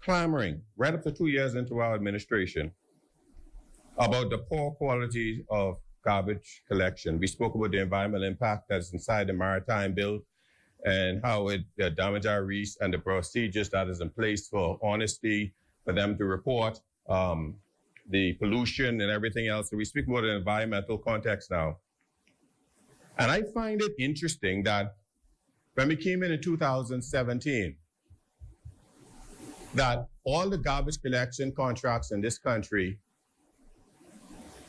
clamoring right up to 2 years into our administration about the poor quality of garbage collection. We spoke about the environmental impact that's inside the Maritime Bill and how it damages our reefs and the procedures that is in place for honesty, for them to report the pollution and everything else. So we speak about the environmental context now. And I find it interesting that when we came in 2017, that all the garbage collection contracts in this country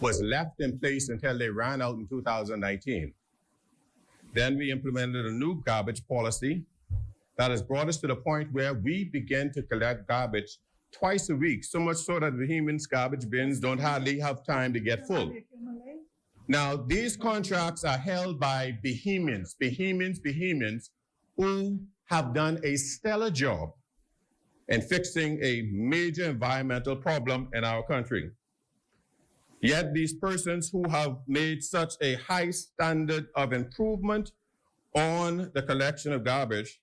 was left in place until they ran out in 2019. Then we implemented a new garbage policy that has brought us to the point where we begin to collect garbage twice a week, so much so that Bahamians' garbage bins don't hardly have time to get full. Now, these contracts are held by Bahamians who have done a stellar job in fixing a major environmental problem in our country. Yet these persons who have made such a high standard of improvement on the collection of garbage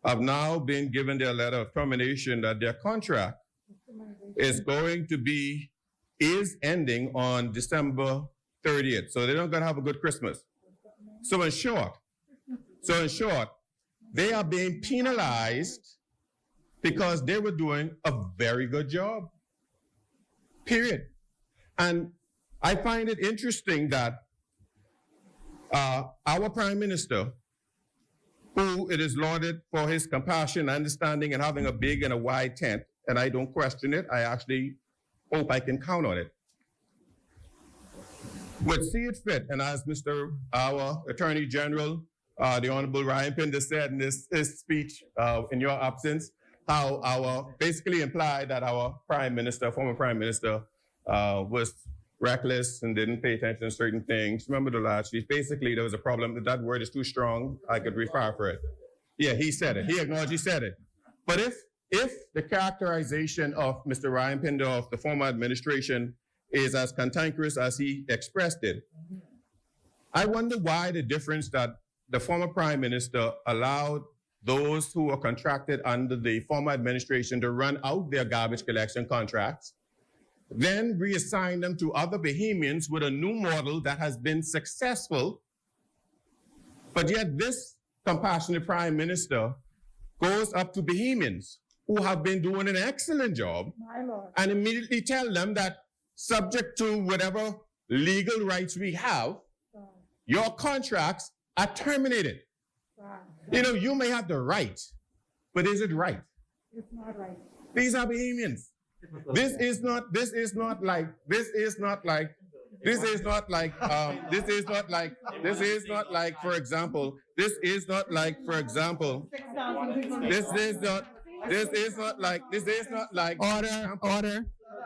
have now been given their letter of termination that their contract is ending on December 30th. So they're not gonna have a good Christmas. So in short, they are being penalized because they were doing a very good job, period. And I find it interesting that our Prime Minister, who it is lauded for his compassion, understanding, and having a big and a wide tent, and I don't question it, I actually hope I can count on it, would see it fit, and as our Attorney General, the Honorable Ryan Pinder said in his speech in your absence, how basically implied that our former Prime Minister, was reckless and didn't pay attention to certain things. Remember the last speech? Basically, there was a problem. That word is too strong. I could refire for it. Yeah, he said it. He acknowledged he said it. But if the characterization of Mr. Ryan Pinder of the former administration is as cantankerous as he expressed it, I wonder why the difference that the former Prime Minister allowed those who were contracted under the former administration to run out their garbage collection contracts, then reassign them to other Bahamians with a new model that has been successful. But yet this compassionate Prime Minister goes up to Bahamians who have been doing an excellent job and immediately tell them that subject to whatever legal rights we have, your contracts are terminated. You know, you may have the right, but is it right? It's not right. These are Bahamians. This is not like, for example,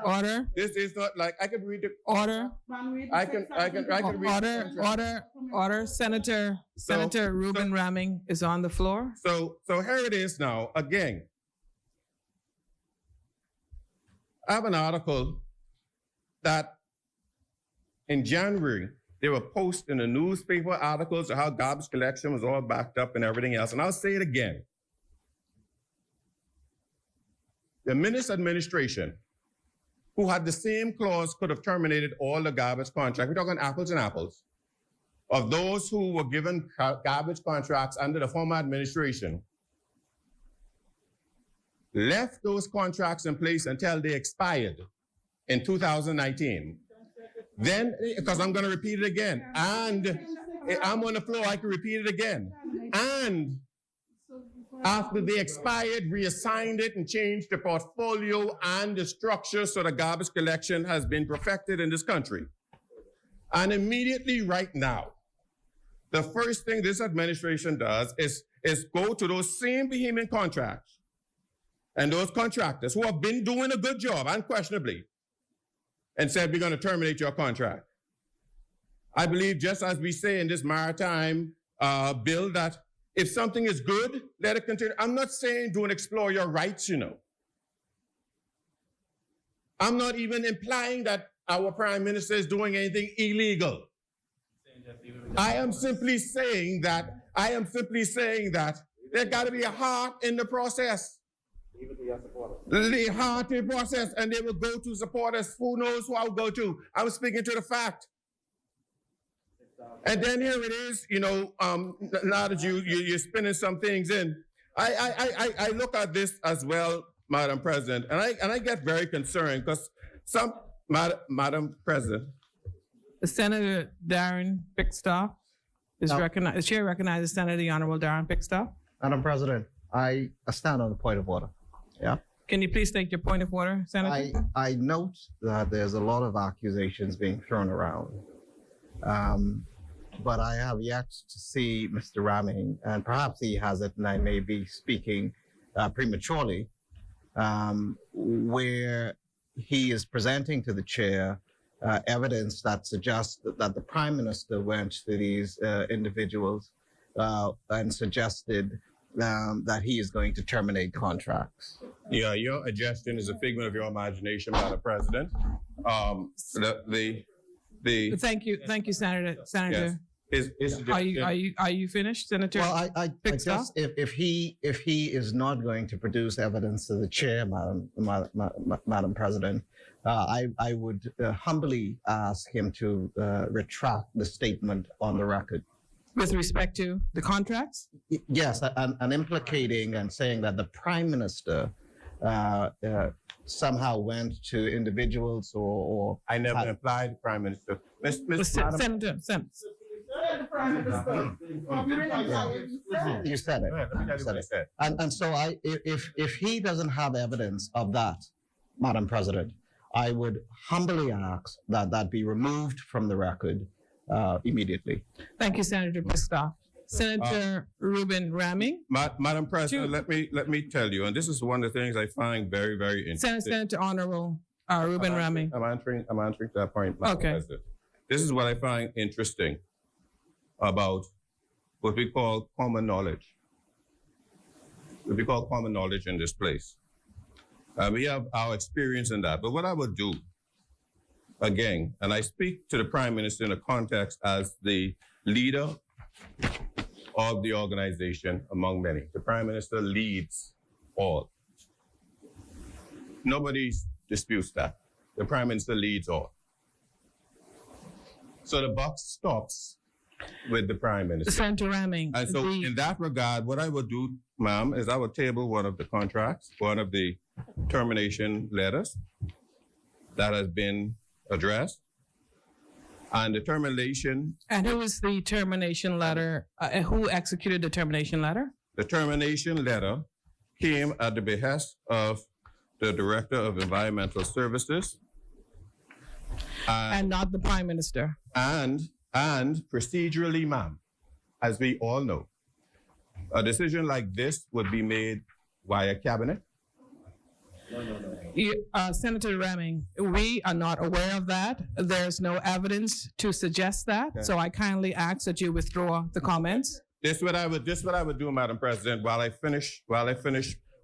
Order. This is not like, I could read the Order. I can read Order. Senator Reuben Ramming is on the floor. So here it is now. Again, I have an article that in January, they were posting the newspaper articles of how garbage collection was all backed up and everything else. And I'll say it again. The Minutes administration, who had the same clause, could have terminated all the garbage contracts. We're talking apples and apples. Of those who were given garbage contracts under the former administration, left those contracts in place until they expired in 2019. Then, because I'm going to repeat it again, and I'm on the floor, I can repeat it again. And after they expired, reassigned it and changed the portfolio and the structure so the garbage collection has been perfected in this country. And immediately right now, the first thing this administration does is go to those same vehement contracts and those contractors who have been doing a good job, unquestionably, and said, we're going to terminate your contract. I believe, just as we say in this Maritime Bill, that if something is good, let it continue. I'm not saying don't explore your rights, you know. I'm not even implying that our Prime Minister is doing anything illegal. I am simply saying that there got to be a heart in the process. The heart in the process, and they will go to supporters. Who knows who I'll go to? I'm speaking to the fact. And then here it is, you know, now that you're spinning some things in. I look at this as well, Madam President, and I get very concerned because Madam President. Senator Darren Pickstock is recognized. The chair recognizes Senator the Honorable Darren Pickstock. Madam President, I stand on the point of order. Yeah. Can you please state your point of order, Senator? I note that there's a lot of accusations being thrown around. But I have yet to see Mr. Ramming, and perhaps he has it, and I may be speaking prematurely, where he is presenting to the chair evidence that suggests that the Prime Minister went to these individuals and suggested that he is going to terminate contracts. Yeah, your suggestion is a figment of your imagination, Madam President. Thank you, Senator. Yes. Are you finished, Senator? Well, I just if he is not going to produce evidence to the chair, Madam President, I would humbly ask him to retract the statement on the record. With respect to the contracts? Yes, and implicating and saying that the Prime Minister somehow went to individuals or I never implied Prime Minister. Senator. You said it. And so if he doesn't have evidence of that, Madam President, I would humbly ask that be removed from the record immediately. Thank you, Senator Pickstock. Senator Ruben Ramming. Madam President, let me tell you, and this is one of the things I find very, very interesting. Senator Honorable Ruben Ramming. I'm answering that point, Madam President. This is what I find interesting about what we call common knowledge. What we call common knowledge in this place. We have our experience in that. But what I would do, again, and I speak to the Prime Minister in a context as the leader of the organization among many. The Prime Minister leads all. Nobody disputes that. The Prime Minister leads all. So the buck stops with the Prime Minister. Senator Ramming. And so in that regard, what I would do, ma'am, is I would table one of the contracts, one of the termination letters that has been addressed. And the termination. And who is the termination letter? Who executed the termination letter? The termination letter came at the behest of the Director of Environmental Services. And not the Prime Minister. And procedurally, ma'am, as we all know, a decision like this would be made via cabinet. Senator Ramming, we are not aware of that. There's no evidence to suggest that. Okay. So I kindly ask that you withdraw the comments. This is what I would do, Madam President, while I finish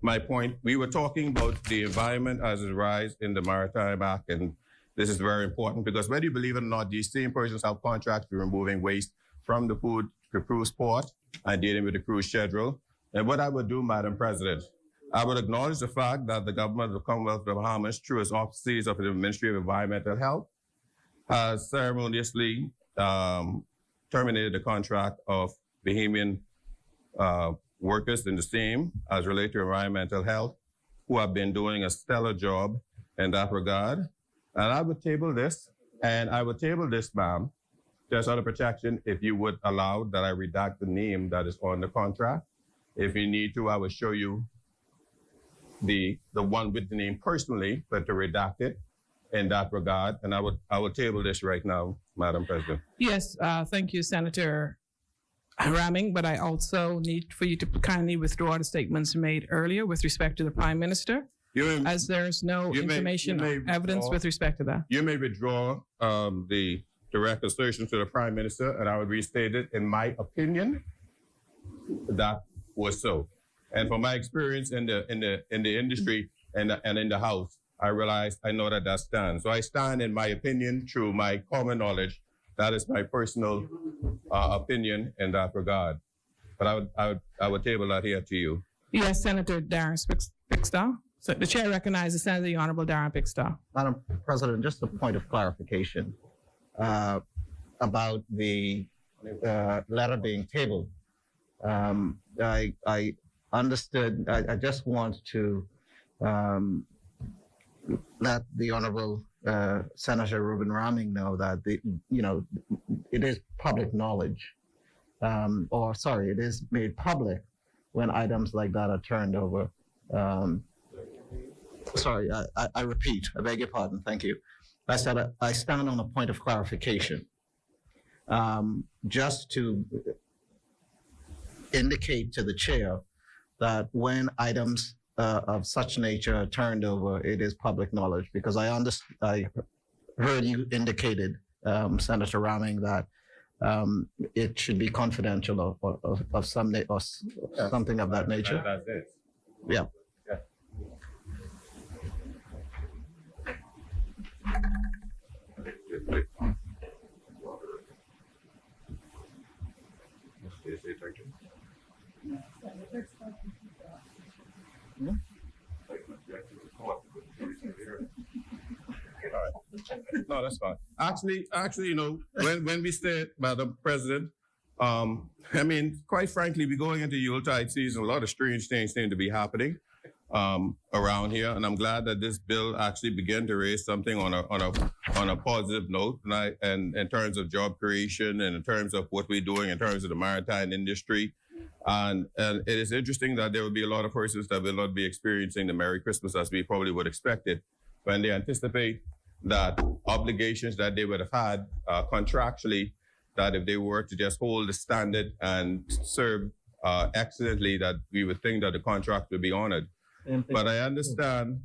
my point. We were talking about the environment as it arises in the Maritime Act, and this is very important because whether you believe it or not, these same persons have contracts for removing waste from the food to cruise port and dealing with the cruise schedule. And what I would do, Madam President, I would acknowledge the fact that the government of the Commonwealth of the Bahamas, through its offices of the Ministry of Environmental Health, has ceremoniously terminated the contract of Bahamian workers in the same as related to environmental health, who have been doing a stellar job in that regard. And I would table this, ma'am, just out of protection, if you would allow that I redact the name that is on the contract. If you need to, I will show you the one with the name personally, but to redact it in that regard. And I would table this right now, Madam President. Yes, thank you, Senator Ramming, but I also need for you to kindly withdraw the statements made earlier with respect to the Prime Minister, as there's no information or evidence with respect to that. You may withdraw the direct assertion to the Prime Minister, and I would restate it. In my opinion, that was so. And from my experience in the industry and in the House, I know that stands. So I stand in my opinion through my common knowledge. That is my personal opinion in that regard. But I would table that here to you. Yes, Senator Darren Pickstall. So the chair recognizes Senator the Honorable Darren Pickstall. Madam President, just a point of clarification about the letter being tabled. I understood. I just want to let the Honorable Senator Ruben Ramming know that it is public knowledge, it is made public when items like that are turned over. I repeat. I beg your pardon. Thank you. I said I stand on a point of clarification, just to indicate to the chair that when items of such nature are turned over, it is public knowledge, because I heard you indicated, Senator Ramming, that it should be confidential or something of that nature. That's it. Yeah. No, that's fine. Actually, when we said, Madam President, quite frankly, we're going into Yuletide season. A lot of strange things seem to be happening around here, and I'm glad that this bill actually began to raise something on a positive note, and in terms of job creation and in terms of what we're doing in terms of the maritime industry. And it is interesting that there will be a lot of persons that will not be experiencing the Merry Christmas as we probably would expect it, when they anticipate that obligations that they would have had contractually, that if they were to just hold the standard and serve excellently, that we would think that the contract would be honored. But I understand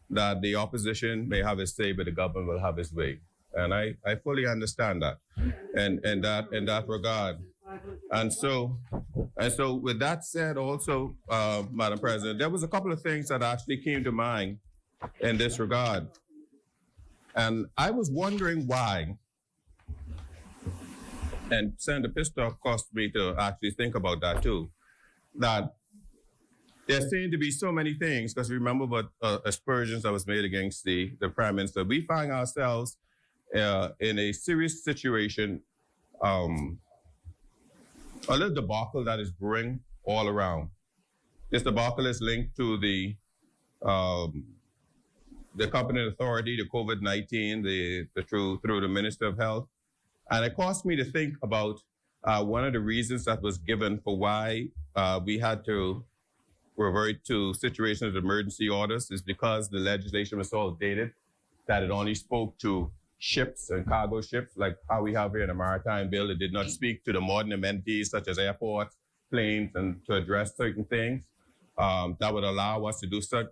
that the opposition may have its say, but the government will have its way. And I fully understand that, and in that regard. And so with that said also, Madam President, there was a couple of things that actually came to mind in this regard. And I was wondering why, and Senator Pistoff caused me to actually think about that too, that there seem to be so many things, because remember what aspersions that was made against the Prime Minister. We find ourselves in a serious situation, a little debacle that is brewing all around. This debacle is linked to the competent authority, the COVID-19, through the Minister of Health. And it caused me to think about one of the reasons that was given for why we had to revert to situations of emergency orders is because the legislation was so outdated that it only spoke to ships and cargo ships, like how we have here in the Maritime Bill. It did not speak to the modern amenities such as airports, planes, and to address certain things that would allow us to do such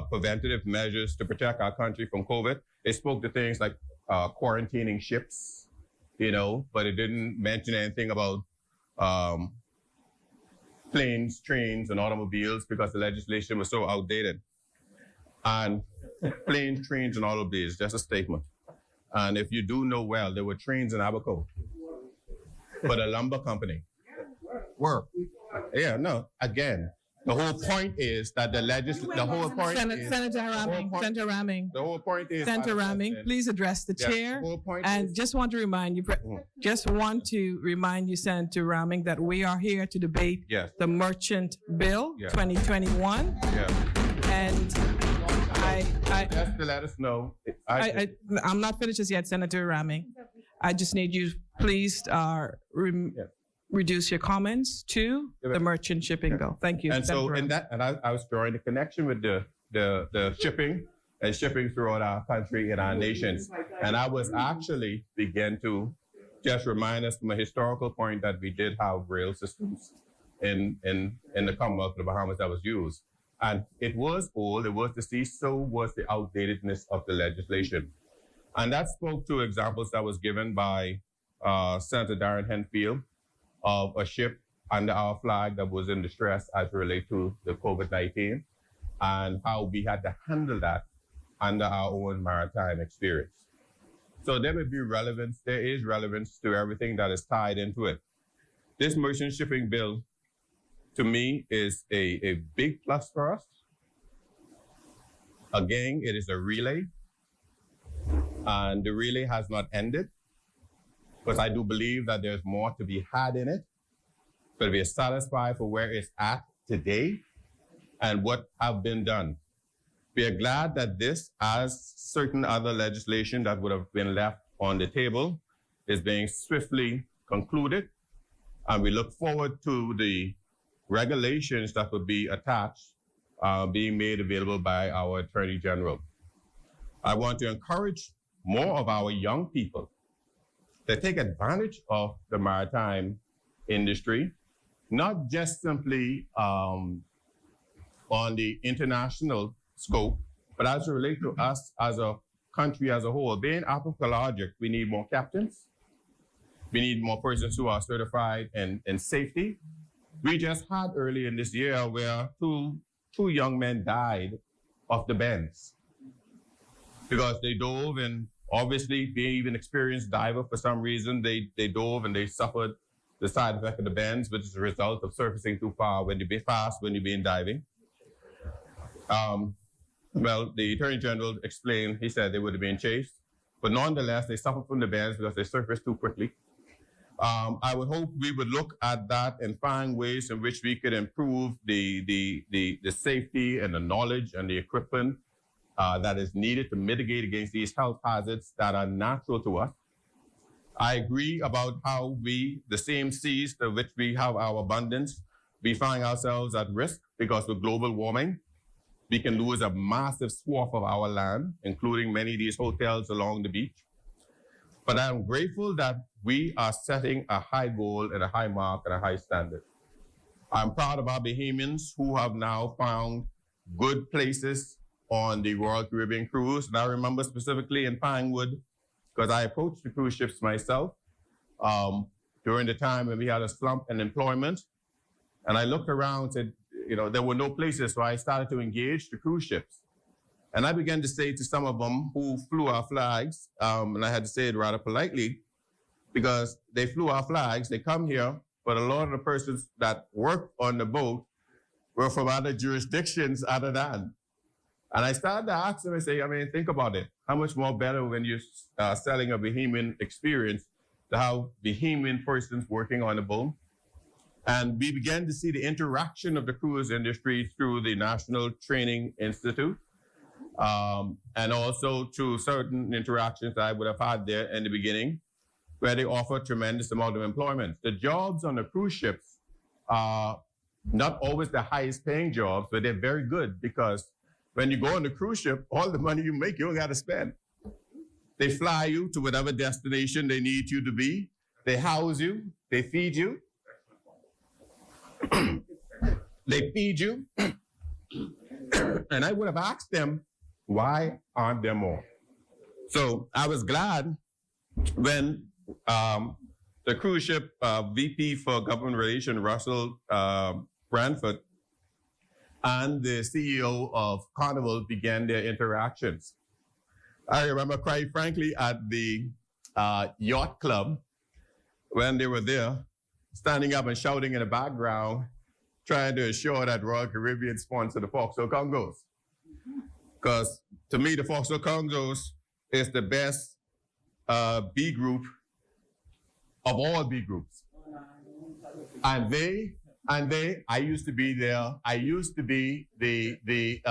preventative measures to protect our country from COVID. It spoke to things like quarantining ships, but it didn't mention anything about planes, trains, and automobiles because the legislation was so outdated. And planes, trains, and automobiles, just a statement. And if you do know well, there were trains in Abaco, but a lumber company. Work. Yeah, no, again, the whole point is that the whole point is... Senator Raming, The whole point is... Senator Raming, please address the chair. The whole point And is, just want to remind you, Senator Raming, that we are here to debate yes, the Merchant Bill Yeah. 2021. yeah. And Just to let us know. I'm not finished as yet, Senator Raming. I just need you, please, reduce your comments to the Merchant Shipping Bill. Thank you. And so Senator in Raming. that, and I was drawing the connection with the shipping and shipping throughout our country and our nations. And I was actually begin to just remind us from a historical point that we did have rail systems in the Commonwealth of the Bahamas that was used. And it was old, it was deceased, so was the outdatedness of the legislation. And that spoke to examples that was given by Senator Darren Henfield of a ship under our flag that was in distress as it relates to the COVID-19 and how we had to handle that under our own maritime experience. So there is relevance to everything that is tied into it. This merchant shipping bill, to me, is a big plus for us. Again, it is a relay, and the relay has not ended, because I do believe that there's more to be had in it, but we are satisfied for where it's at today and what have been done. We are glad that this, as certain other legislation that would have been left on the table, is being swiftly concluded, and we look forward to the regulations that will be attached, being made available by our Attorney General. I want to encourage more of our young people to take advantage of the maritime industry, not just simply on the international scope, but as it relates to us as a country as a whole. Being apologetic, we need more captains. We need more persons who are certified in safety. We just had early in this year where two young men died off the bends because they dove, and obviously being even experienced diver for some reason, they dove and they suffered the side effect of the bends, which is a result of surfacing too far when you be fast when you're being diving. Well, the Attorney General explained, he said they would have been chased, but nonetheless, they suffered from the bends because they surfaced too quickly. I would hope we would look at that and find ways in which we could improve the safety and the knowledge and the equipment that is needed to mitigate against these health hazards that are natural to us. I agree about how the same seas to which we have our abundance, we find ourselves at risk because of global warming. We can lose a massive swath of our land, including many of these hotels along the beach. But I'm grateful that we are setting a high goal and a high mark and a high standard. I'm proud of our Bahamians who have now found good places on the Royal Caribbean cruise. And I remember specifically in Pinewood, because I approached the cruise ships myself during the time when we had a slump in employment. And I looked around and said, there were no places, so I started to engage the cruise ships. And I began to say to some of them who flew our flags, and I had to say it rather politely, because they flew our flags, they come here, but a lot of the persons that worked on the boat were from other jurisdictions other than. And I started to ask them and say, think about it. How much more better when you're selling a Bahamian experience to have Bahamian persons working on the boat? And we began to see the interaction of the cruise industry through the National Training Institute, and also through certain interactions that I would have had there in the beginning, where they offer tremendous amount of employment. The jobs on the cruise ships are not always the highest paying jobs, but they're very good because when you go on the cruise ship, all the money you make, you don't got to spend. They fly you to whatever destination they need you to be. They house you. They feed you. They feed you. And I would have asked them, why aren't there more? So I was glad when the cruise ship VP for Government Relations, Russell Branford, and the CEO of Carnival began their interactions. I remember quite frankly at the yacht club when they were there, standing up and shouting in the background, trying to assure that Royal Caribbean sponsored the Foxtrot Congos. Because to me, the Foxtrot Congos is the best B group of all B groups. And I used to be there. I used to be the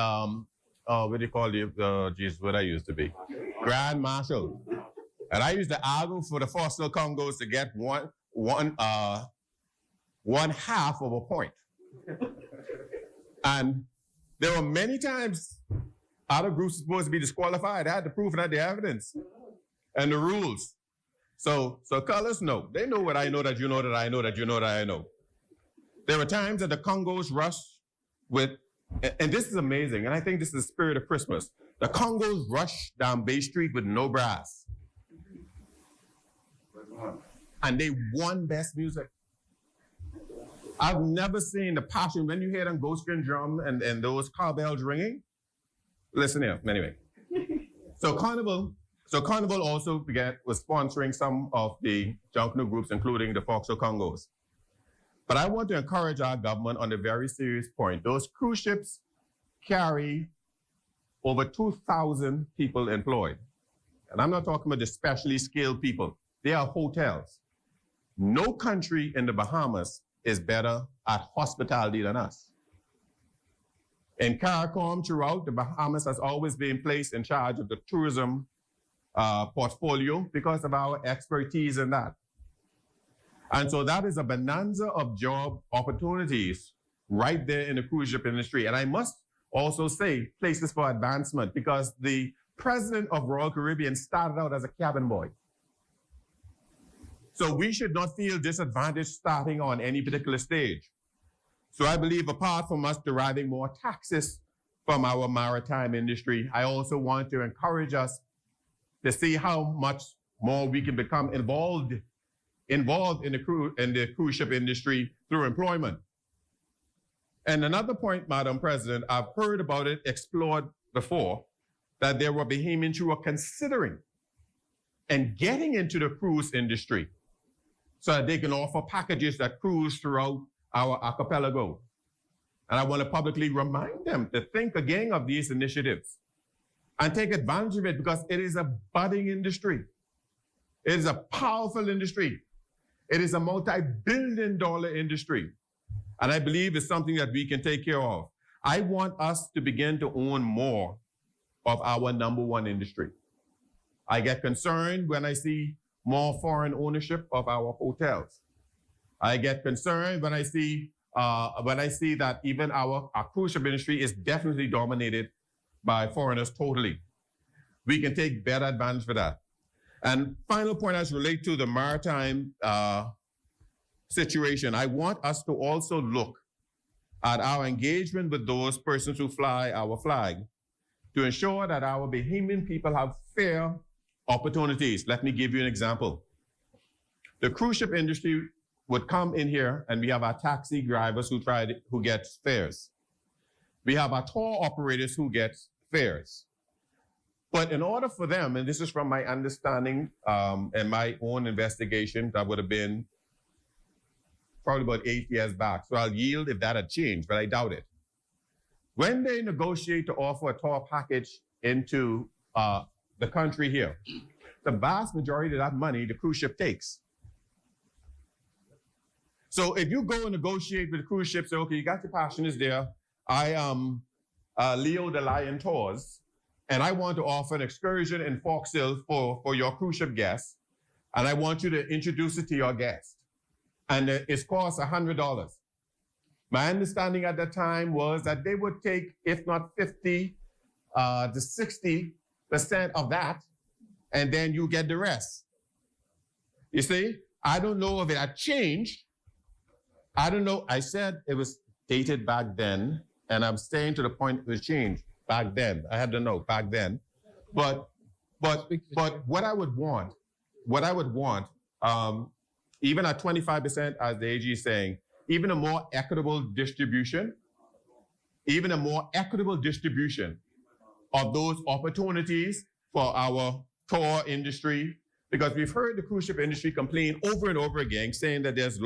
what do you call it? Geez, what I used to be? Grand Marshal. And I used to argue for the Foxtrot Congos to get one half of a point. And there were many times other groups were supposed to be disqualified. I had to prove that the evidence and the rules. So colors know. They know what I know, that you know, that I know, that you know, that I know. There were times that the Congos rushed with, and this is amazing, and I think this is the spirit of Christmas. The Congos rushed down Bay Street with no brass. And they won best music. I've never seen the passion when you hear them ghost string drum and those cowbells ringing. Listen here, anyway. So Carnival also was sponsoring some of the Junkanoo groups, including the Foxtrot Congos. But I want to encourage our government on a very serious point. Those cruise ships carry over 2,000 people employed. And I'm not talking about the specially skilled people. They are hotels. No country in the Bahamas is better at hospitality than us. In CARICOM throughout, the Bahamas has always been placed in charge of the tourism portfolio because of our expertise in that. And so that is a bonanza of job opportunities right there in the cruise ship industry. And I must also say places for advancement, because the president of Royal Caribbean started out as a cabin boy. So we should not feel disadvantaged starting on any particular stage. So I believe apart from us deriving more taxes from our maritime industry, I also want to encourage us to see how much more we can become involved in the cruise ship industry through employment. And another point, Madam President, I've heard about it explored before, that there were Bahamians who were considering and getting into the cruise industry so that they can offer packages that cruise throughout our archipelago. And I want to publicly remind them to think again of these initiatives and take advantage of it, because it is a budding industry. It is a powerful industry. It is a multi-billion-dollar industry. And I believe it's something that we can take care of. I want us to begin to own more of our number one industry. I get concerned when I see more foreign ownership of our hotels. I get concerned when I see that even our cruise ship industry is definitely dominated by foreigners totally. We can take better advantage of that. And final point as relate to the maritime situation, I want us to also look at our engagement with those persons who fly our flag to ensure that our Bahamian people have fair opportunities. Let me give you an example. The cruise ship industry would come in here, and we have our taxi drivers who get fares. We have our tour operators who get fares. But in order for them, and this is from my understanding and my own investigation, that would have been probably about 8 years back. So I'll yield if that had changed, but I doubt it. When they negotiate to offer a tour package into the country here, the vast majority of that money the cruise ship takes. So if you go and negotiate with the cruise ship, say, okay, you got your passengers there. I am Leo the Lion Tours, and I want to offer an excursion in Foxhill for your cruise ship guests, and I want you to introduce it to your guests. And it costs $100. My understanding at that time was that they would take, if not 50 to 60% of that, and then you get the rest. You see, I don't know if it had changed. I don't know. I said it was dated back then, and I'm staying to the point it was changed back then. I had to know back then. But what I would want even at 25%, as the AG is saying, even a more equitable distribution of those opportunities for our core industry, because we've heard the cruise ship industry complain over and over again, saying that there's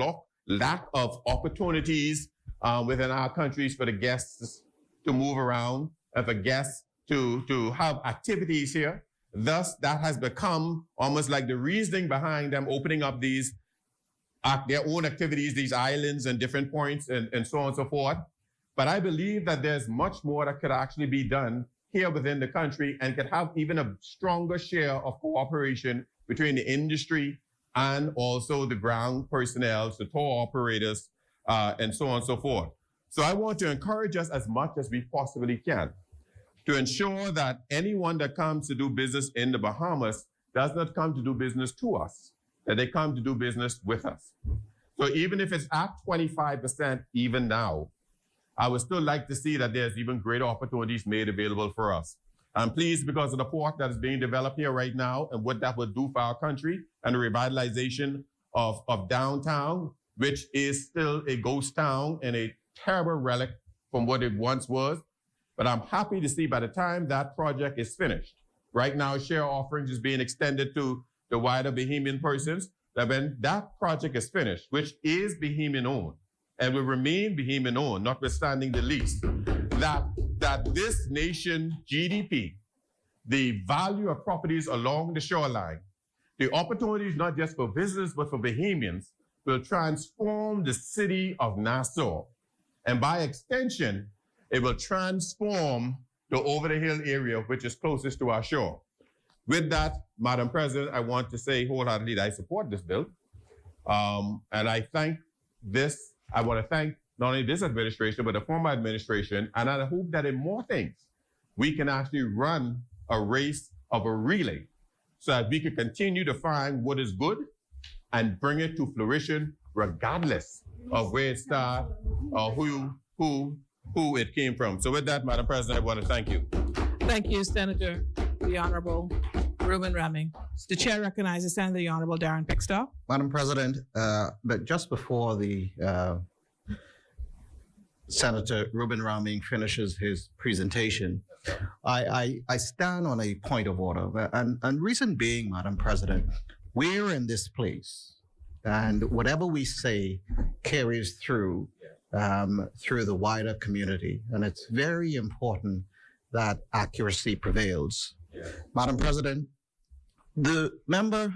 lack of opportunities within our countries for the guests to move around and for guests to have activities here. Thus, that has become almost like the reasoning behind them opening up these their own activities, these islands and different points and so on and so forth. But I believe that there's much more that could actually be done here within the country and could have even a stronger share of cooperation between the industry and also the ground personnel, the tour operators, and so on and so forth. So I want to encourage us as much as we possibly can to ensure that anyone that comes to do business in the Bahamas does not come to do business to us, that they come to do business with us. So even if it's at 25% even now, I would still like to see that there's even greater opportunities made available for us. I'm pleased because of the port that is being developed here right now and what that would do for our country and the revitalization of downtown, which is still a ghost town and a terrible relic from what it once was. But I'm happy to see by the time that project is finished, right now share offerings is being extended to the wider Bahamian persons, that when that project is finished, which is Bahamian owned and will remain Bahamian owned, notwithstanding the lease, that this nation GDP, the value of properties along the shoreline, the opportunities not just for visitors, but for Bahamians, will transform the city of Nassau. And by extension, it will transform the over-the-hill area, which is closest to our shore. With that, Madam President, I want to say wholeheartedly that I support this bill. And I want to thank not only this administration, but the former administration. And I hope that in more things, we can actually run a race of a relay so that we can continue to find what is good and bring it to fruition, regardless of where it started or who it came from. So with that, Madam President, I want to thank you. Thank you, Senator, the Honorable Reuben Reming. The chair recognizes Senator the Honorable Darren Pickstock. Madam President, but just before the Senator Reuben Reming finishes his presentation, I stand on a point of order. And reason being, Madam President, we're in this place, and whatever we say carries through the wider community. And it's very important that accuracy prevails. Yeah. Madam President, the member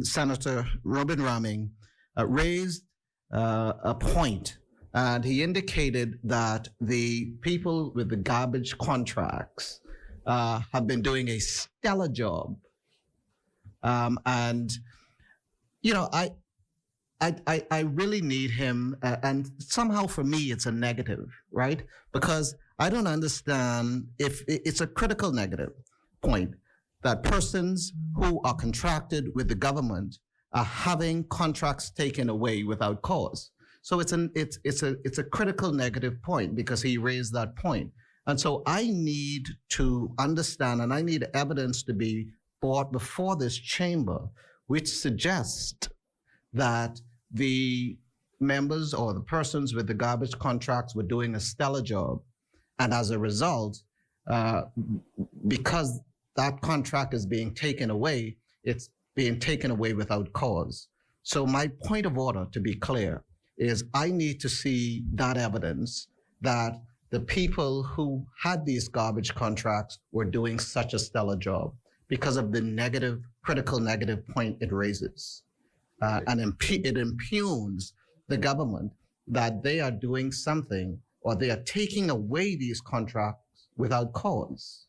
Senator Reuben Reming raised a point, and he indicated that the people with the garbage contracts have been doing a stellar job. And, you know, I really need him, and somehow for me it's a negative, right? Because I don't understand if it's a critical negative point that persons who are contracted with the government are having contracts taken away without cause. So it's a critical negative point because he raised that point. And so I need to understand, and I need evidence to be brought before this chamber, which suggests that the members or the persons with the garbage contracts were doing a stellar job. And as a result, because that contract is being taken away, it's being taken away without cause. So my point of order, to be clear, is I need to see that evidence that the people who had these garbage contracts were doing such a stellar job because of the critical negative point it raises. And it impugns the government that they are doing something or they are taking away these contracts without cause.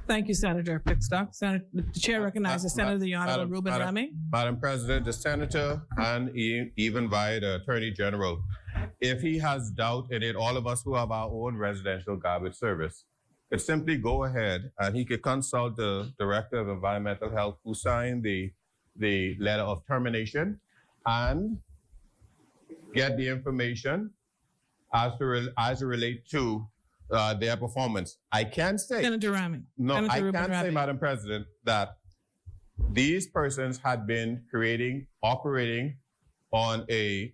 Thank you, Senator Pickstock. The chair recognizes Senator the Honorable Reuben Reming. Madam President, the Senator and even by the Attorney General, if he has doubt in it, all of us who have our own residential garbage service could simply go ahead and he could consult the Director of Environmental Health who signed the letter of termination and get the information as it relates to their performance. I can say, Senator Reming. no, Senator I Reuben can say, Reming. Madam President, that these persons had been operating on a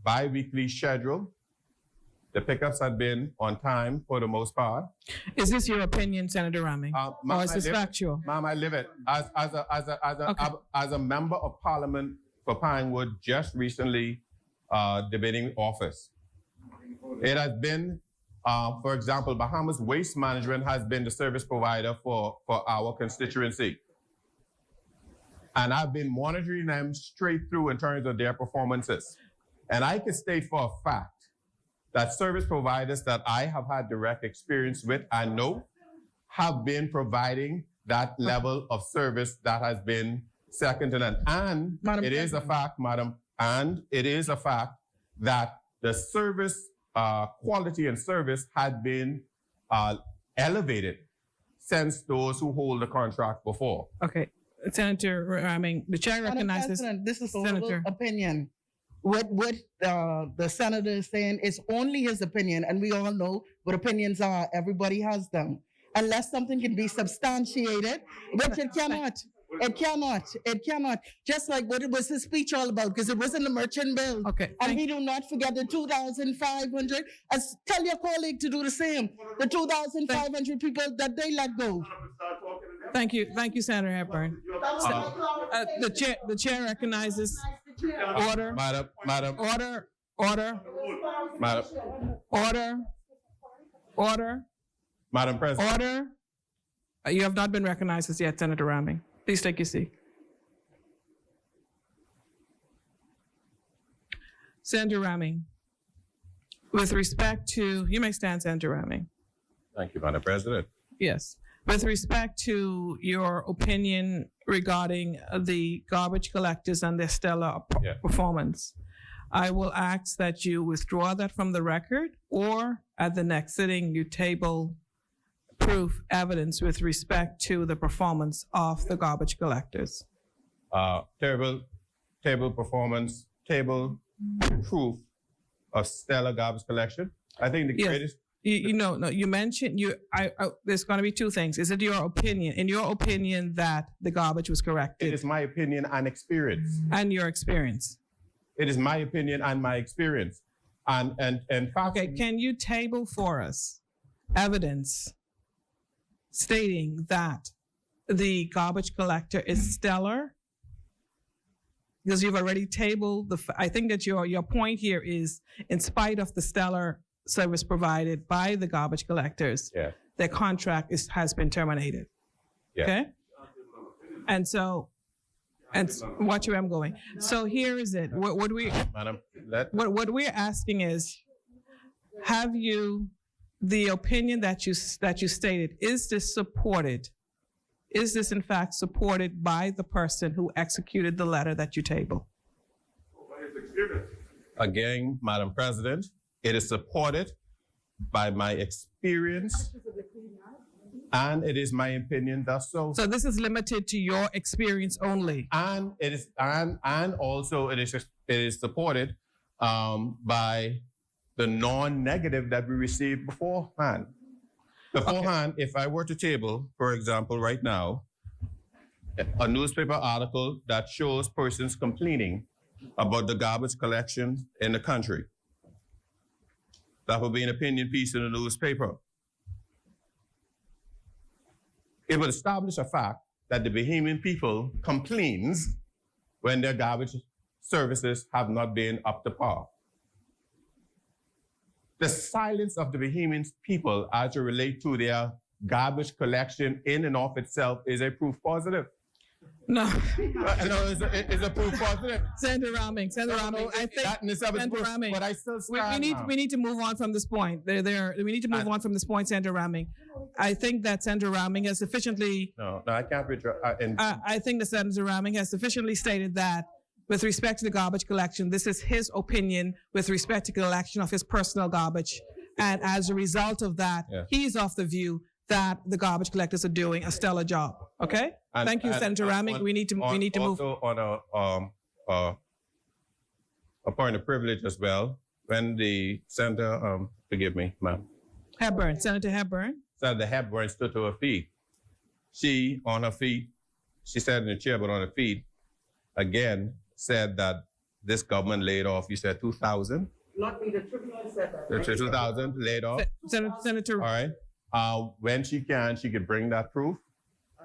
bi-weekly schedule. The pickups had been on time for the most part. Is this your opinion, Senator Raming? Ma'am, Or is I this live- factual? Ma'am, I live it Okay. as a member of Parliament for Pinewood, just recently debating office. It has been, for example, Bahamas Waste Management has been the service provider for our constituency. And I've been monitoring them straight through in terms of their performances. And I can state for a fact that service providers that I have had direct experience with, I know, have been providing that level of service that has been second to none. And Madam it is a fact, madam, and it is a fact that the service quality and service had been elevated since those who hold the contract before. Okay, Senator Raming, the chair Madam recognizes. President, this is a Senator. little opinion. What the senator is saying is only his opinion, and we all know what opinions are. Everybody has them. Unless something can be substantiated, which it cannot. It cannot. Just like what it was his speech all about, because it was in the merchant bill. Okay, And he do not forget the 2,500. Tell your colleague to do the same. The 2,500 people that they let go. Thank you, Senator Hepburn. The chair recognizes. Order. Madam, Order. Madam President. Order. You have not been recognized as yet, Senator Raming. Please take your seat. Senator Raming, with respect to, you may stand, Senator Raming. Thank you, Madam President. Yes. With respect to your opinion regarding the garbage collectors and their stellar Yeah. performance, I will ask that you withdraw that from the record, or at the next sitting, you table proof evidence with respect to the performance of the garbage collectors. Table performance, table proof of stellar garbage collection. I think the Yes. greatest. You mentioned there's going to be two things. Is it your opinion, that the garbage was It corrected, is my opinion and experience. and your experience? It is my opinion and my experience. And fact. Okay, can you table for us evidence stating that the garbage collector is stellar? Because you've already tabled I think that your point here is, in spite of the stellar service provided by the garbage collectors, Yeah. their contract has been terminated. Yeah. Okay? And watch where I'm going. So here is it. What Madam, what we're asking is, have you, the opinion that you stated, is this supported? Is this in fact supported by the person who executed the letter that you table? again, Madam President, it is supported by my experience, and it is my opinion thus so. So this is limited to your experience only. And it is, and also it is supported by the non-negative that we received beforehand. Beforehand, if I were to table, for example, right now, a newspaper article that shows persons complaining about the garbage collection in the country, that would be an opinion piece in the newspaper. It would establish a fact that the Bahamian people complains when their garbage services have not been up to par. The silence of the Bahamian people as it relate to their garbage collection in and of itself is a proof positive. No. It's a proof positive. Senator Raming, I think That in itself is Senator proof, Raming, but I still stand. we need to move on from this point. We need to move on from this point, Senator Raming. I think that Senator Raming has sufficiently. No, I can't withdraw. I think that Senator Raming has sufficiently stated that, with respect to the garbage collection, this is his opinion with respect to collection of his personal garbage, and as a result of that, he's of the view that the garbage collectors are doing a stellar job. Okay. Thank you, Senator Raming. We need to move. Also on a point of privilege as well, when the senator, forgive me, ma'am. Senator Hepburn. Senator Hepburn stood to her feet. She, on her feet, she said in the chair, but on the feed, again, said that this government laid off, you said 2,000? Not me, the tribunal said that. The 2,000 laid off? Senator. All right. When she could bring that proof,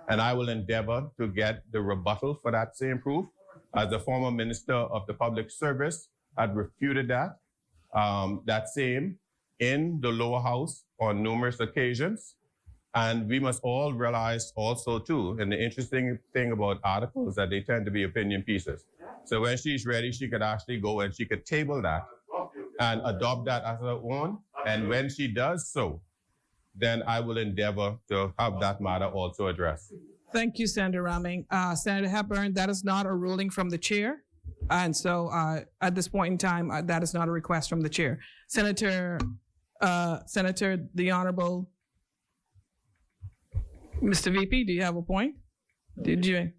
and I will endeavor to get the rebuttal for that same proof. As the former Minister of the Public Service, I'd refuted that same in the lower house on numerous occasions. And we must all realize also too, and the interesting thing about articles that they tend to be opinion pieces. So when she's ready, she could actually go and she could table that and adopt that as her own. And when she does so, then I will endeavor to have that matter also addressed. Thank you, Senator Raming. Senator Hepburn, that is not a ruling from the chair. And so at this point in time, that is not a request from the chair. Senator, the Honorable Mr. VP, do you have a point? Did you?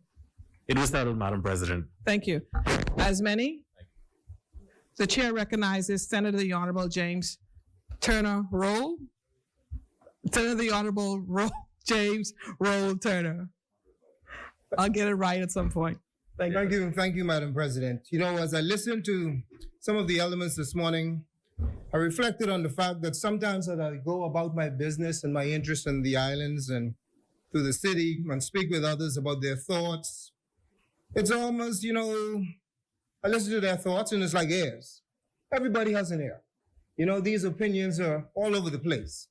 It was settled, Madam President. Thank you. As many? The chair recognizes Senator the Honorable James Turner Roll. Senator the Honorable James Roll Turner. I'll get it right at some point. Thank you, Madam President. You know, as I listened to some of the elements this morning, I reflected on the fact that sometimes as I go about my business and my interest in the islands and through the city and speak with others about their thoughts, it's almost, you know, I listen to their thoughts and it's like airs. Everybody has an air. You know, these opinions are all over the place,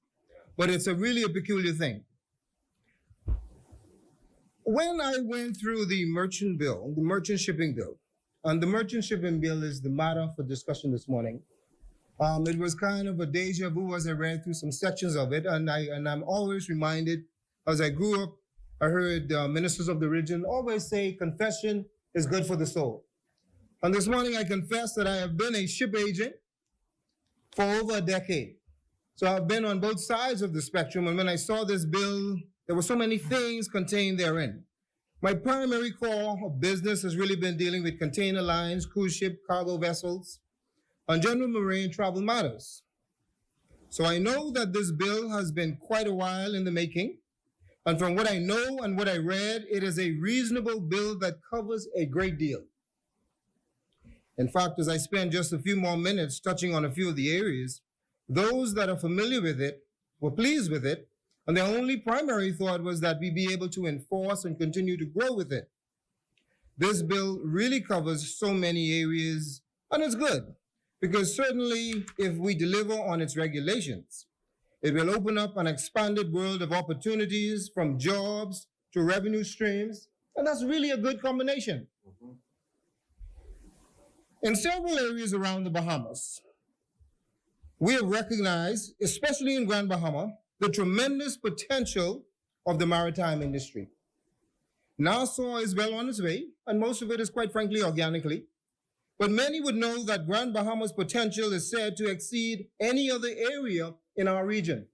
but it's really a peculiar thing. When I went through the merchant shipping bill, and the merchant shipping bill is the matter for discussion this morning, it was kind of a deja vu as I read through some sections of it, and I'm always reminded, as I grew up, I heard ministers of the region always say confession is good for the soul. And this morning I confess that I have been a ship agent for over a decade. So I've been on both sides of the spectrum, and when I saw this bill, there were so many things contained therein. My primary core of business has really been dealing with container lines, cruise ship, cargo vessels, and general marine travel matters. So I know that this bill has been quite a while in the making. And from what I know and what I read, it is a reasonable bill that covers a great deal. In fact, as I spend just a few more minutes touching on a few of the areas, those that are familiar with it were pleased with it, and their only primary thought was that we be able to enforce and continue to grow with it. This bill really covers so many areas, and it's good, because certainly if we deliver on its regulations, it will open up an expanded world of opportunities from jobs to revenue streams, and that's really a good combination. In several areas around the Bahamas, we have recognized, especially in Grand Bahama, the tremendous potential of the maritime industry. Nassau is well on its way, and most of it is quite frankly organically. But many would know that Grand Bahama's potential is said to exceed any other area in our region.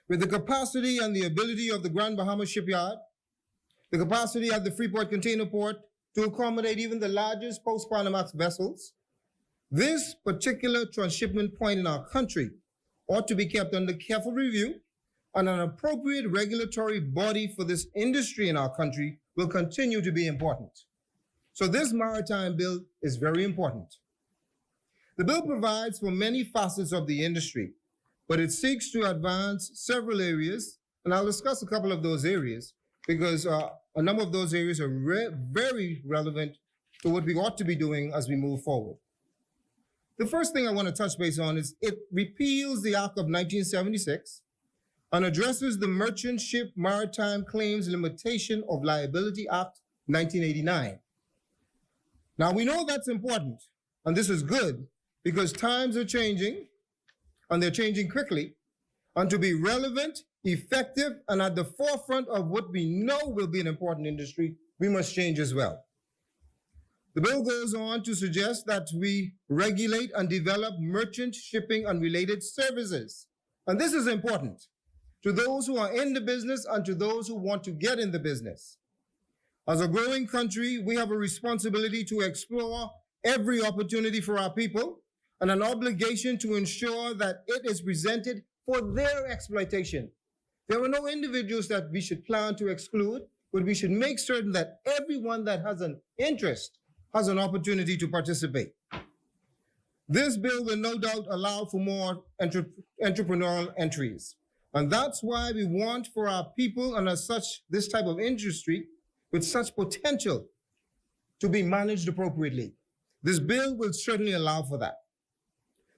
With the capacity and the ability of the Grand Bahama shipyard, the capacity at the Freeport Container Port to accommodate even the largest post-Panamax vessels, this particular transshipment point in our country ought to be kept under careful review, and an appropriate regulatory body for this industry in our country will continue to be important. So this maritime bill is very important. The bill provides for many facets of the industry, but it seeks to advance several areas, and I'll discuss a couple of those areas because a number of those areas are very relevant to what we ought to be doing as we move forward. The first thing I want to touch base on is it repeals the Act of 1976 and addresses the Merchant Ship Maritime Claims Limitation of Liability Act 1989. Now, we know that's important, and this is good because times are changing, and they're changing quickly, and to be relevant, effective, and at the forefront of what we know will be an important industry, we must change as well. The bill goes on to suggest that we regulate and develop merchant shipping and related services. And this is important to those who are in the business and to those who want to get in the business. As a growing country, we have a responsibility to explore every opportunity for our people and an obligation to ensure that it is presented for their exploitation. There are no individuals that we should plan to exclude, but we should make certain that everyone that has an interest has an opportunity to participate. This bill will no doubt allow for more entrepreneurial entries. And that's why we want for our people and as such, this type of industry with such potential to be managed appropriately. This bill will certainly allow for that.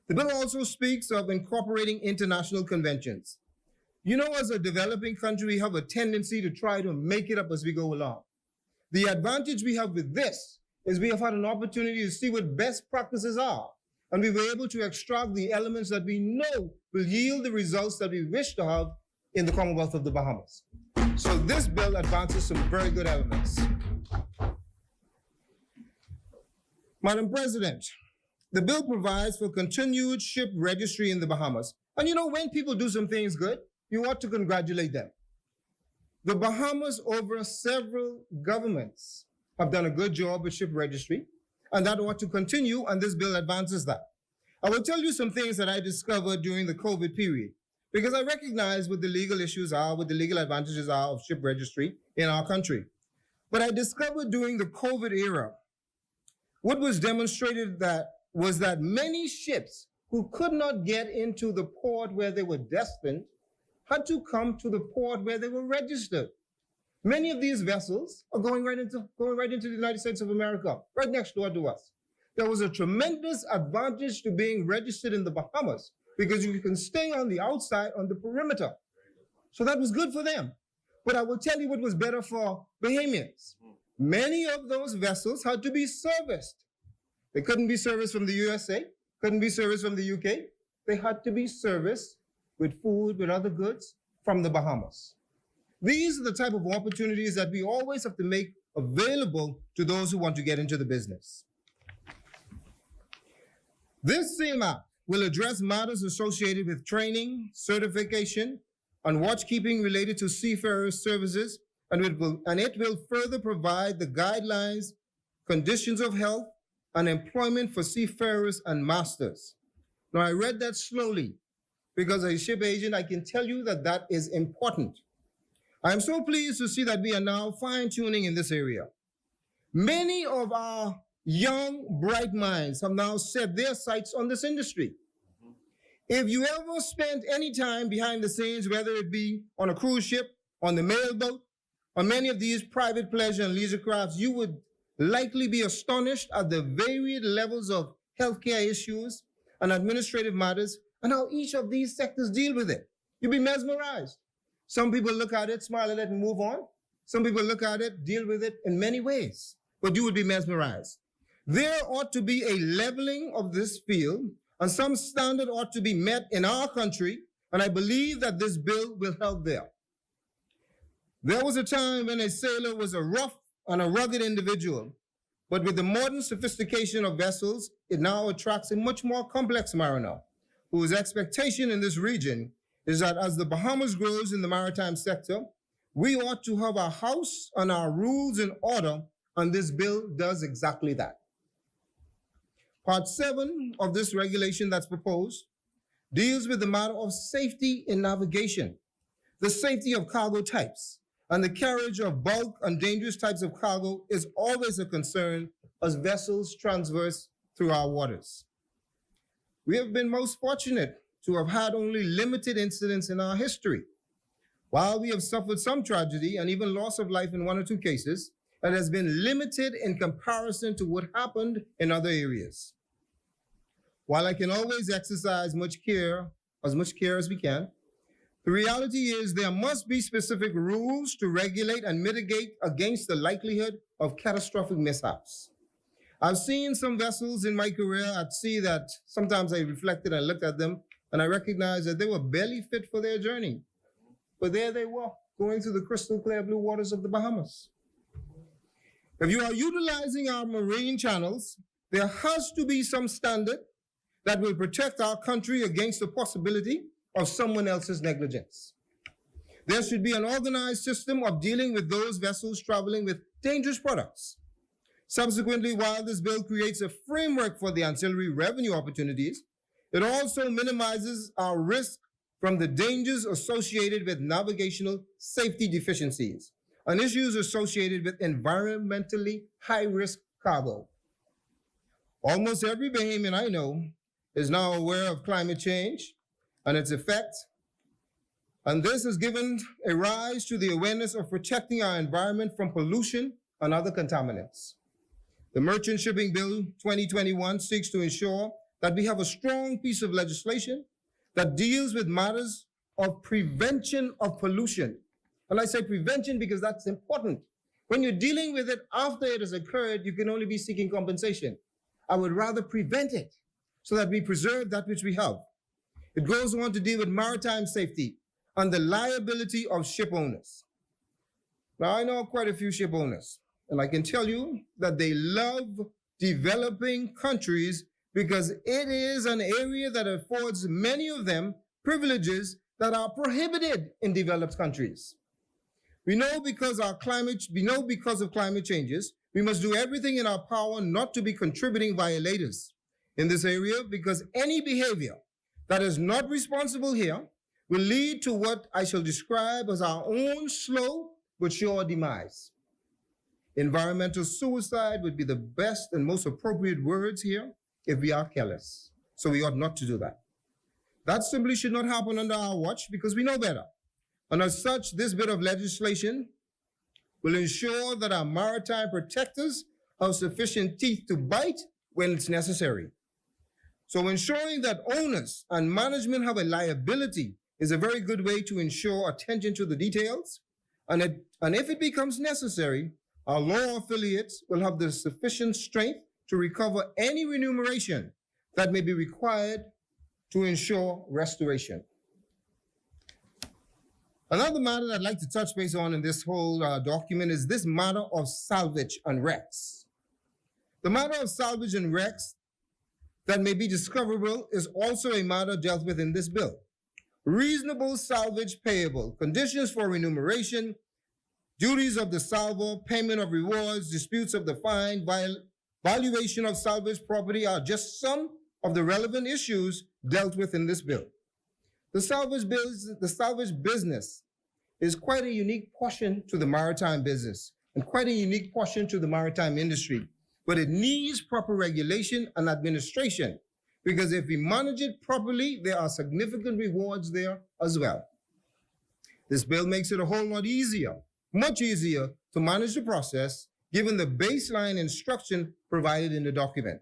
The bill also speaks of incorporating international conventions. You know, as a developing country, we have a tendency to try to make it up as we go along. The advantage we have with this is we have had an opportunity to see what best practices are, and we were able to extract the elements that we know will yield the results that we wish to have in the Commonwealth of the Bahamas. So this bill advances some very good elements. Madam President, the bill provides for continued ship registry in the Bahamas. And you know, when people do some things good, you ought to congratulate them. The Bahamas, over several governments, have done a good job with ship registry, and that ought to continue, and this bill advances that. I will tell you some things that I discovered during the COVID period, because I recognize what the legal issues are, what the legal advantages are of ship registry in our country. But I discovered during the COVID era, what was demonstrated was that many ships who could not get into the port where they were destined had to come to the port where they were registered. Many of these vessels are going right into the United States of America, right next door to us. There was a tremendous advantage to being registered in the Bahamas because you can stay on the outside, on the perimeter. So that was good for them. But I will tell you what was better for Bahamians. Many of those vessels had to be serviced. They couldn't be serviced from the USA, couldn't be serviced from the UK. They had to be serviced with food, with other goods from the Bahamas. These are the type of opportunities that we always have to make available to those who want to get into the business. This same act will address matters associated with training, certification, and watchkeeping related to seafarers' services, and it will further provide the guidelines, conditions of health, and employment for seafarers and masters. Now, I read that slowly because as a ship agent, I can tell you that that is important. I am so pleased to see that we are now fine-tuning in this area. Many of our young, bright minds have now set their sights on this industry. If you ever spent any time behind the scenes, whether it be on a cruise ship, on the mail boat, on many of these private pleasure and leisure crafts, you would likely be astonished at the varied levels of healthcare issues and administrative matters and how each of these sectors deal with it. You'd be mesmerized. Some people look at it, smile at it, and move on. Some people look at it, deal with it in many ways, but you would be mesmerized. There ought to be a leveling of this field, and some standard ought to be met in our country, and I believe that this bill will help there. There was a time when a sailor was a rough and a rugged individual, but with the modern sophistication of vessels, it now attracts a much more complex mariner, whose expectation in this region is that as the Bahamas grows in the maritime sector, we ought to have our house and our rules in order, and this bill does exactly that. Part 7 of this regulation that's proposed deals with the matter of safety in navigation, the safety of cargo types, and the carriage of bulk and dangerous types of cargo is always a concern as vessels traverse through our waters. We have been most fortunate to have had only limited incidents in our history. While we have suffered some tragedy and even loss of life in 1 or 2 cases, it has been limited in comparison to what happened in other areas. While I can always exercise as much care as we can, the reality is there must be specific rules to regulate and mitigate against the likelihood of catastrophic mishaps. I've seen some vessels in my career at sea that sometimes I reflected and looked at them and I recognized that they were barely fit for their journey. But there they were, going through the crystal clear blue waters of the Bahamas. If you are utilizing our marine channels, there has to be some standard that will protect our country against the possibility of someone else's negligence. There should be an organized system of dealing with those vessels traveling with dangerous products. Subsequently, while this bill creates a framework for the ancillary revenue opportunities, it also minimizes our risk from the dangers associated with navigational safety deficiencies. and issues associated with environmentally high-risk cargo. Almost every Bahamian I know is now aware of climate change and its effects, and this has given a rise to the awareness of protecting our environment from pollution and other contaminants. The Merchant Shipping Bill 2021 seeks to ensure that we have a strong piece of legislation that deals with matters of prevention of pollution. And I say prevention because that's important. When you're dealing with it after it has occurred, you can only be seeking compensation. I would rather prevent it so that we preserve that which we have. It goes on to deal with maritime safety and the liability of ship owners. Now, I know quite a few ship owners, and I can tell you that they love developing countries because it is an area that affords many of them privileges that are prohibited in developed countries. We know because of climate changes, we must do everything in our power not to be contributing violators in this area, because any behavior that is not responsible here will lead to what I shall describe as our own slow but sure demise. Environmental suicide would be the best and most appropriate words here if we are careless. So we ought not to do that. That simply should not happen under our watch because we know better. And as such, this bit of legislation will ensure that our maritime protectors have sufficient teeth to bite when it's necessary. So ensuring that owners and management have a liability is a very good way to ensure attention to the details. And if it becomes necessary, our law affiliates will have the sufficient strength to recover any remuneration that may be required to ensure restoration. Another matter that I'd like to touch base on in this whole document is this matter of salvage and wrecks. The matter of salvage and wrecks that may be discoverable is also a matter dealt with in this bill. Reasonable salvage payable, conditions for remuneration, duties of the salvor, payment of rewards, disputes of the fine, valuation of salvage property are just some of the relevant issues dealt with in this bill. The salvage business is quite a unique portion to the maritime business and quite a unique portion to the maritime industry, but it needs proper regulation and administration because if we manage it properly, there are significant rewards there as well. This bill makes it a whole lot easier, much easier to manage the process given the baseline instruction provided in the document.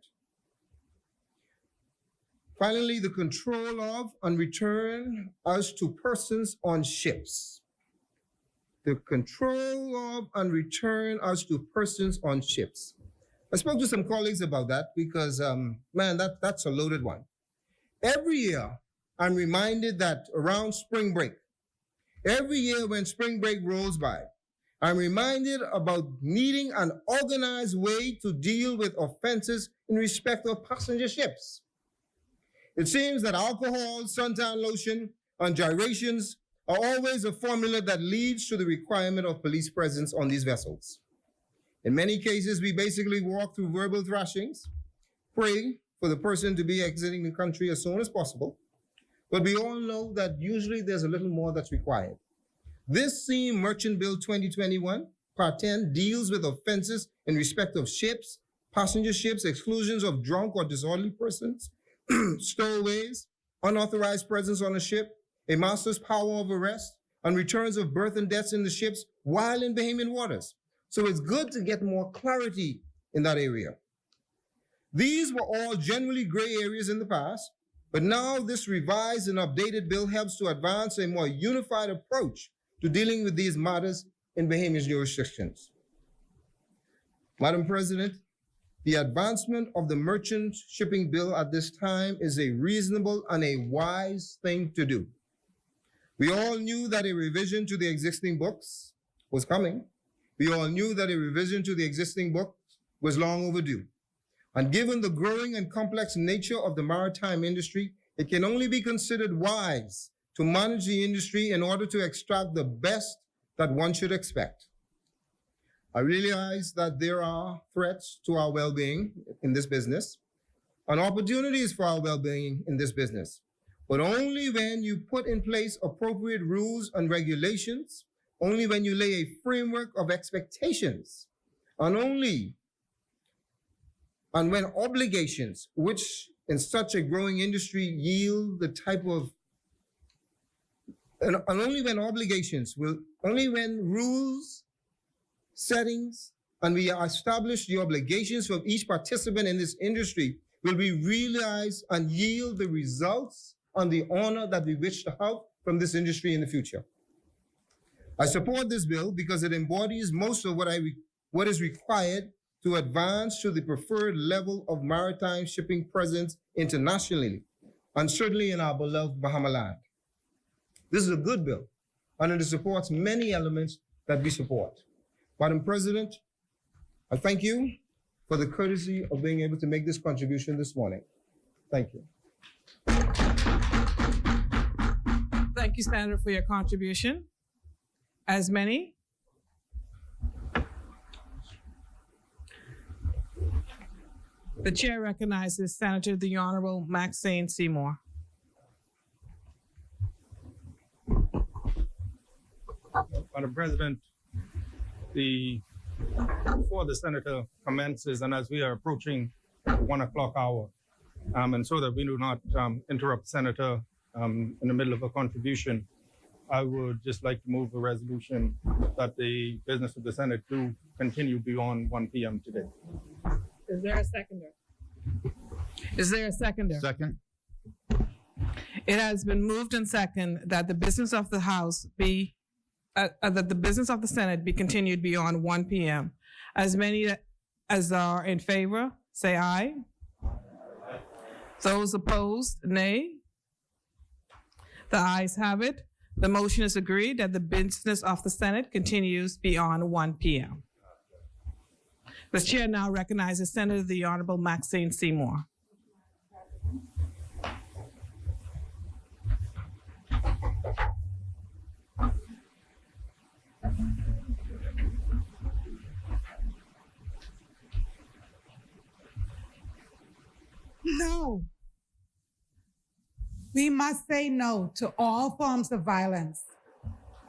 Finally, the control of and return as to persons on ships. The control of and return as to persons on ships. I spoke to some colleagues about that because, man, that's a loaded one. Every year, I'm reminded that around spring break, every year when spring break rolls by, I'm reminded about needing an organized way to deal with offenses in respect of passenger ships. It seems that alcohol, suntan lotion, and gyrations are always a formula that leads to the requirement of police presence on these vessels. In many cases, we basically walk through verbal thrashings, pray for the person to be exiting the country as soon as possible, but we all know that usually there's a little more that's required. This same Merchant Bill 2021, Part 10, deals with offenses in respect of ships, passenger ships, exclusions of drunk or disorderly persons, stowaways, unauthorized presence on a ship, a master's power of arrest, and returns of birth and deaths in the ships while in Bahamian waters. So it's good to get more clarity in that area. These were all generally gray areas in the past, but now this revised and updated bill helps to advance a more unified approach to dealing with these matters in Bahamian jurisdictions. Madam President, the advancement of the Merchant Shipping Bill at this time is a reasonable and a wise thing to do. We all knew that a revision to the existing books was coming. We all knew that a revision to the existing book was long overdue. And given the growing and complex nature of the maritime industry, it can only be considered wise to manage the industry in order to extract the best that one should expect. I realize that there are threats to our well-being in this business and opportunities for our well-being in this business, but only when you put in place appropriate rules and regulations only when you lay a framework of expectations, and when obligations, which in such a growing industry yield the type of, and only when rules, settings, and we establish the obligations for each participant in this industry will we realize and yield the results and the honor that we wish to have from this industry in the future. I support this bill because it embodies most of what is required to advance to the preferred level of maritime shipping presence internationally, and certainly in our beloved Bahama land. This is a good bill, and it supports many elements that we support. Madam President, I thank you for the courtesy of being able to make this contribution this morning. Thank you. Thank you, Senator, for your contribution. As many. The chair recognizes Senator the Honorable Maxine Seymour. Madam President, before the senator commences, and as we are approaching the 1 o'clock hour, and so that we do not interrupt Senator in the middle of a contribution, I would just like to move a resolution that the business of the Senate do continue beyond 1 p.m. today. Is there a seconder? Is there a seconder? Second. It has been moved and seconded that the business of the House be, that the business of the Senate be continued beyond 1 p.m. As many as are in favor, say aye. Those opposed, nay. The ayes have it. The motion is agreed that the business of the Senate continues beyond 1 p.m. The chair now recognizes Senator the Honorable Maxine Seymour. No. We must say no to all forms of violence.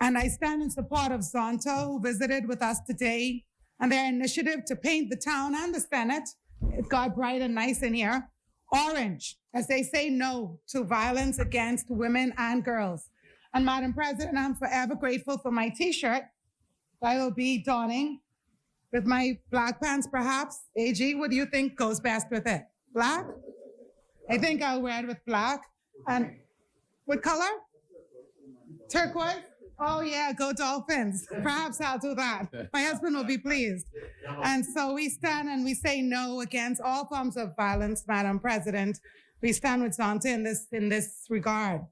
And I stand in support of Zonta, who visited with us today, and their initiative to paint the town and the Senate, it got bright and nice in here, orange, as they say no to violence against women and girls. And Madam President, I'm forever grateful for my t-shirt that I will be donning with my black pants, perhaps. AG, what do you think goes best with it? Black? I think I'll wear it with black. And what color? Turquoise? Oh yeah, go Dolphins. Perhaps I'll do that. My husband will be pleased. And so we stand and we say no against all forms of violence, Madam President. We stand with Zonta in this regard.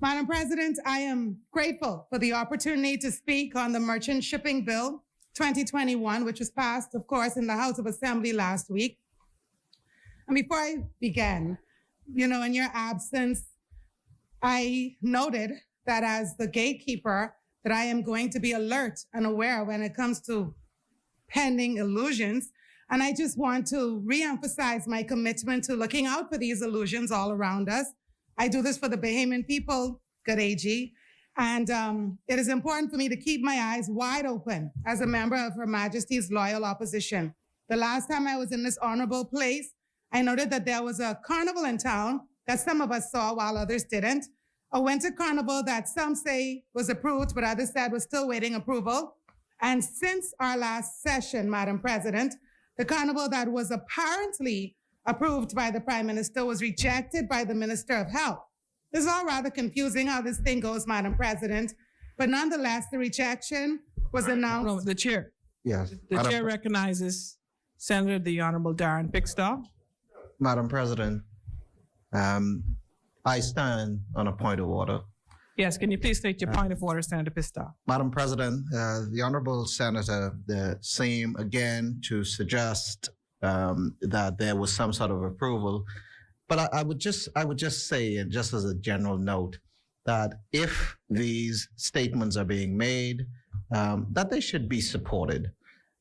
Madam President, I am grateful for the opportunity to speak on the Merchant Shipping Bill 2021, which was passed, of course, in the House of Assembly last week. And before I begin, in your absence, I noted that as the gatekeeper, that I am going to be alert and aware when it comes to pending illusions. And I just want to reemphasize my commitment to looking out for these illusions all around us. I do this for the Bahamian people, good AG. And it is important for me to keep my eyes wide open as a member of Her Majesty's loyal opposition. The last time I was in this honorable place, I noted that there was a carnival in town that some of us saw while others didn't. A winter carnival that some say was approved, but others said was still waiting approval. And since our last session, Madam President, the carnival that was apparently approved by the Prime Minister was rejected by the Minister of Health. This is all rather confusing how this thing goes, Madam President. But nonetheless, the rejection was announced. No, the chair. Yes. The chair recognizes Senator the Honorable Darren Pickstaw. Madam President, I stand on a point of order. Yes, can you please state your point of order, Senator Pickstaw? Madam President, the Honorable Senator seemed again to suggest that there was some sort of approval. But I would just say, and just as a general note, that if these statements are being made, that they should be supported.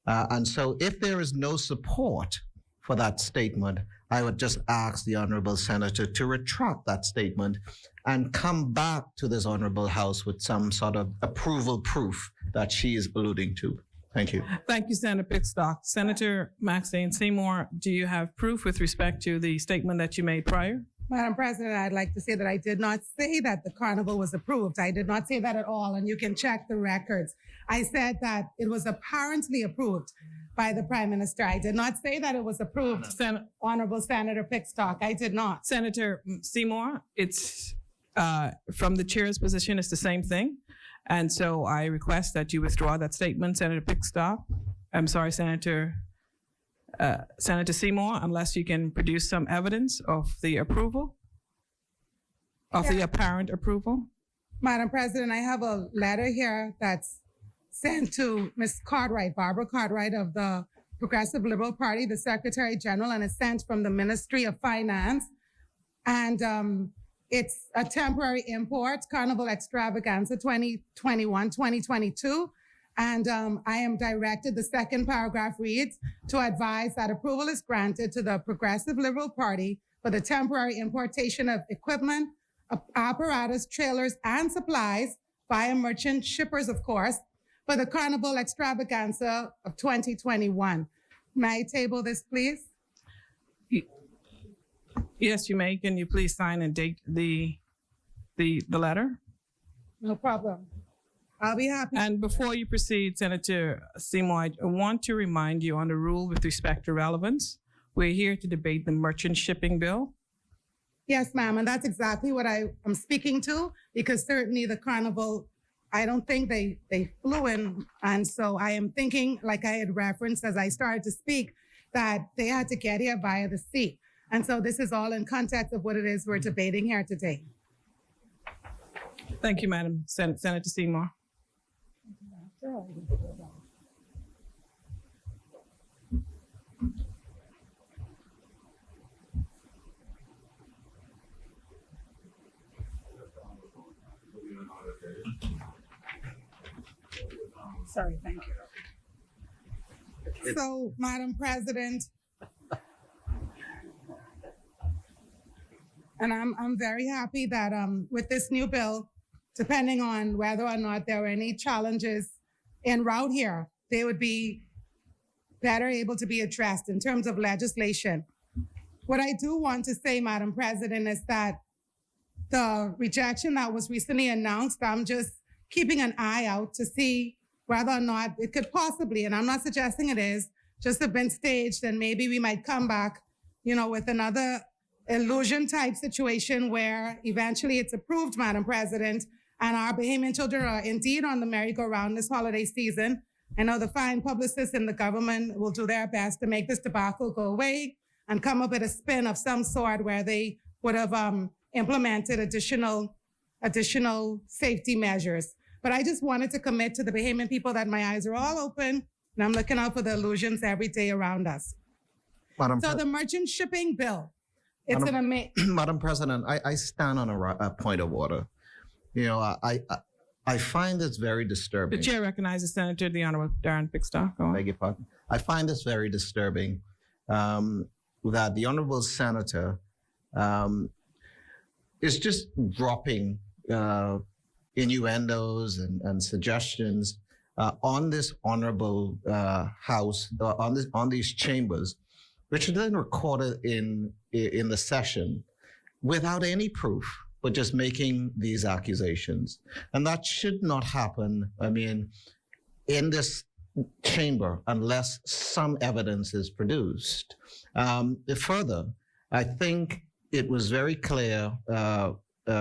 And so if there is no support for that statement, I would just ask the Honorable Senator to retract that statement and come back to this Honorable House with some sort of approval proof that she is alluding to. Thank you. Thank you, Senator Pickstock. Senator Maxine Seymour, do you have proof with respect to the statement that you made prior? Madam President, I'd like to say that I did not say that the carnival was approved. I did not say that at all, and you can check the records. I said that it was apparently approved by the Prime Minister. I did not say that it was approved, Honorable Senator Pickstock. I did not. Senator Seymour, it's from the chair's position, it's the same thing. And so I request that you withdraw that statement, Senator Pickstock. I'm sorry, Senator Seymour, unless you can produce some evidence of the approval, of the apparent approval. Madam President, I have a letter here that's sent to Ms. Cartwright, Barbara Cartwright of the Progressive Liberal Party, the Secretary General, and it's sent from the Ministry of Finance. And it's a temporary import, Carnival Extravaganza 2021-2022. And I am directed, the second paragraph reads, to advise that approval is granted to the Progressive Liberal Party for the temporary importation of equipment, apparatus, trailers, and supplies via merchant shippers, of course, for the Carnival Extravaganza of 2021. May I table this, please? Yes, you may. Can you please sign and date the letter? No problem. I'll be happy. And before you proceed, Senator Seymour, I want to remind you on the rule with respect to relevance. We're here to debate the merchant shipping bill. Yes, ma'am, and that's exactly what I am speaking to, because certainly the carnival, I don't think they flew in. And so I am thinking, like I had referenced as I started to speak, that they had to get here via the sea. And so this is all in context of what it is we're debating here today. Thank you, Madam Senator Seymour. Sorry, thank you. So, Madam President, and I'm very happy that with this new bill, depending on whether or not there are any challenges en route here, they would be better able to be addressed in terms of legislation. What I do want to say, Madam President, is that the rejection that was recently announced, I'm just keeping an eye out to see whether or not it could possibly, and I'm not suggesting it is, just have been staged, and maybe we might come back, with another illusion type situation where eventually it's approved, Madam President, and our Bahamian children are indeed on the merry-go-round this holiday season. I know the fine publicists in the government will do their best to make this debacle go away and come up with a spin of some sort where they would have implemented additional safety measures. But I just wanted to commit to the Bahamian people that my eyes are all open, and I'm looking out for the illusions every day around us. So the merchant shipping bill, it's an amazing... Madam President, I stand on a point of order. I find this very disturbing. The chair recognizes Senator the Honorable Darren Pickstock. Beg your pardon. I find this very disturbing that the Honorable Senator is just dropping innuendos and suggestions on this honorable House, on these chambers, which are then recorded in the session without any proof, but just making these accusations. And that should not happen, in this chamber unless some evidence is produced. Further, I think it was very clear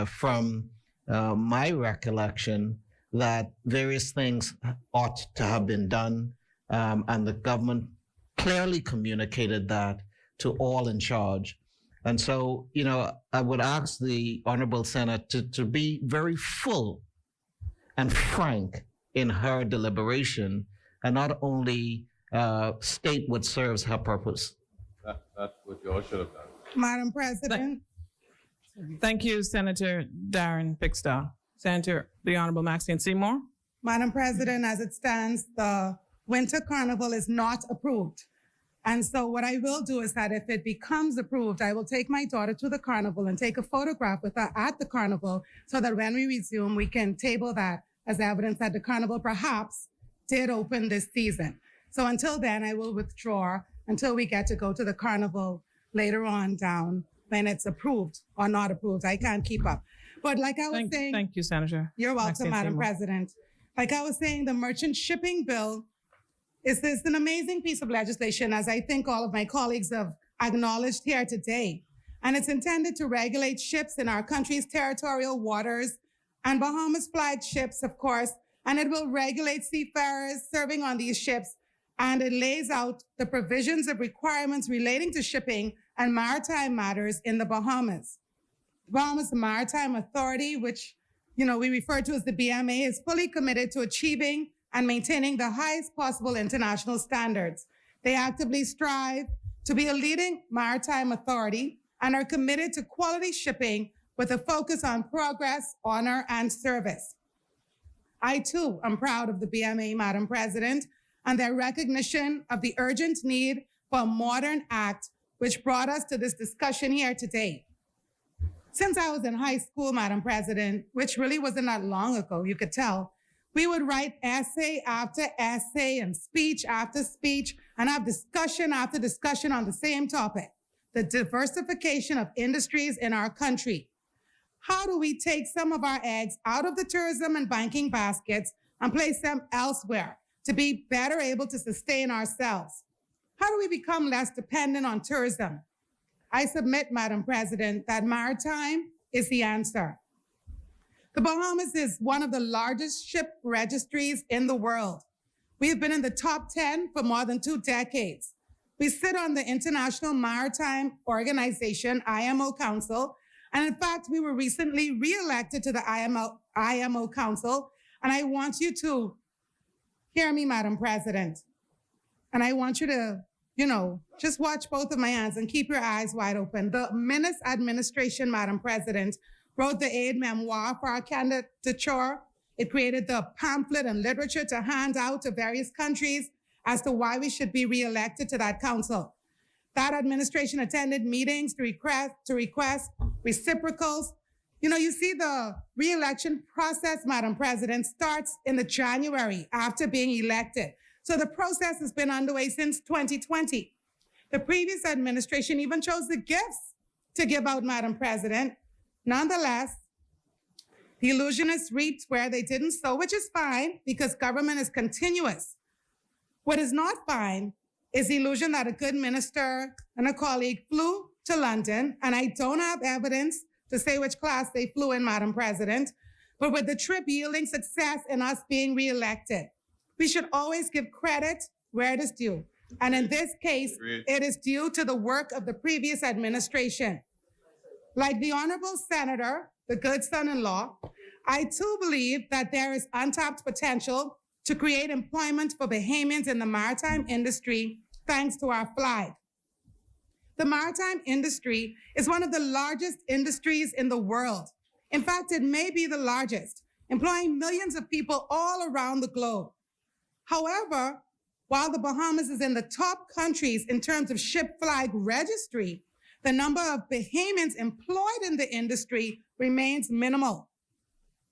from my recollection that various things ought to have been done, and the government clearly communicated that to all in charge. And so, I would ask the Honorable Senate to be very full and frank in her deliberation, and not only state what serves her purpose. That's what you all should have done. Madam President. Thank you, Senator Darren Pickstock. Senator the Honorable Maxine Seymour. Madam President, as it stands, the Winter Carnival is not approved. And so what I will do is that if it becomes approved, I will take my daughter to the carnival and take a photograph with her at the carnival so that when we resume, we can table that as evidence that the carnival perhaps did open this season. So until then, I will withdraw until we get to go to the carnival later on down when it's approved or not approved. I can't keep up. But like I was saying, Thank you, Senator. you're welcome, Maxine Madam Seymour. President. Like I was saying, the merchant shipping bill is an amazing piece of legislation, as I think all of my colleagues have acknowledged here today. And it's intended to regulate ships in our country's territorial waters and Bahamas flagged ships, of course, and it will regulate seafarers serving on these ships. And it lays out the provisions of requirements relating to shipping and maritime matters in the Bahamas. The Bahamas Maritime Authority, which we refer to as the BMA, is fully committed to achieving and maintaining the highest possible international standards. They actively strive to be a leading maritime authority and are committed to quality shipping with a focus on progress, honor, and service. I too am proud of the BMA, Madam President, and their recognition of the urgent need for a modern act which brought us to this discussion here today. Since I was in high school, Madam President, which really wasn't that long ago, you could tell, we would write essay after essay and speech after speech and have discussion after discussion on the same topic, the diversification of industries in our country. How do we take some of our eggs out of the tourism and banking baskets and place them elsewhere to be better able to sustain ourselves? How do we become less dependent on tourism? I submit, Madam President, that maritime is the answer. The Bahamas is one of the largest ship registries in the world. We have been in the top 10 for more than 2 decades. We sit on the International Maritime Organization, IMO Council, and in fact, we were recently re-elected to the IMO Council, and I want you to hear me, Madam President. And I want you to, just watch both of my hands and keep your eyes wide open. The Minnis administration, Madam President, wrote the aid memoir for our candidature. It created the pamphlet and literature to hand out to various countries as to why we should be re-elected to that council. That administration attended meetings to request reciprocals. You see the re-election process, Madam President, starts in the January after being elected. So the process has been underway since 2020. The previous administration even chose the gifts to give out, Madam President. Nonetheless, the illusionists reaped where they didn't sow, which is fine because government is continuous. What is not fine is the illusion that a good minister and a colleague flew to London, and I don't have evidence to say which class they flew in, Madam President, but with the trip yielding success in us being reelected. We should always give credit where it is due. And in this case, it is due to the work of the previous administration. Like the Honorable Senator, the good son-in-law, I too believe that there is untapped potential to create employment for Bahamians in the maritime industry thanks to our flag. The maritime industry is one of the largest industries in the world. In fact, it may be the largest, employing millions of people all around the globe. However, while the Bahamas is in the top countries in terms of ship flag registry, the number of Bahamians employed in the industry remains minimal.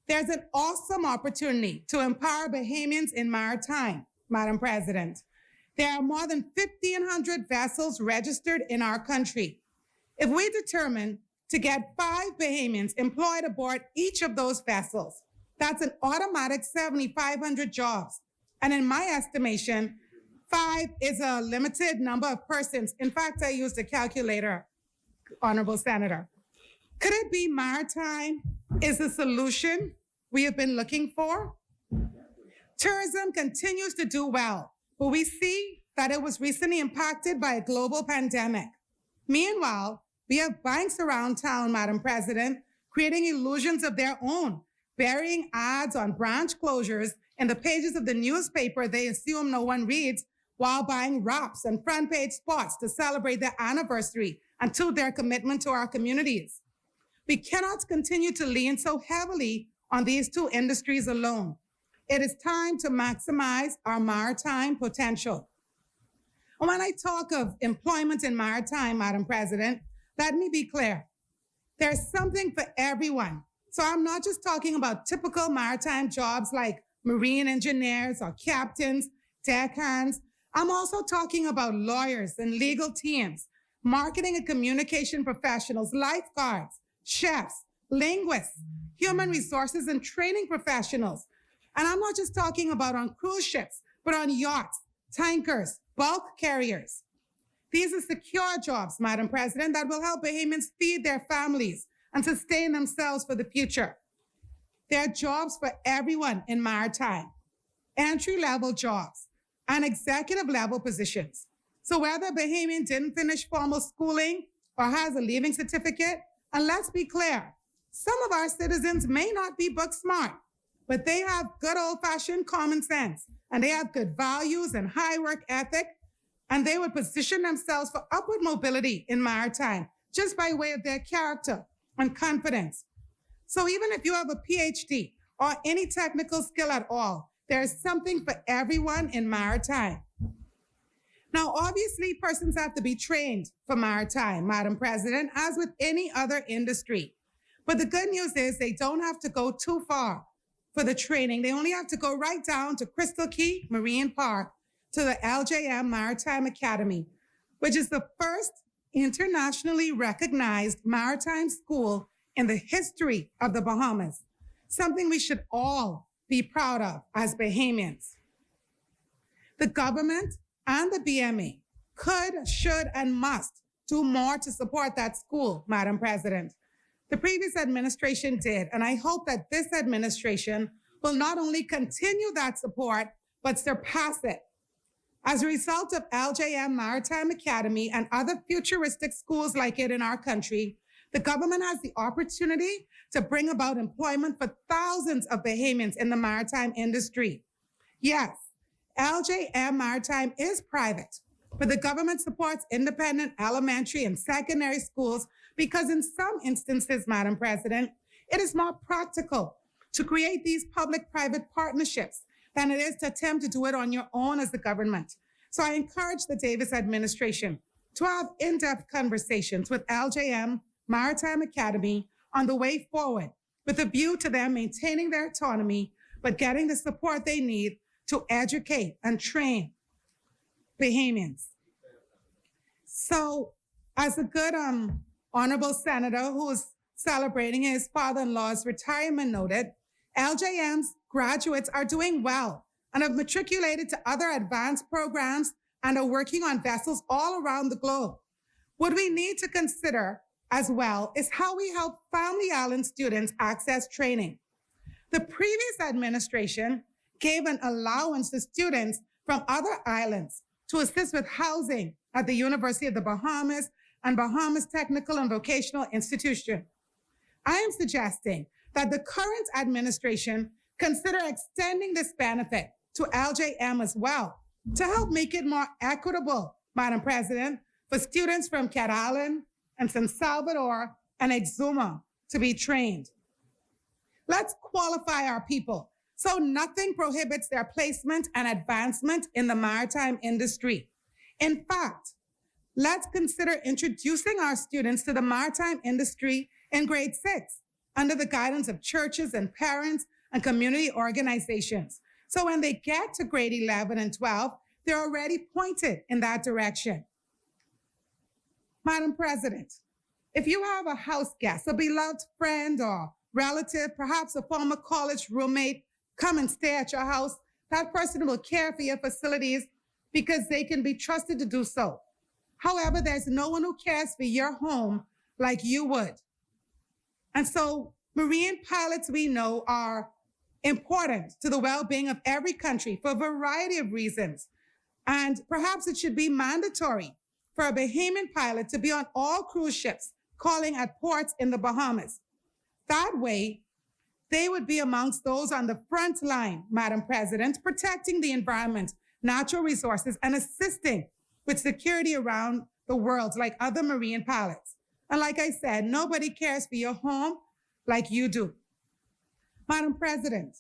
There's an awesome opportunity to empower Bahamians in maritime, Madam President. There are more than 1,500 vessels registered in our country. If we determine to get 5 Bahamians employed aboard each of those vessels, that's an automatic 7,500 jobs. And in my estimation, 5 is a limited number of persons. In fact, I used a calculator, Honorable Senator. Could it be maritime is the solution we have been looking for? Tourism continues to do well, but we see that it was recently impacted by a global pandemic. Meanwhile, we have banks around town, Madam President, creating illusions of their own, burying ads on branch closures in the pages of the newspaper they assume no one reads, while buying wraps and front page spots to celebrate their anniversary and to their commitment to our communities. We cannot continue to lean so heavily on these 2 industries alone. It is time to maximize our maritime potential. And when I talk of employment in maritime, Madam President, let me be clear. There's something for everyone. So I'm not just talking about typical maritime jobs like marine engineers or captains, deckhands. I'm also talking about lawyers and legal teams, marketing and communication professionals, lifeguards, chefs, linguists, human resources and training professionals. And I'm not just talking about on cruise ships, but on yachts, tankers, bulk carriers. These are secure jobs, Madam President, that will help Bahamians feed their families and sustain themselves for the future. There are jobs for everyone in maritime, entry-level jobs and executive-level positions. So whether a Bahamian didn't finish formal schooling or has a leaving certificate, and let's be clear, some of our citizens may not be book smart, but they have good old-fashioned common sense, and they have good values and high work ethic, and they would position themselves for upward mobility in maritime just by way of their character and confidence. So even if you have a PhD or any technical skill at all, there is something for everyone in maritime. Now, obviously, persons have to be trained for maritime, Madam President, as with any other industry. But the good news is they don't have to go too far for the training. They only have to go right down to Crystal Key Marine Park to the LJM Maritime Academy, which is the first internationally recognized maritime school in the history of the Bahamas, something we should all be proud of as Bahamians. The government and the BMA could, should, and must do more to support that school, Madam President. The previous administration did, and I hope that this administration will not only continue that support, but surpass it. As a result of LJM Maritime Academy and other futuristic schools like it in our country, the government has the opportunity to bring about employment for thousands of Bahamians in the maritime industry. Yes, LJM Maritime is private, but the government supports independent elementary and secondary schools because in some instances, Madam President, it is more practical to create these public-private partnerships than it is to attempt to do it on your own as the government. So I encourage the Davis administration to have in-depth conversations with LJM Maritime Academy on the way forward with a view to them maintaining their autonomy, but getting the support they need to educate and train Bahamians. So as a good honorable senator who's celebrating his father-in-law's retirement noted, LJM's graduates are doing well and have matriculated to other advanced programs and are working on vessels all around the globe. What we need to consider as well is how we help Family Island students access training. The previous administration gave an allowance to students from other islands to assist with housing at the University of the Bahamas and Bahamas Technical and Vocational Institution. I am suggesting that the current administration consider extending this benefit to LJM as well to help make it more equitable, Madam President, for students from Cat Island and San Salvador and Exuma to be trained. Let's qualify our people so nothing prohibits their placement and advancement in the maritime industry. In fact, let's consider introducing our students to the maritime industry in grade 6 under the guidance of churches and parents and community organizations. So when they get to grade 11 and 12, they're already pointed in that direction. Madam President, if you have a house guest, a beloved friend or relative, perhaps a former college roommate, come and stay at your house, that person will care for your facilities because they can be trusted to do so. However, there's no one who cares for your home like you would. And so marine pilots, we know, are important to the well-being of every country for a variety of reasons. And perhaps it should be mandatory for a Bahamian pilot to be on all cruise ships calling at ports in the Bahamas. That way, they would be amongst those on the front line, Madam President, protecting the environment, natural resources, and assisting with security around the world like other marine pilots. And like I said, nobody cares for your home like you do. Madam President,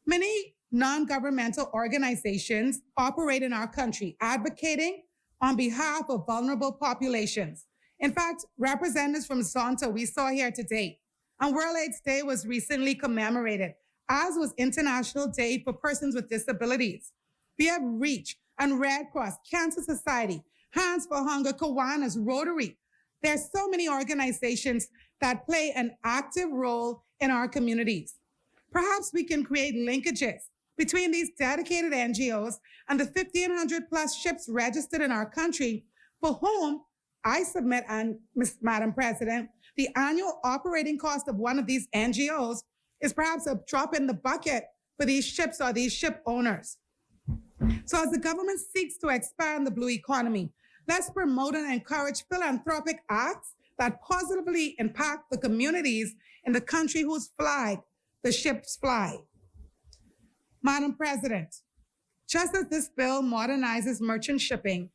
many non-governmental organizations operate in our country advocating on behalf of vulnerable populations. In fact, representatives from Zonta we saw here today. And World AIDS Day was recently commemorated, as was International Day for Persons with Disabilities. We have REACH and Red Cross, Cancer Society, Hands for Hunger, Kiwanis, Rotary. There are so many organizations that play an active role in our communities. Perhaps we can create linkages between these dedicated NGOs and the 1,500 plus ships registered in our country, for whom I submit, and Madam President, the annual operating cost of one of these NGOs is perhaps a drop in the bucket for these ships or these ship owners. So as the government seeks to expand the blue economy, let's promote and encourage philanthropic acts that positively impact the communities in the country whose flag the ships fly. Madam President, just as this bill modernizes merchant shipping,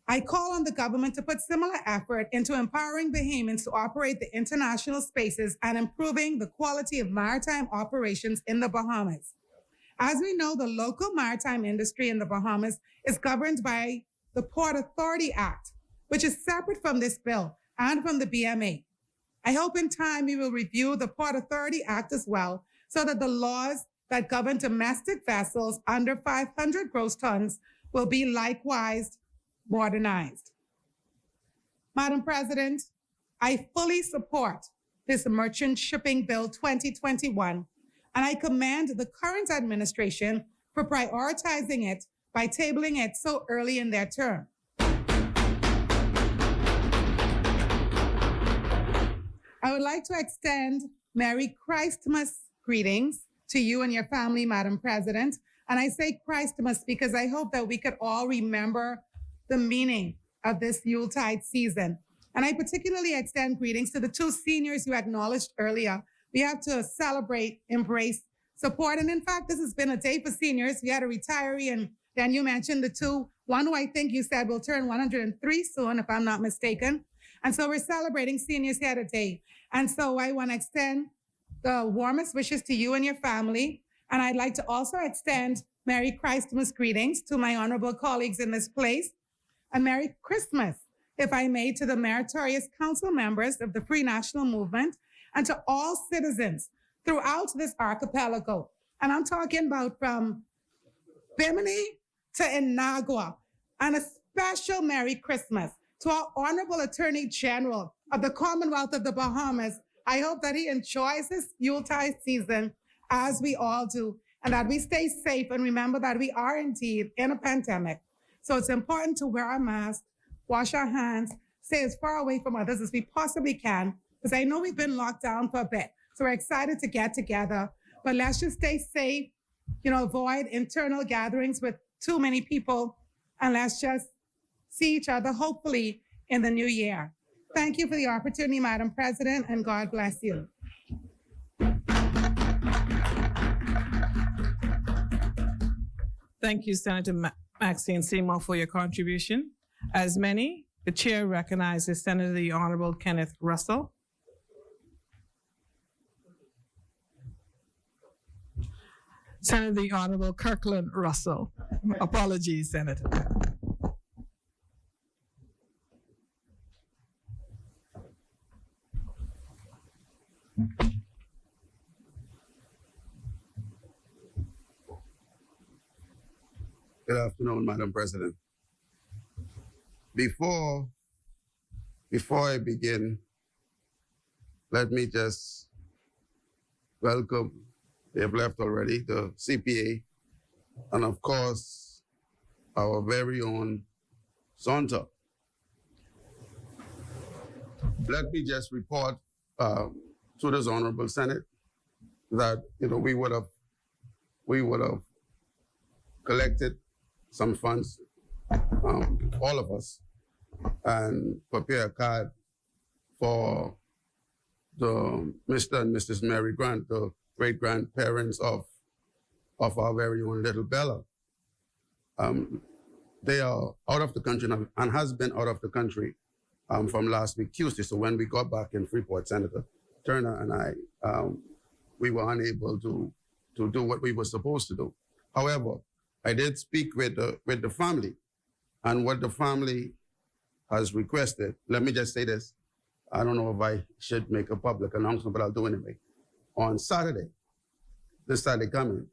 I call on the government to put similar effort into empowering Bahamians to operate the international spaces and improving the quality of maritime operations in the Bahamas. As we know, the local maritime industry in the Bahamas is governed by the Port Authority Act, which is separate from this bill and from the BMA. I hope in time we will review the Port Authority Act as well, so that the laws that govern domestic vessels under 500 gross tons will be likewise modernized. Madam President, I fully support this Merchant Shipping Bill 2021, and I commend the current administration for prioritizing it by tabling it so early in their term. I would like to extend Merry Christmas greetings to you and your family, Madam President. And I say Christmas because I hope that we could all remember the meaning of this Yuletide season. And I particularly extend greetings to the two seniors you acknowledged earlier. We have to celebrate, embrace, support. And in fact, this has been a day for seniors. We had a retiree, and then you mentioned the two, one who I think you said will turn 103 soon, if I'm not mistaken. And so we're celebrating seniors here today. And so I want to extend the warmest wishes to you and your family. And I'd like to also extend Merry Christmas greetings to my honorable colleagues in this place. And Merry Christmas, if I may, to the meritorious council members of the Free National Movement and to all citizens throughout this archipelago. And I'm talking about from Bimini to Inagua. And a special Merry Christmas to our Honorable Attorney General of the Commonwealth of the Bahamas. I hope that he enjoys his Yuletide season as we all do, and that we stay safe and remember that we are indeed in a pandemic. So it's important to wear our masks, wash our hands, stay as far away from others as we possibly can, because I know we've been locked down for a bit. So we're excited to get together, but let's just stay safe, avoid internal gatherings with too many people, and let's just see each other, hopefully, in the new year. Thank you for the opportunity, Madam President, and God bless you. Thank you, Senator Maxine Seymour, for your contribution. As many, the chair recognizes Senator the Honorable Kenneth Russell. Senator the Honorable Kirkland Russell. Apologies, Senator. Good afternoon, Madam President. Before I begin, let me just welcome, they have left already, the CPA, and of course, our very own Zonta. Let me just report to this Honorable Senate that we would have collected some funds, all of us, and prepare a card for the Mr. and Mrs. Mary Grant, the great-grandparents of our very own little Bella. They are out of the country and has been out of the country from last week, Tuesday. So when we got back in Freeport, Senator Turner and I, we were unable to do what we were supposed to do. However, I did speak with the family, and what the family has requested. Let me just say this. I don't know if I should make a public announcement, but I'll do it anyway. On Saturday, this Saturday coming,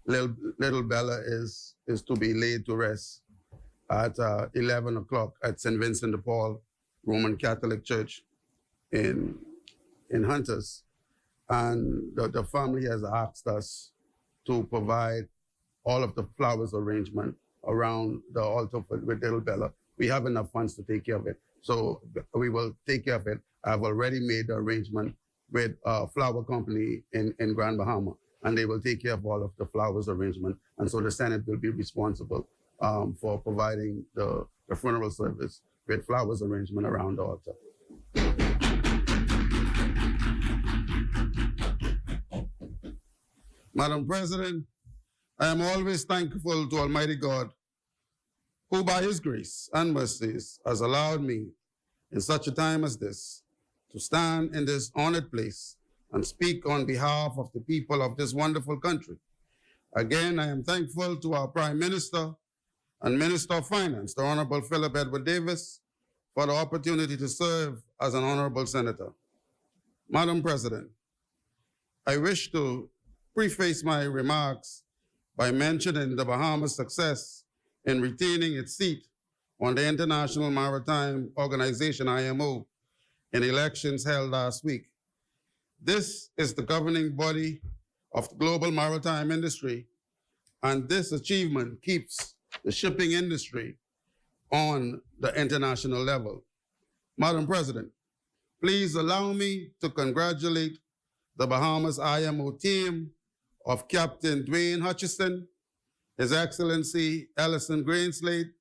little Bella is to be laid to rest at 11 o'clock at St. Vincent de Paul Roman Catholic Church in Hunters. And the family has asked us to provide all of the flowers arrangement around the altar with little Bella. We have enough funds to take care of it. So we will take care of it. I've already made the arrangement with a flower company in Grand Bahama, and they will take care of all of the flowers arrangement. And so the Senate will be responsible for providing the funeral service with flowers arrangement around the altar. Madam President, I am always thankful to Almighty God, who by his grace and mercies has allowed me in such a time as this to stand in this honored place and speak on behalf of the people of this wonderful country. Again, I am thankful to our Prime Minister and Minister of Finance, the Honorable Philip Edward Davis, for the opportunity to serve as an honorable senator. Madam President, I wish to preface my remarks by mentioning the Bahamas' success in retaining its seat on the International Maritime Organization, IMO, in elections held last week. This is the governing body of the global maritime industry, and this achievement keeps the shipping industry on the international level. Madam President, please allow me to congratulate the Bahamas IMO team of Captain Dwayne Hutchison, His Excellency Ellison Grainslade,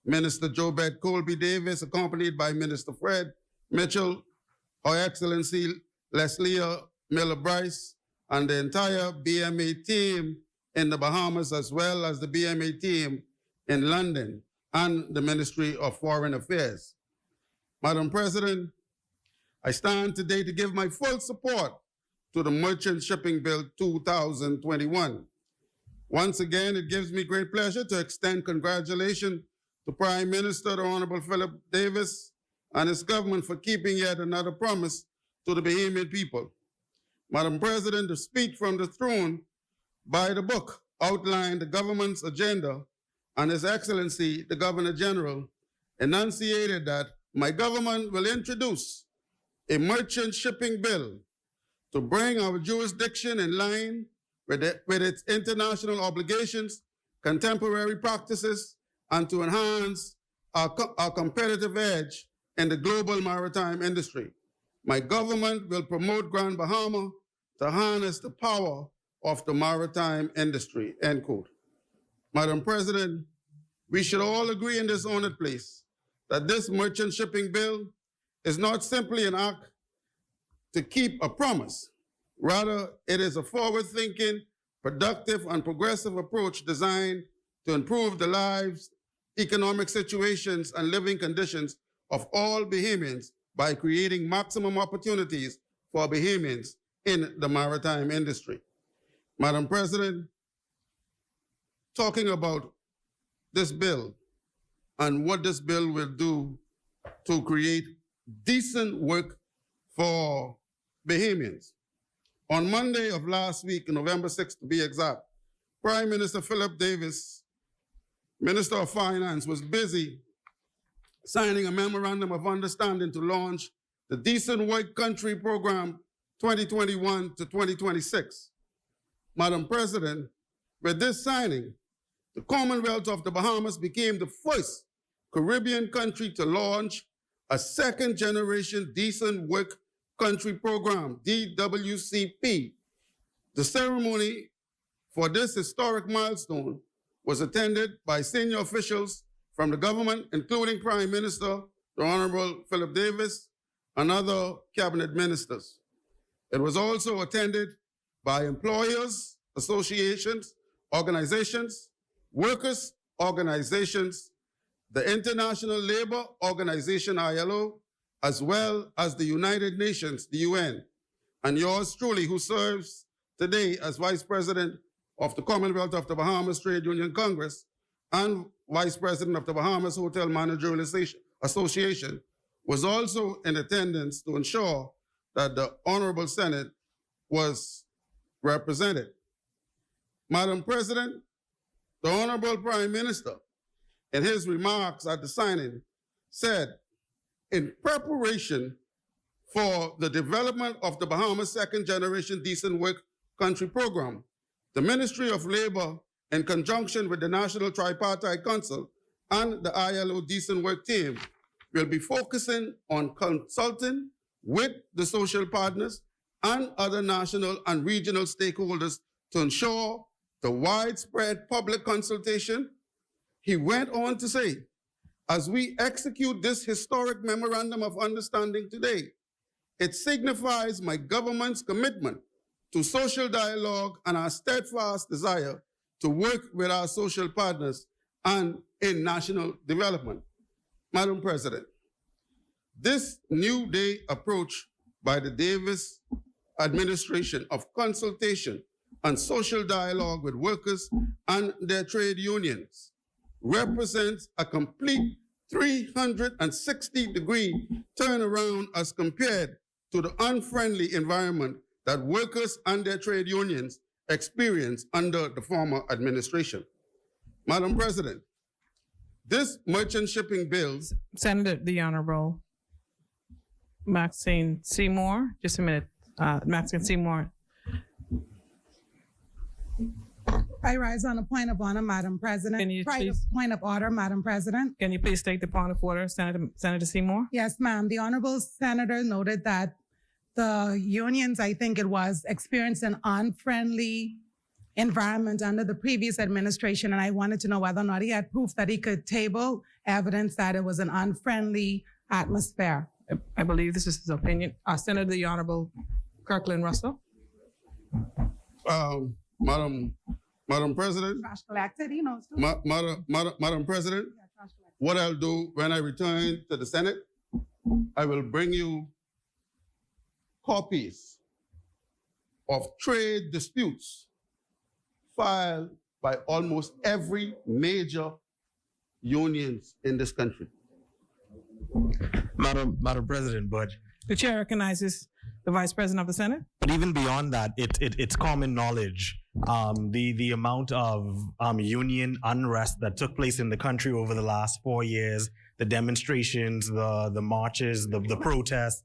Minister Jobette Colby Davis, accompanied by Minister Fred Mitchell, Her Excellency Leslia Miller Bryce, and the entire BMA team in the Bahamas, as well as the BMA team in London and the Ministry of Foreign Affairs. Madam President, I stand today to give my full support to the Merchant Shipping Bill 2021. Once again, it gives me great pleasure to extend congratulations to Prime Minister, the Honorable Philip Davis, and his government for keeping yet another promise to the Bahamian people. Madam President, the speech from the throne by the book outlined the government's agenda, and His Excellency, the Governor General, enunciated that my government will introduce a merchant shipping bill to bring our jurisdiction in line with its international obligations, contemporary practices, and to enhance our competitive edge in the global maritime industry. My government will promote Grand Bahama to harness the power of the maritime industry, end quote. Madam President, we should all agree in this honored place that this merchant shipping bill is not simply an act to keep a promise. Rather, it is a forward-thinking, productive, and progressive approach designed to improve the lives, economic situations, and living conditions of all Bahamians by creating maximum opportunities for Bahamians in the maritime industry. Madam President, talking about this bill and what this bill will do to create decent work for Bahamians. On Monday of last week, November 6th to be exact, Prime Minister Philip Davis, Minister of Finance, was busy signing a memorandum of understanding to launch the Decent Work Country Program 2021 to 2026. Madam President, with this signing, the Commonwealth of the Bahamas became the first Caribbean country to launch a second-generation Decent Work Country Program, DWCP. The ceremony for this historic milestone was attended by senior officials from the government, including Prime Minister, the Honorable Philip Davis, and other cabinet ministers. It was also attended by employers, associations, organizations, workers' organizations, the International Labor Organization, ILO, as well as the United Nations, the UN, and yours truly, who serves today as Vice President of the Commonwealth of the Bahamas Trade Union Congress, and Vice President of the Bahamas Hotel Manager Association, was also in attendance to ensure that the Honorable Senate was represented. Madam President, the Honorable Prime Minister, in his remarks at the signing, said, in preparation for the development of the Bahamas Second Generation Decent Work Country Program, the Ministry of Labor, in conjunction with the National Tripartite Council and the ILO Decent Work Team, will be focusing on consulting with the social partners and other national and regional stakeholders to ensure the widespread public consultation. He went on to say, as we execute this historic memorandum of understanding today, it signifies my government's commitment to social dialogue and our steadfast desire to work with our social partners and in national development. Madam President, this new day approach by the Davis administration of consultation and social dialogue with workers and their trade unions represents a complete 360-degree turnaround as compared to the unfriendly environment that workers and their trade unions experienced under the former administration. Madam President, this merchant shipping bill... Senator, the Honorable Maxine Seymour, just a minute. Maxine Seymour. I rise on a point of honor, Madam President. Can you please... Point of order, Madam President. Can you please take the point of order, Senator Seymour? Yes, ma'am. The Honorable Senator noted that the unions, I think it was, experienced an unfriendly environment under the previous administration, and I wanted to know whether or not he had proof that he could table evidence that it was an unfriendly atmosphere. I believe this is his opinion. Senator, the Honorable Kirkland Russell. Madam President, Trash collected, he knows too. Madam President, what I'll do when I return to the Senate, I will bring you copies of trade disputes filed by almost every major unions in this country. Madam President, but the chair recognizes the Vice President of the Senate. But even beyond that, it's common knowledge. The amount of union unrest that took place in the country over the last 4 years, the demonstrations, the marches, the protests,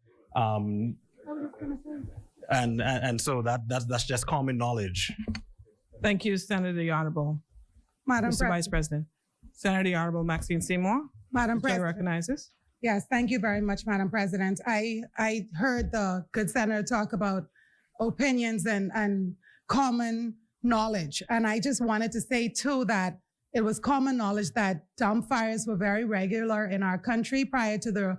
and so that's just common knowledge. Thank you, Senator the Honorable. Mr. Vice President. Senator the Honorable Maxine Seymour. Madam the chair President. recognizes. Yes, thank you very much, Madam President. I heard the good senator talk about opinions and common knowledge. And I just wanted to say too that it was common knowledge that dump fires were very regular in our country prior to the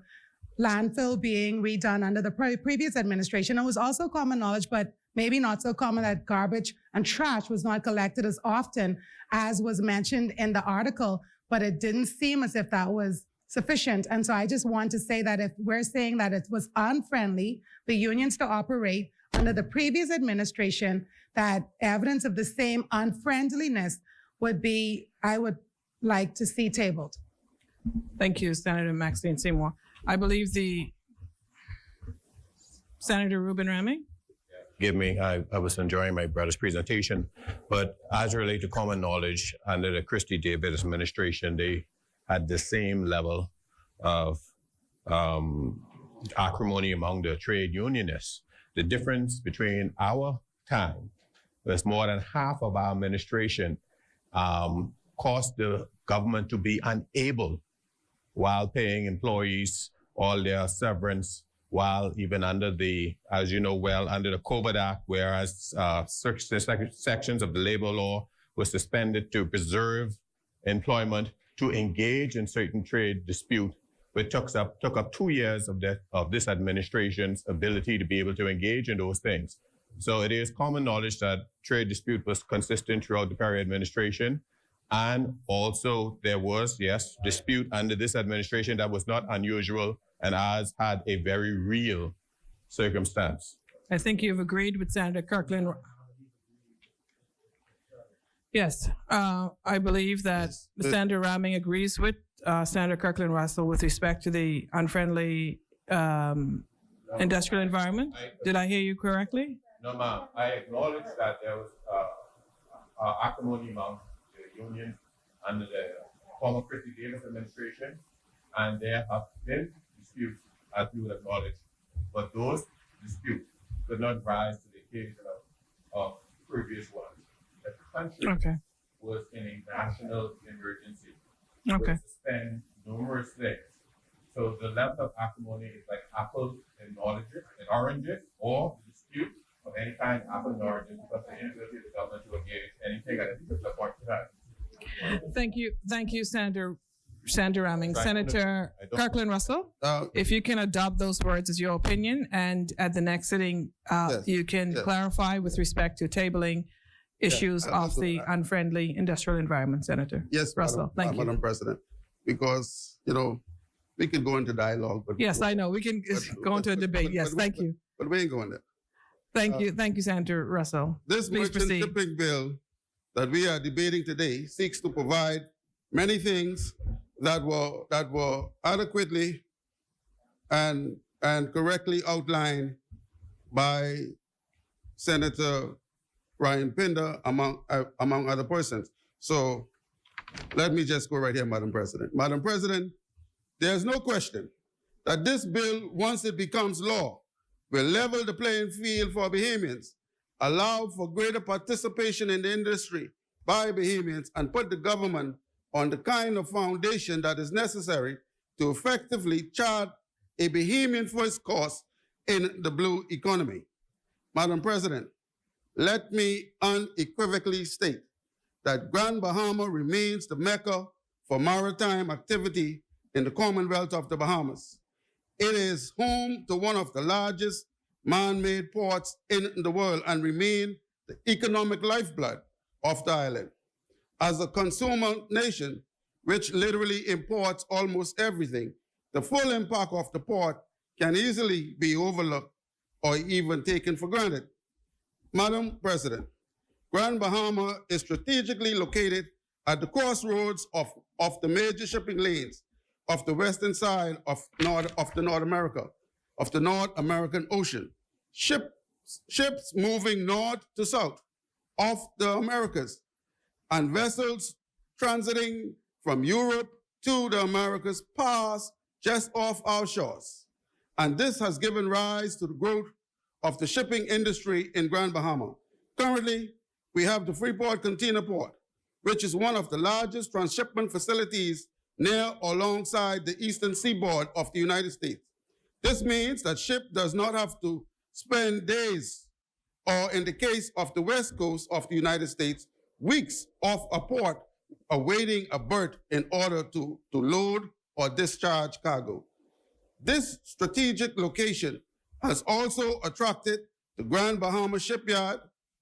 landfill being redone under the previous administration. It was also common knowledge, but maybe not so common, that garbage and trash was not collected as often as was mentioned in the article, but it didn't seem as if that was sufficient. And so I just want to say that if we're saying that it was unfriendly, the unions to operate under the previous administration, that evidence of the same unfriendliness would be, I would like to see tabled. Thank you, Senator Maxine Seymour. I believe the Senator Ruben Remy. I was enjoying my brother's presentation, but as related to common knowledge, under the Christie Davis administration, they had the same level of acrimony among the trade unionists. The difference between our time was more than half of our administration caused the government to be unable, while paying employees all their severance, while even under the, as you know well, under the COVID Act, whereas certain sections of the labor law were suspended to preserve employment, to engage in certain trade dispute, which took up 2 years of this administration's ability to be able to engage in those things. So it is common knowledge that trade dispute was consistent throughout the Perry administration. And also there was, yes, dispute under this administration that was not unusual and has had a very real circumstance. I think you've agreed with Senator Kirkland. Yes, I believe that Senator Ramming agrees with Senator Kirkland Russell with respect to the unfriendly industrial environment. Did I hear you correctly? No, ma'am. I acknowledge that there was acrimony among the union under the former Christy Davis administration, and there have been disputes, as you would acknowledge, but those disputes could not rise to the occasion of previous ones. The country was in a national emergency. Okay. To suspend numerous things. So the level of acrimony is like apples and oranges, or the dispute of any kind, apples and oranges, because the inability of the government to engage anything at any particular point in time. Thank you, Senator Ramming. Senator Kirkland Russell, if you can adopt those words as your opinion, and at the next sitting, you can clarify with respect to tabling issues of the unfriendly industrial environment, Senator. Yes, Russell, thank you. Madam President, because, we can go into dialogue, but. Yes, I know. We can go into a debate. Yes, thank you. But we ain't going there. Thank you, Senator Russell. This Please merchant proceed. shipping bill that we are debating today seeks to provide many things that were adequately and correctly outlined by Senator Ryan Pinder, among other persons. So let me just go right here, Madam President. Madam President, there's no question that this bill, once it becomes law, will level the playing field for Bahamians, allow for greater participation in the industry by Bahamians, and put the government on the kind of foundation that is necessary to effectively chart a Bahamian first course in the blue economy. Madam President, let me unequivocally state that Grand Bahama remains the mecca for maritime activity in the Commonwealth of the Bahamas. It is home to one of the largest man-made ports in the world and remain the economic lifeblood of the island. As a consumer nation, which literally imports almost everything, the full impact of the port can easily be overlooked or even taken for granted. Madam President, Grand Bahama is strategically located at the crossroads of the major shipping lanes of the western side of the North American Ocean. Ships moving north to south of the Americas, and vessels transiting from Europe to the Americas pass just off our shores. And this has given rise to the growth of the shipping industry in Grand Bahama. Currently, we have the Freeport Container Port, which is one of the largest transshipment facilities near or alongside the eastern seaboard of the United States. This means that ship does not have to spend days, or in the case of the west coast of the United States, weeks off a port awaiting a berth in order to load or discharge cargo. This strategic location has also attracted the Grand Bahama Shipyard,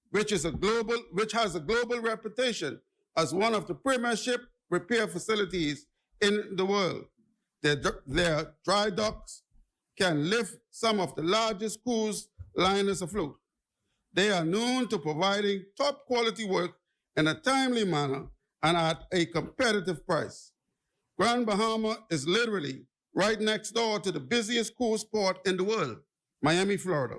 which has a global reputation as one of the premier ship repair facilities in the world. Their dry docks can lift some of the largest cruise liners afloat. They are known to providing top quality work in a timely manner and at a competitive price. Grand Bahama is literally right next door to the busiest cruise port in the world, Miami, Florida.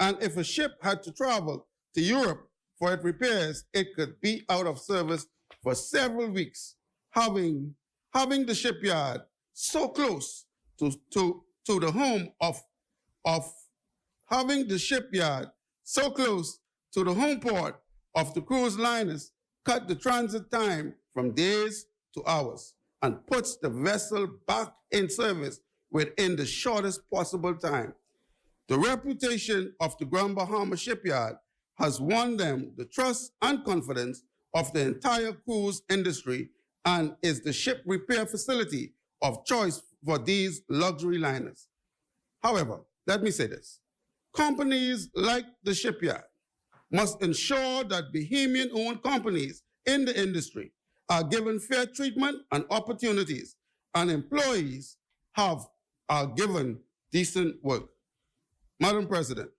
And if a ship had to travel to Europe for its repairs, it could be out of service for several weeks, having the shipyard so close to the home having the shipyard so close to the home port of the cruise liners cut the transit time from days to hours and puts the vessel back in service within the shortest possible time. The reputation of the Grand Bahama Shipyard has won them the trust and confidence of the entire cruise industry and is the ship repair facility of choice for these luxury liners. However, let me say this. Companies like the shipyard must ensure that Bahamian-owned companies in the industry are given fair treatment and opportunities, and employees are given decent work. Madam President,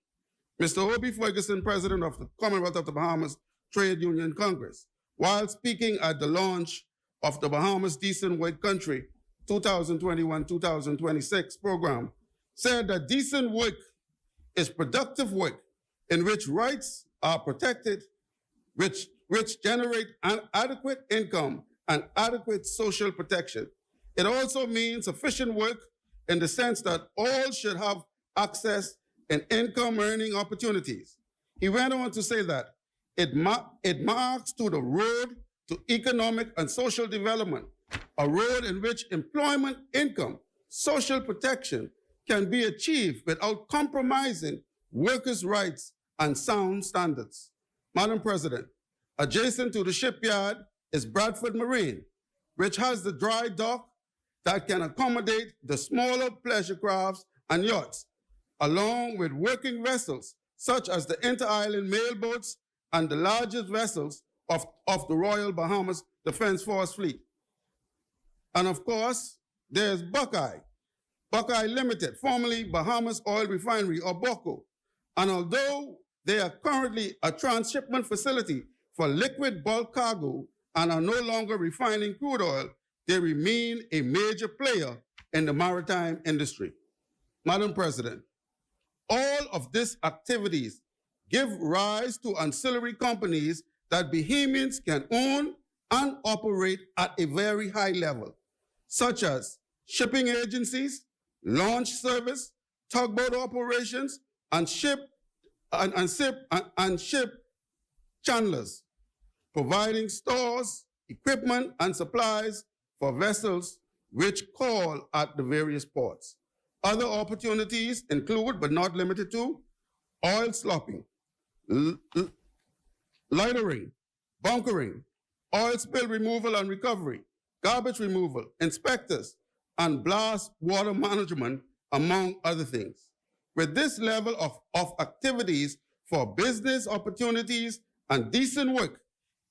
Mr. Obie Ferguson, President of the Commonwealth of the Bahamas Trade Union Congress, while speaking at the launch of the Bahamas Decent Work Country 2021-2026 program, said that decent work is productive work in which rights are protected, which generate an adequate income and adequate social protection. It also means sufficient work in the sense that all should have access and income earning opportunities. He went on to say that it marks to the road to economic and social development, a road in which employment, income, social protection can be achieved without compromising workers' rights and sound standards. Madam President, adjacent to the shipyard is Bradford Marine, which has the dry dock that can accommodate the smaller pleasure crafts and yachts, along with working vessels such as the inter-island mail boats and the largest vessels of the Royal Bahamas Defense Force Fleet. And of course, there's Buckeye Limited, formerly Bahamas Oil Refinery, or BOCO. And although they are currently a transshipment facility for liquid bulk cargo and are no longer refining crude oil, they remain a major player in the maritime industry. Madam President, all of these activities give rise to ancillary companies that Bahamians can own and operate at a very high level, such as shipping agencies, launch service, tugboat operations, and ship chandlers, providing stores, equipment, and supplies for vessels which call at the various ports. Other opportunities include, but not limited to, oil slopping, lightering, bunkering, oil spill removal and recovery, garbage removal, inspectors, and blast water management, among other things. With this level of activities for business opportunities and decent work,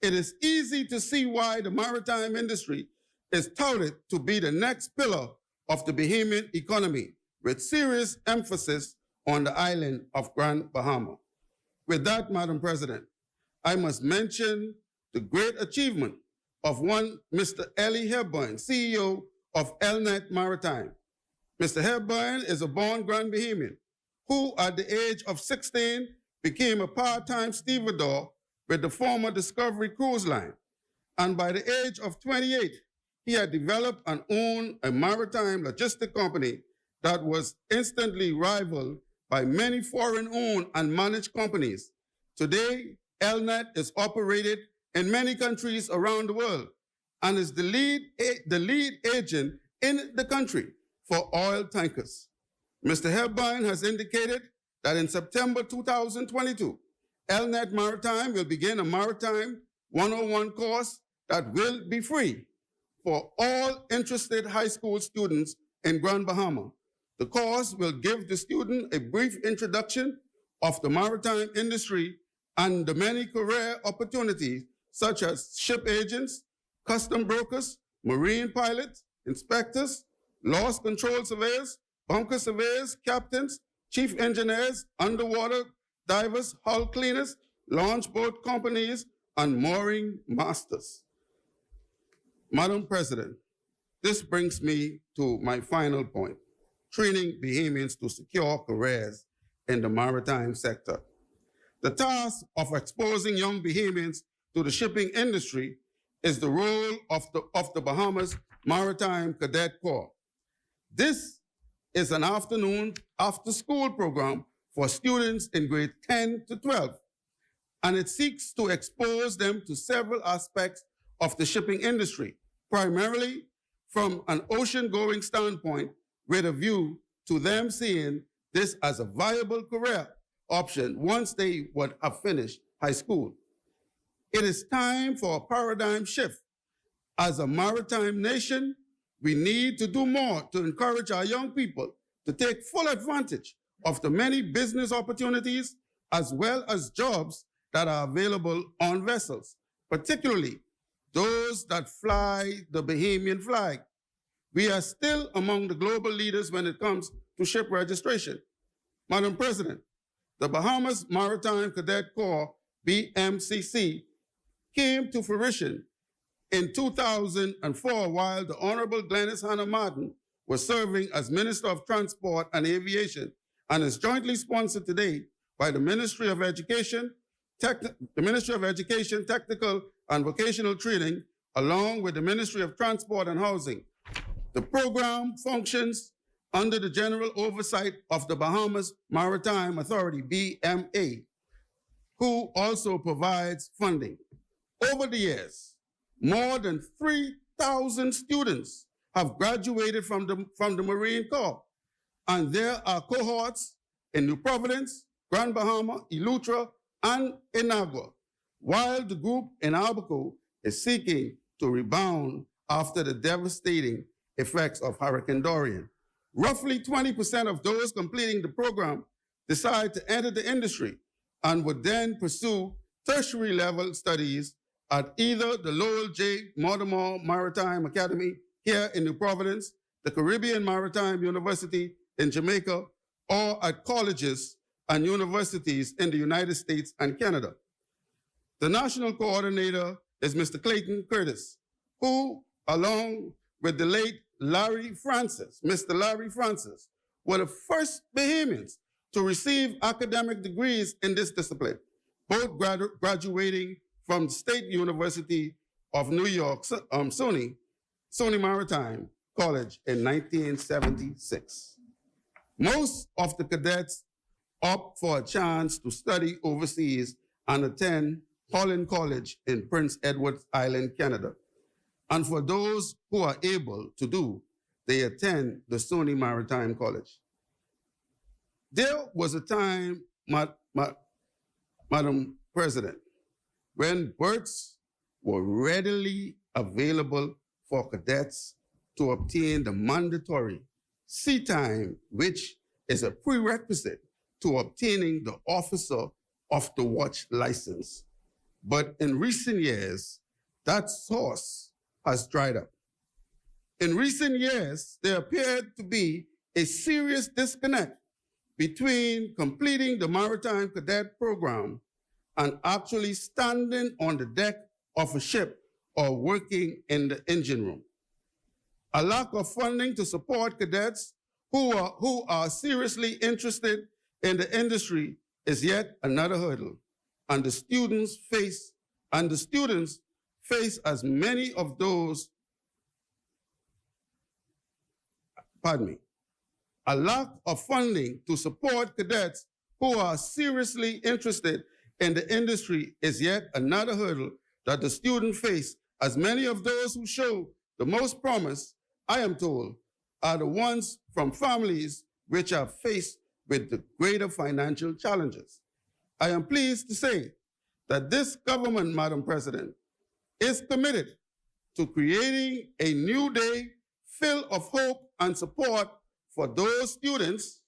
it is easy to see why the maritime industry is touted to be the next pillar of the Bahamian economy, with serious emphasis on the island of Grand Bahama. With that, Madam President, I must mention the great achievement of one Mr. Ellie Hepburn, CEO of Elnet Maritime. Mr. Hepburn is a born Grand Bahamian who, at the age of 16, became a part-time stevedore with the former Discovery Cruise Line. And by the age of 28, he had developed and owned a maritime logistic company that was instantly rivaled by many foreign-owned and managed companies. Today, Elnet is operated in many countries around the world and is the lead agent in the country for oil tankers. Mr. Hepburn has indicated that in September 2022, Elnet Maritime will begin a Maritime 101 course that will be free for all interested high school students in Grand Bahama. The course will give the student a brief introduction of the maritime industry and the many career opportunities such as ship agents, custom brokers, marine pilots, inspectors, loss control surveyors, bunker surveyors, captains, chief engineers, underwater divers, hull cleaners, launch boat companies, and mooring masters. Madam President, this brings me to my final point, training Bahamians to secure careers in the maritime sector. The task of exposing young Bahamians to the shipping industry is the role of the Bahamas Maritime Cadet Corps. This is an afternoon after-school program for students in grade 10 to 12, and it seeks to expose them to several aspects of the shipping industry, primarily from an ocean-going standpoint, with a view to them seeing this as a viable career option once they would have finished high school. It is time for a paradigm shift. As a maritime nation, we need to do more to encourage our young people to take full advantage of the many business opportunities as well as jobs that are available on vessels, particularly those that fly the Bahamian flag. We are still among the global leaders when it comes to ship registration. Madam President, the Bahamas Maritime Cadet Corps, BMCC, came to fruition in 2004 while the Honorable Glenys Hannah Martin was serving as Minister of Transport and Aviation and is jointly sponsored today by the Ministry of Education, Technical and Vocational Training, along with the Ministry of Transport and Housing. The program functions under the general oversight of the Bahamas Maritime Authority, BMA, who also provides funding. Over the years, more than 3,000 students have graduated from the Marine Corps, and there are cohorts in New Providence, Grand Bahama, Eleuthera, and Inagua, while the group in Albuquerque is seeking to rebound after the devastating effects of Hurricane Dorian. Roughly 20% of those completing the program decide to enter the industry and would then pursue tertiary level studies at either the Lowell J. Mortimer Maritime Academy here in New Providence, the Caribbean Maritime University in Jamaica, or at colleges and universities in the United States and Canada. The national coordinator is Mr. Clayton Curtis, who, along with the late Mr. Larry Francis, were the first Bahamians to receive academic degrees in this discipline, both graduating from the State University of New York, SUNY Maritime College in 1976. Most of the cadets opt for a chance to study overseas and attend Holland College in Prince Edward Island, Canada. And for those who are able to do, they attend the SUNY Maritime College. There was a time, Madam President, when berths were readily available for cadets to obtain the mandatory sea time, which is a prerequisite to obtaining the Officer of the Watch license. But in recent years, that source has dried up. In recent years, there appeared to be a serious disconnect between completing the Maritime Cadet program and actually standing on the deck of a ship or working in the engine room. A lack of funding to support cadets who are seriously interested in the industry is yet another hurdle, and the students face as many of those, a lack of funding to support cadets who are seriously interested in the industry is yet another hurdle that the students face, as many of those who show the most promise, I am told, are the ones from families which are faced with the greater financial challenges. I am pleased to say that this government, Madam President, is committed to creating a new day filled of hope and support for those students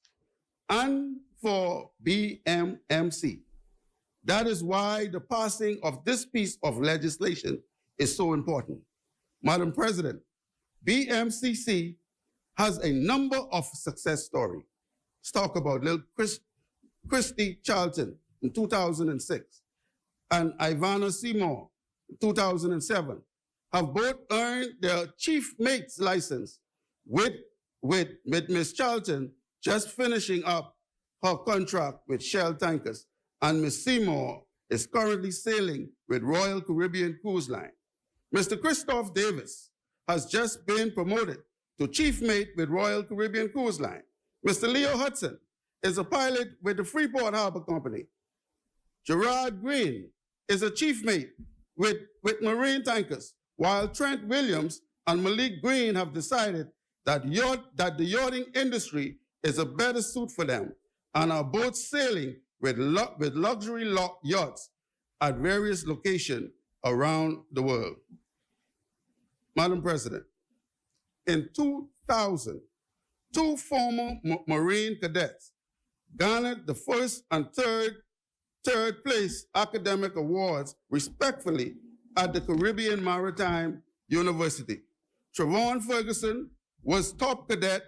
and for BMMC. That is why the passing of this piece of legislation is so important. Madam President, BMCC has a number of success stories. Let's talk about little Christy Charlton in 2006 and Ivana Seymour in 2007 have both earned their chief mate's license with Ms. Charlton just finishing up her contract with Shell Tankers, and Ms. Seymour is currently sailing with Royal Caribbean Cruise Line. Mr. Christoph Davis has just been promoted to chief mate with Royal Caribbean Cruise Line. Mr. Leo Hudson is a pilot with the Freeport Harbor Company. Gerard Green is a chief mate with Marine Tankers, while Trent Williams and Malik Green have decided that the yachting industry is a better suit for them and are both sailing with luxury yachts at various locations around the world. Madam President, in 2000, two former Marine cadets garnered the first and third place academic awards, respectively, at the Caribbean Maritime University. Trevon Ferguson was top cadet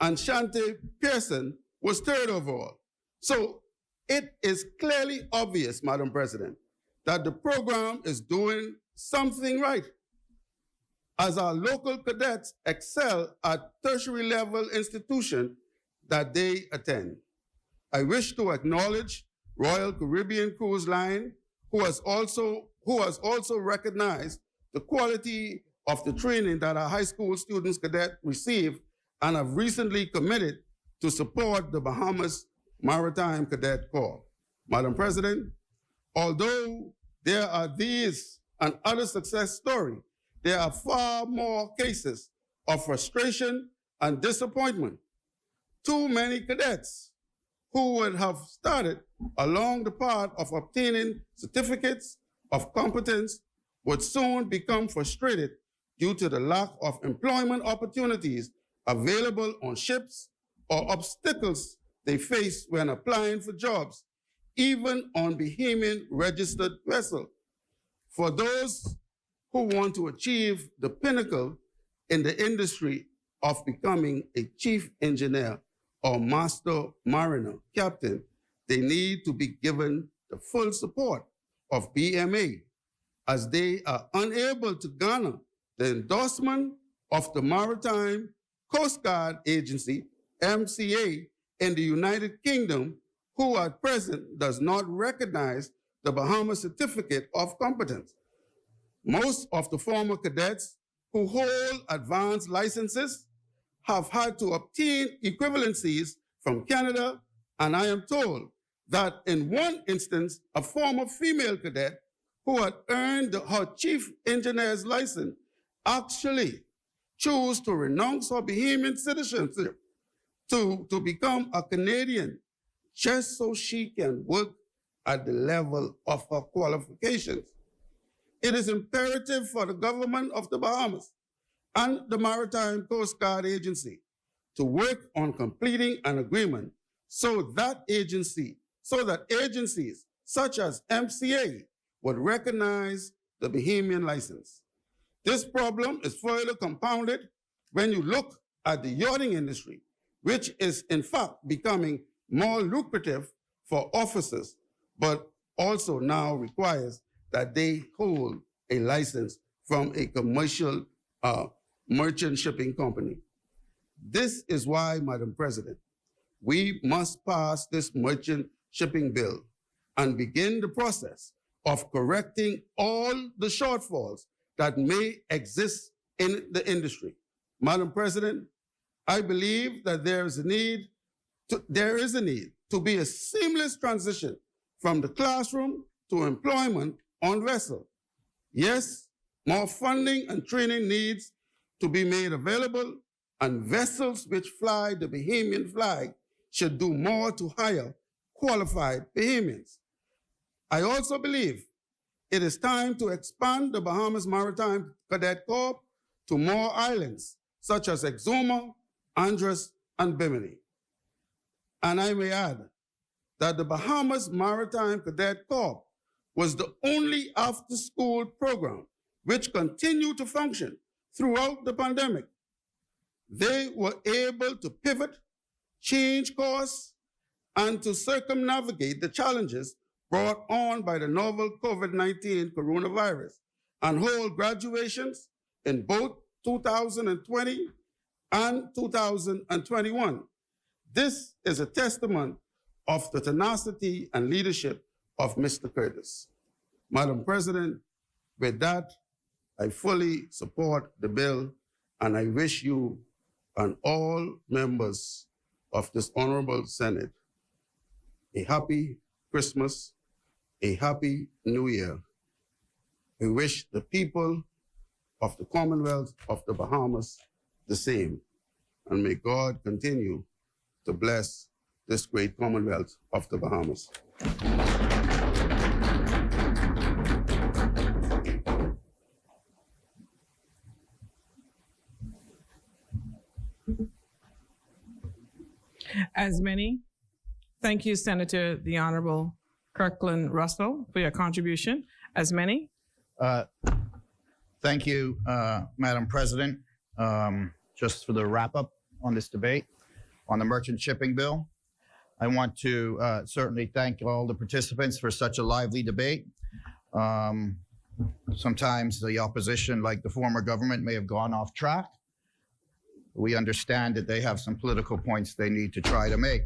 and Shante Pearson was third overall. So it is clearly obvious, Madam President, that the program is doing something right, as our local cadets excel at tertiary level institutions that they attend. I wish to acknowledge Royal Caribbean Cruise Line, who has also recognized the quality of the training that our high school students cadet receive and have recently committed to support the Bahamas Maritime Cadet Corps. Madam President, although there are these and other success stories, there are far more cases of frustration and disappointment. Too many cadets who would have started along the path of obtaining certificates of competence would soon become frustrated due to the lack of employment opportunities available on ships or obstacles they face when applying for jobs, even on Bahamian registered vessels. For those who want to achieve the pinnacle in the industry of becoming a chief engineer or master mariner, captain, they need to be given the full support of BMA, as they are unable to garner the endorsement of the Maritime Coast Guard Agency, MCA, in the United Kingdom, who at present does not recognize the Bahamas Certificate of Competence. Most of the former cadets who hold advanced licenses have had to obtain equivalencies from Canada, and I am told that in one instance, a former female cadet who had earned her chief engineer's license actually chose to renounce her Bahamian citizenship to become a Canadian just so she can work at the level of her qualifications. It is imperative for the government of the Bahamas and the Maritime Coast Guard Agency to work on completing an agreement so that agencies such as MCA would recognize the Bahamian license. This problem is further compounded when you look at the yachting industry, which is in fact becoming more lucrative for officers, but also now requires that they hold a license from a commercial merchant shipping company. This is why, Madam President, we must pass this merchant shipping bill and begin the process of correcting all the shortfalls that may exist in the industry. Madam President, I believe that there is a need to be a seamless transition from the classroom to employment on vessel. Yes, more funding and training needs to be made available, and vessels which fly the Bahamian flag should do more to hire qualified Bahamians. I also believe it is time to expand the Bahamas Maritime Cadet Corps to more islands, such as Exuma, Andros, and Bimini. And I may add that the Bahamas Maritime Cadet Corps was the only after-school program which continued to function throughout the pandemic. They were able to pivot, change course, and to circumnavigate the challenges brought on by the novel COVID-19 coronavirus and hold graduations in both 2020 and 2021. This is a testament of the tenacity and leadership of Mr. Curtis. Madam President, with that, I fully support the bill, and I wish you and all members of this honorable Senate a happy Christmas, a happy New Year. We wish the people of the Commonwealth of the Bahamas the same, and may God continue to bless this great Commonwealth of the Bahamas. As many, thank you, Senator the Honorable Kirkland Russell, for your contribution. As many. Thank you, Madam President. Just for the wrap up on this debate on the merchant shipping bill, I want to certainly thank all the participants for such a lively debate. Sometimes the opposition, like the former government, may have gone off track. We understand that they have some political points they need to try to make.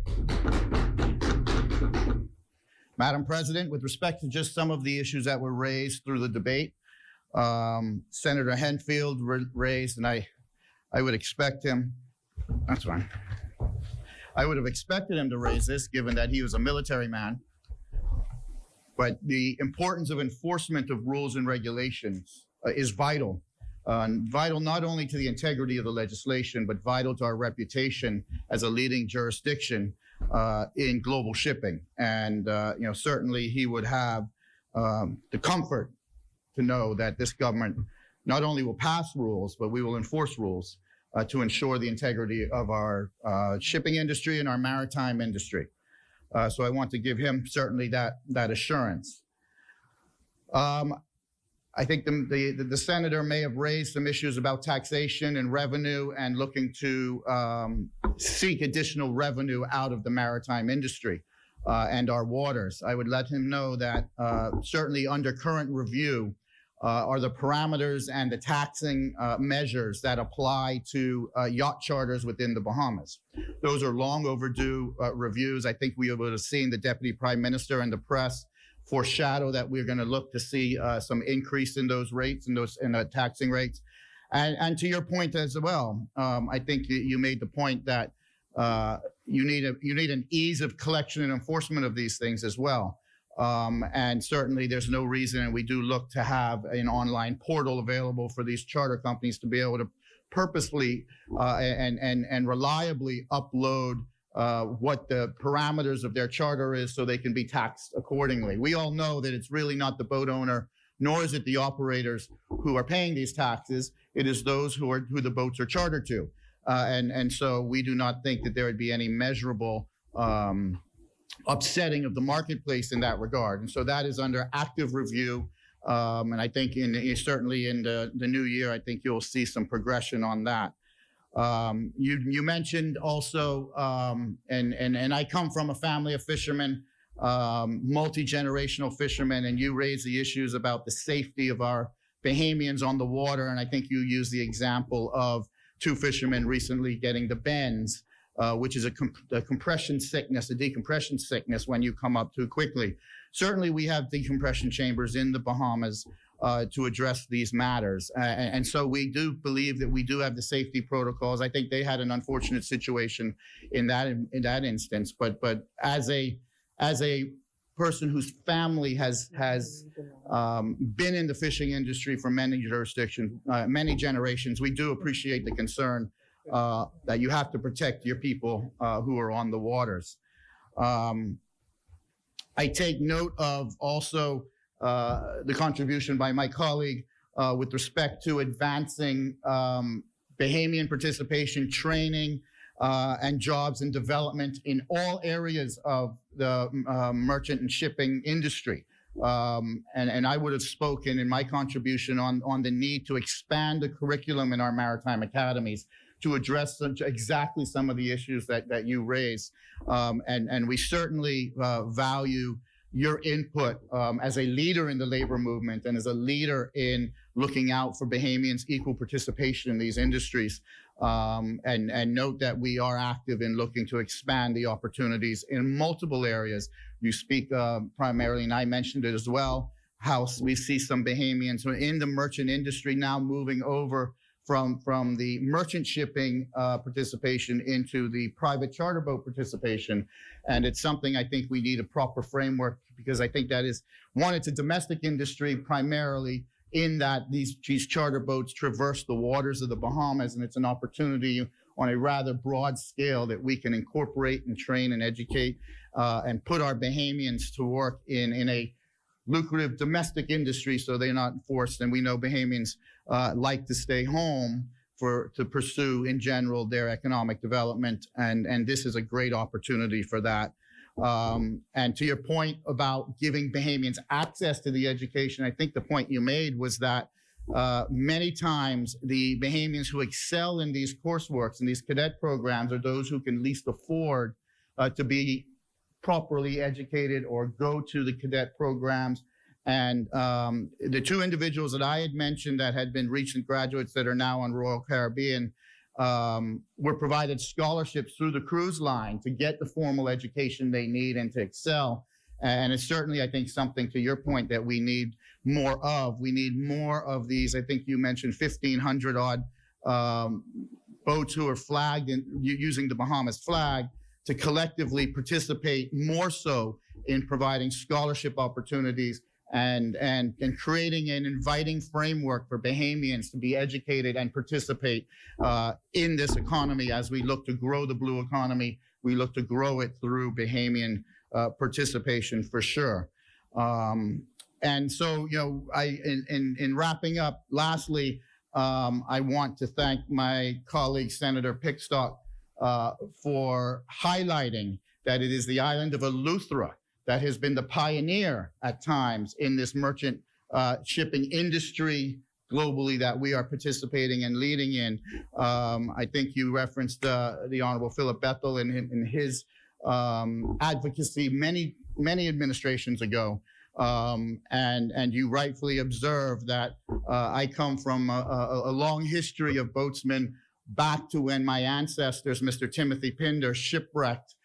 Madam President, with respect to just some of the issues that were raised through the debate, Senator Henfield raised, and I would expect him, that's fine. I would have expected him to raise this given that he was a military man. But the importance of enforcement of rules and regulations is vital. Vital not only to the integrity of the legislation, but vital to our reputation as a leading jurisdiction in global shipping. And certainly he would have the comfort to know that this government not only will pass rules, but we will enforce rules to ensure the integrity of our shipping industry and our maritime industry. So I want to give him certainly that assurance. I think the senator may have raised some issues about taxation and revenue and looking to seek additional revenue out of the maritime industry and our waters. I would let him know that certainly under current review are the parameters and the taxing measures that apply to yacht charters within the Bahamas. Those are long overdue reviews. I think we would have seen the Deputy Prime Minister and the press foreshadow that we're going to look to see some increase in those rates and those taxing rates. And to your point as well, I think you made the point that you need an ease of collection and enforcement of these things as well. And certainly there's no reason, and we do look to have an online portal available for these charter companies to be able to purposely and reliably upload what the parameters of their charter is so they can be taxed accordingly. We all know that it's really not the boat owner, nor is it the operators who are paying these taxes. It is those who the boats are chartered to. And so we do not think that there would be any measurable upsetting of the marketplace in that regard. And so that is under active review. And I think certainly in the new year, I think you'll see some progression on that. You mentioned also, and I come from a family of fishermen, multi-generational fishermen, and you raised the issues about the safety of our Bahamians on the water. And I think you used the example of two fishermen recently getting the bends, which is a compression sickness, a decompression sickness when you come up too quickly. Certainly we have decompression chambers in the Bahamas to address these matters. And so we do believe that we do have the safety protocols. I think they had an unfortunate situation in that instance, but as a person whose family has been in the fishing industry for many jurisdictions, many generations, we do appreciate the concern that you have to protect your people who are on the waters. I take note of also the contribution by my colleague with respect to advancing Bahamian participation, training, and jobs and development in all areas of the merchant and shipping industry. And I would have spoken in my contribution on the need to expand the curriculum in our maritime academies to address exactly some of the issues that you raised. And we certainly value your input as a leader in the labor movement and as a leader in looking out for Bahamians' equal participation in these industries. And note that we are active in looking to expand the opportunities in multiple areas. You speak primarily, and I mentioned it as well, how we see some Bahamians who are in the merchant industry now moving over from the merchant shipping participation into the private charter boat participation. And it's something I think we need a proper framework, because I think that is, one, it's a domestic industry primarily in that these charter boats traverse the waters of the Bahamas, and it's an opportunity on a rather broad scale that we can incorporate and train and educate and put our Bahamians to work in a lucrative domestic industry so they're not forced. And we know Bahamians like to stay home to pursue in general their economic development. And this is a great opportunity for that. And to your point about giving Bahamians access to the education, I think the point you made was that many times the Bahamians who excel in these courseworks and these cadet programs are those who can least afford to be properly educated or go to the cadet programs And the two individuals that I had mentioned that had been recent graduates that are now on Royal Caribbean were provided scholarships through the cruise line to get the formal education they need and to excel. And it's certainly, I think, something to your point that we need more of. We need more of these. I think you mentioned 1,500 odd boats who are flagged in, using the Bahamas flag to collectively participate more so in providing scholarship opportunities and creating an inviting framework for Bahamians to be educated and participate in this economy as we look to grow the blue economy. We look to grow it through Bahamian participation for sure. And so, you know, in wrapping up, lastly, I want to thank my colleague, Senator Pickstock, for highlighting that it is the island of Eleuthera that has been the pioneer at times in this merchant shipping industry globally that we are participating and leading in. I think you referenced the Honorable Philip Bethel in his advocacy many administrations ago. And you rightfully observed that I come from a long history of boatsmen back to when my ancestors, Mr. Timothy Pinder, shipwrecked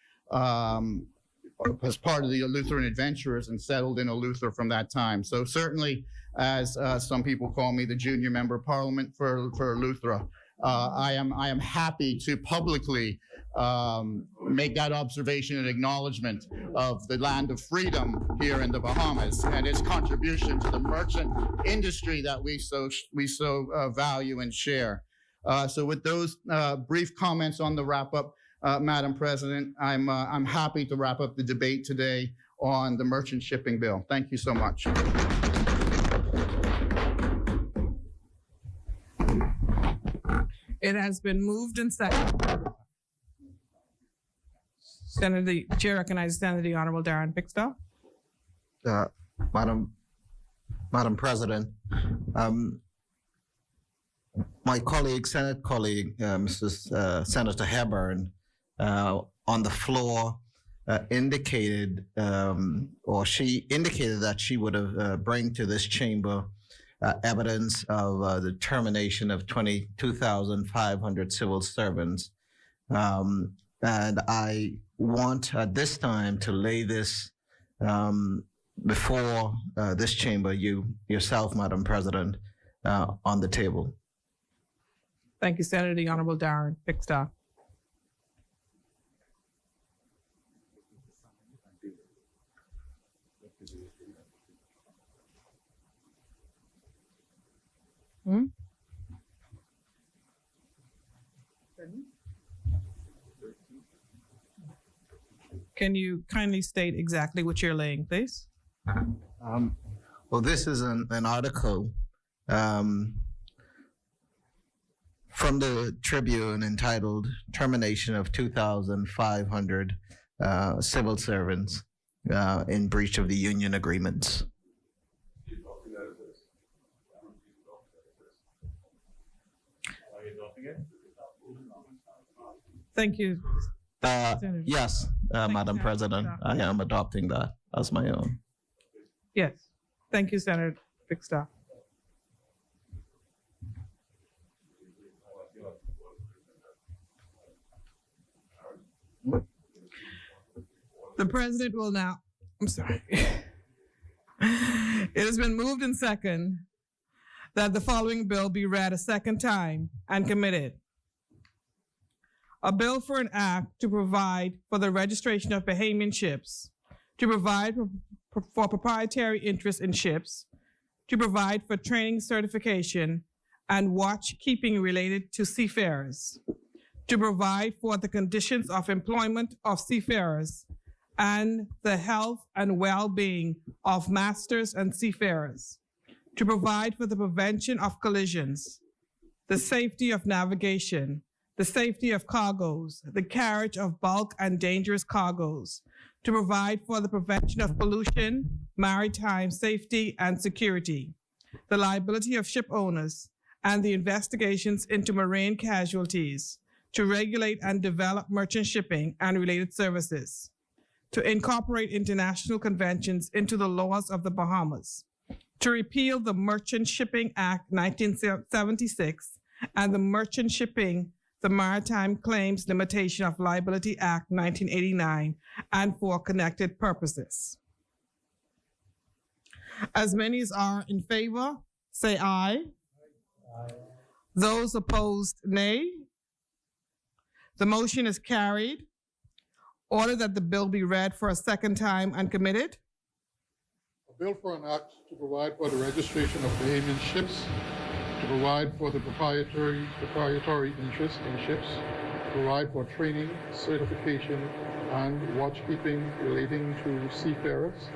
as part of the Eleutheran Adventurers and settled in Eleuthera from that time. So certainly, as some people call me, the junior member of Parliament for Eleuthera, I am happy to publicly make that observation and acknowledgement of the land of freedom here in the Bahamas and its contribution to the merchant industry that we so value and share. So with those brief comments on the wrap up, Madam President, I'm happy to wrap up the debate today on the merchant shipping bill. Thank you so much. It has been moved and seconded. The chair recognizes Senator the Honorable Darren Pickstock. Madam President, my colleague, Senate colleague, Mrs. Senator Hepburn, on the floor indicated, or she indicated that she would bring to this chamber evidence of the termination of 22,500 civil servants. And I want at this time to lay this before this chamber, yourself, Madam President, on the table. Thank you, Senator the Honorable Darren Pickstock. Can you kindly state exactly what you're laying, please? Well, this is an article from the Tribune entitled "Termination of 2,500 Civil Servants in Breach of the Union Agreements." Thank you. Yes, Madam President, I am adopting that as my own. Yes. Thank you, Senator Pickstock. The President will now, I'm sorry. It has been moved and seconded that the following bill be read a second time and committed. A bill for an act to provide for the registration of Bahamian ships, to provide for proprietary interest in ships, to provide for training certification and watch keeping related to seafarers, to provide for the conditions of employment of seafarers and the health and well-being of masters and seafarers, to provide for the prevention of collisions, the safety of navigation, the safety of cargoes, the carriage of bulk and dangerous cargoes, to provide for the prevention of pollution, maritime safety and security, the liability of ship owners, and the investigations into marine casualties, to regulate and develop merchant shipping and related services, to incorporate international conventions into the laws of the Bahamas, to repeal the Merchant Shipping Act 1976 and the Merchant Shipping, the Maritime Claims Limitation of Liability Act 1989, and for connected purposes. As many as are in favor, say aye. Aye. Those opposed, nay. The motion is carried. Order that the bill be read for a second time and committed. A bill for an act to provide for the registration of Bahamian ships, to provide for the proprietary interest in ships, to provide for training, certification, and watchkeeping relating to seafarers,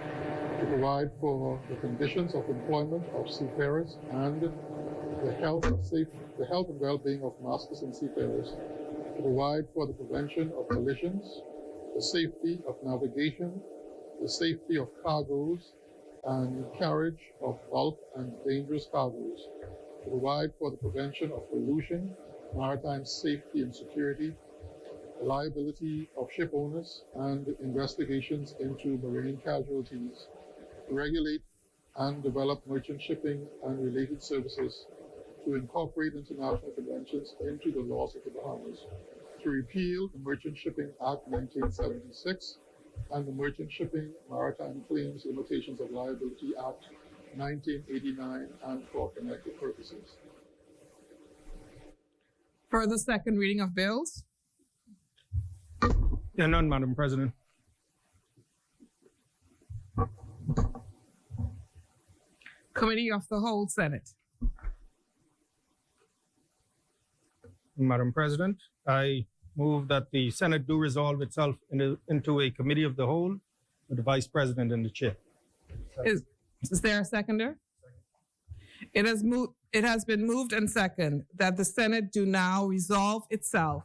to provide for the conditions of employment of seafarers and the health and well-being of masters and seafarers, to provide for the prevention of collisions, the safety of navigation, the safety of cargoes, and carriage of bulk and dangerous cargoes, to provide for the prevention of pollution, maritime safety and security, the liability of ship owners, and investigations into marine casualties, to regulate and develop merchant shipping and related services, to incorporate international conventions into the laws of the Bahamas, to repeal the Merchant Shipping Act 1976 and the Merchant Shipping Maritime Claims Limitations of Liability Act 1989 and for connected purposes. Further second reading of bills? Yeah, none, Madam President. Committee of the Whole, Senate. Madam President, I move that the Senate do resolve itself into a committee of the whole with the Vice President and the Chair. Is there a seconder? It has been moved and seconded that the Senate do now resolve itself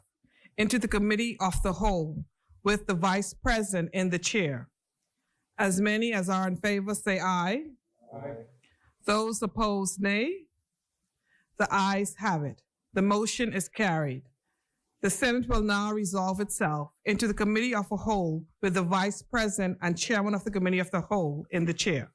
into the committee of the whole with the Vice President in the chair. As many as are in favor say aye. Aye. Those opposed, nay. The ayes have it. The motion is carried. The Senate will now resolve itself into the committee of the whole with the Vice President and Chairman of the committee of the whole in the chair.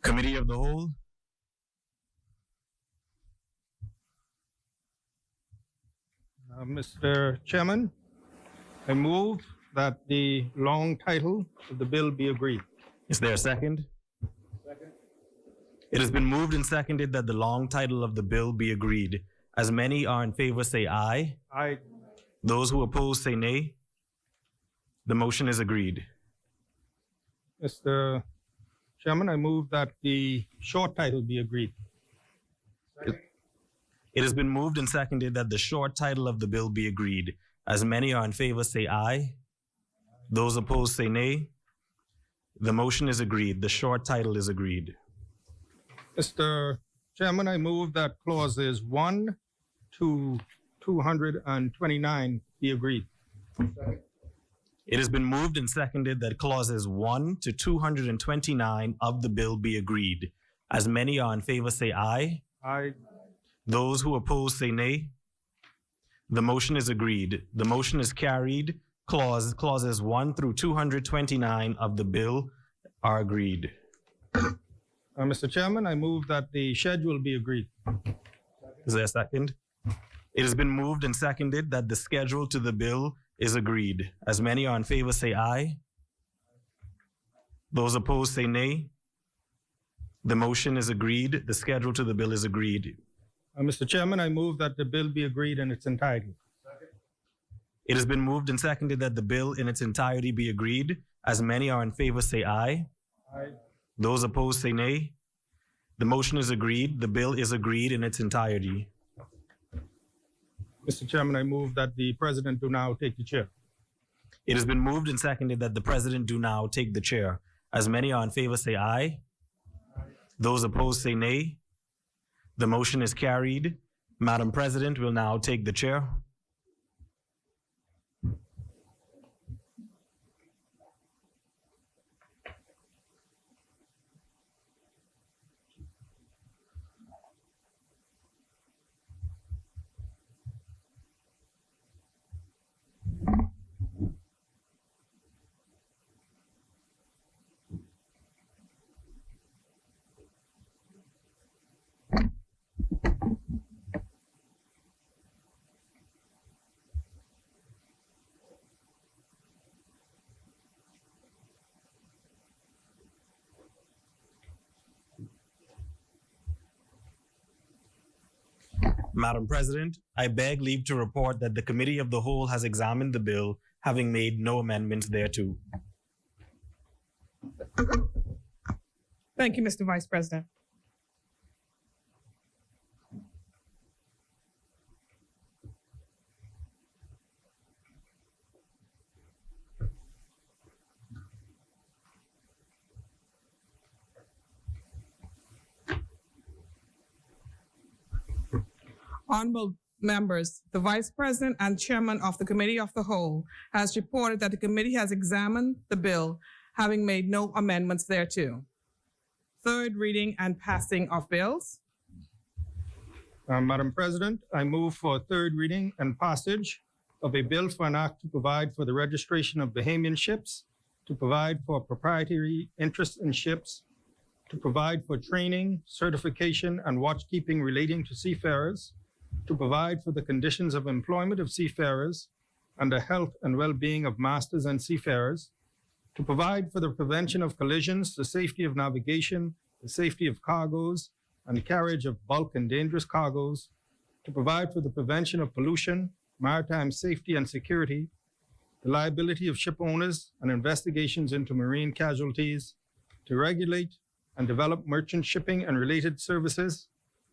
Committee of the Whole. Mr. Chairman, I move that the long title of the bill be agreed. Is there a second? Second. It has been moved and seconded that the long title of the bill be agreed. As many are in favor say aye. Aye. Those who oppose say nay. The motion is agreed. Mr. Chairman, I move that the short title be agreed. It has been moved and seconded that the short title of the bill be agreed. As many are in favor say aye. Those opposed say nay. The motion is agreed. The short title is agreed. Mr. Chairman, I move that clauses 1 to 229 be agreed. It has been moved and seconded that clauses 1 to 229 of the bill be agreed. As many are in favor say aye. Aye. Those who oppose say nay. The motion is agreed. The motion is carried. Clauses 1 through 229 of the bill are agreed. Mr. Chairman, I move that the schedule be agreed. Is there a second? It has been moved and seconded that the schedule to the bill is agreed. As many are in favor say aye. Those opposed say nay. The motion is agreed. The schedule to the bill is agreed. Mr. Chairman, I move that the bill be agreed in its entirety. It has been moved and seconded that the bill in its entirety be agreed. As many are in favor say aye. Aye. Those opposed say nay. The motion is agreed. The bill is agreed in its entirety. Mr. Chairman, I move that the President do now take the chair. It has been moved and seconded that the President do now take the chair. As many are in favor say aye. Those opposed say nay. The motion is carried. Madam President will now take the chair. Madam President, I beg leave to report that the Committee of the Whole has examined the bill, having made no amendments thereto. Thank you, Mr. Vice President. Honorable members, the Vice President and Chairman of the Committee of the Whole has reported that the committee has examined the bill, having made no amendments thereto. Third reading and passing of bills. Madam President, I move for third reading and passage of a bill for an act to provide for the registration of Bahamian ships, to provide for proprietary interest in ships, to provide for training, certification, and watchkeeping relating to seafarers, to provide for the conditions of employment of seafarers and the health and well-being of masters and seafarers, to provide for the prevention of collisions, the safety of navigation, the safety of cargoes, and carriage of bulk and dangerous cargoes, to provide for the prevention of pollution, maritime safety and security, the liability of ship owners and investigations into marine casualties, to regulate and develop merchant shipping and related services,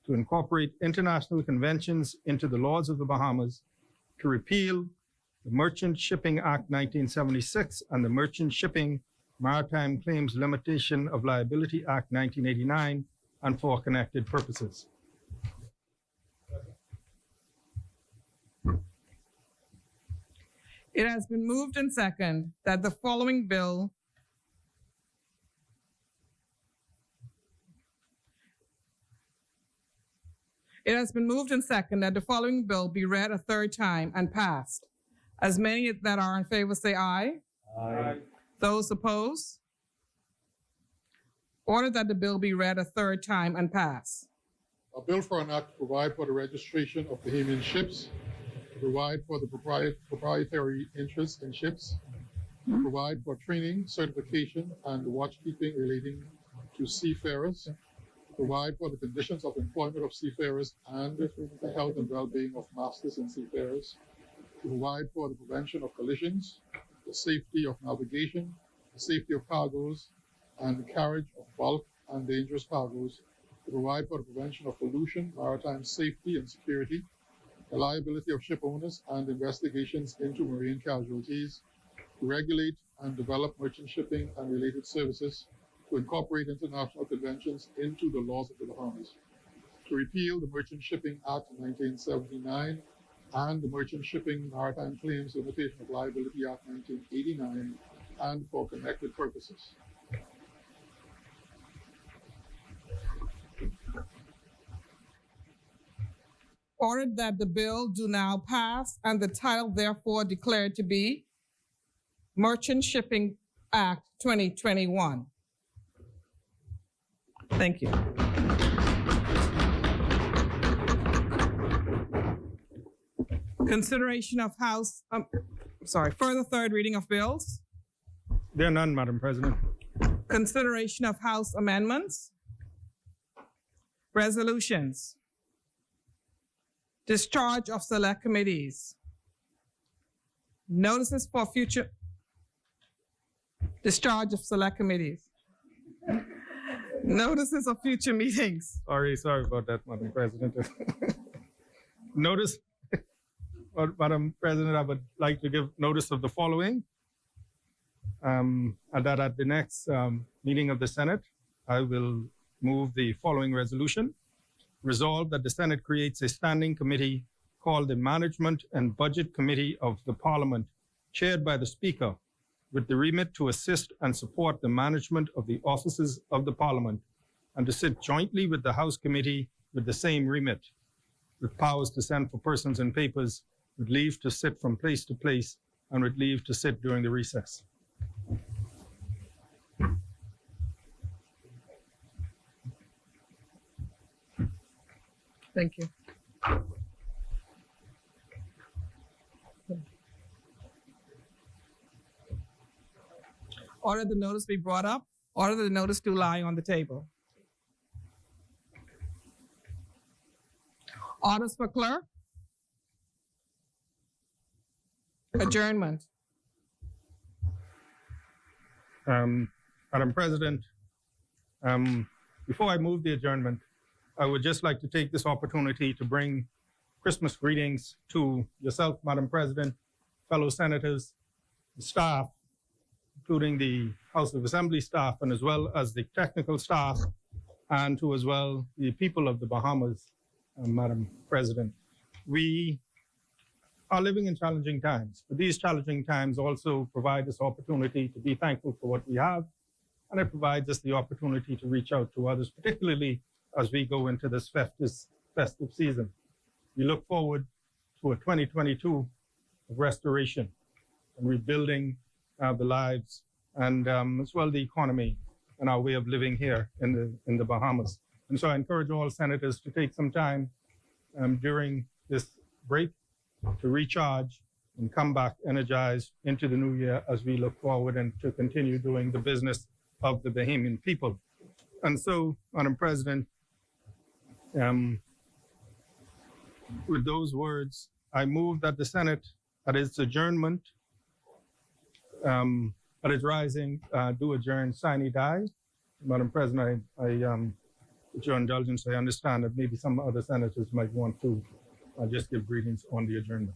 to incorporate international conventions into the laws of the Bahamas, to repeal the Merchant Shipping Act 1976 and the Merchant Shipping Maritime Claims Limitation of Liability Act 1989, and for connected purposes. It has been moved and seconded that the following bill It has been moved and seconded that the following bill be read a third time and passed. As many that are in favor say aye. Aye. Those opposed? Order that the bill be read a third time and pass. A bill for an act to provide for the registration of Bahamian ships, to provide for the proprietary interest in ships, to provide for training, certification, and watchkeeping relating to seafarers, to provide for the conditions of employment of seafarers and the health and well-being of masters and seafarers, to provide for the prevention of collisions, the safety of navigation, the safety of cargoes, and the carriage of bulk and dangerous cargoes, to provide for the prevention of pollution, maritime safety and security, the liability of ship owners and investigations into marine casualties, to regulate and develop merchant shipping and related services, to incorporate international conventions into the laws of the Bahamas, to repeal the Merchant Shipping Act of 1979 and the Merchant Shipping Maritime Claims Limitation of Liability Act 1989, and for connected purposes. Ordered that the bill do now pass and the title therefore declared to be Merchant Shipping Act 2021. Thank you. Consideration of further third reading of bills. There are none, Madam President. Consideration of House amendments. Resolutions. Discharge of select committees. Notices for future. Discharge of select committees. Notices of future meetings. Sorry about that, Madam President. Madam President, I would like to give notice of the following. And that at the next meeting of the Senate, I will move the following resolution. Resolved that the Senate creates a standing committee called the Management and Budget Committee of the Parliament, chaired by the Speaker, with the remit to assist and support the management of the offices of the Parliament, and to sit jointly with the House Committee with the same remit, with powers to send for persons and papers, with leave to sit from place to place, and with leave to sit during the recess. Thank you. Order the notice be brought up. Order the notice to lie on the table. Orders for clerk? Adjournment. Madam President, before I move the adjournment, I would just like to take this opportunity to bring Christmas greetings to yourself, Madam President, fellow senators, the staff, including the House of Assembly staff, and as well as the technical staff, and to as well the people of the Bahamas, Madam President. We are living in challenging times, but these challenging times also provide us opportunity to be thankful for what we have, and it provides us the opportunity to reach out to others, particularly as we go into this festive season. We look forward to a 2022 of restoration and rebuilding the lives and as well the economy and our way of living here in the Bahamas. And so I encourage all senators to take some time during this break to recharge and come back energized into the new year as we look forward and to continue doing the business of the Bahamian people. And so, Madam President, with those words, I move that the Senate, at its adjournment, at its rising, do adjourn sine die. Madam President, with your indulgence, I understand that maybe some other senators might want to just give greetings on the adjournment.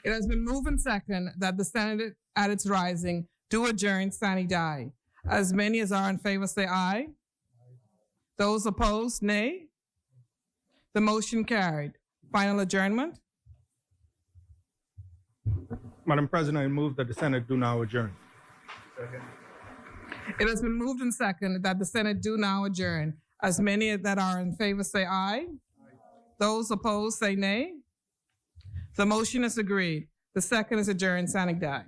It has been moved and second that the Senate at its rising do adjourn sine die. As many as are in favor say aye. Those opposed, nay. The motion carried. Final adjournment. Madam President, I move that the Senate do now adjourn. It has been moved and second that the Senate do now adjourn. As many that are in favor say aye. Those opposed say nay. The motion is agreed. The second is adjourned sine die.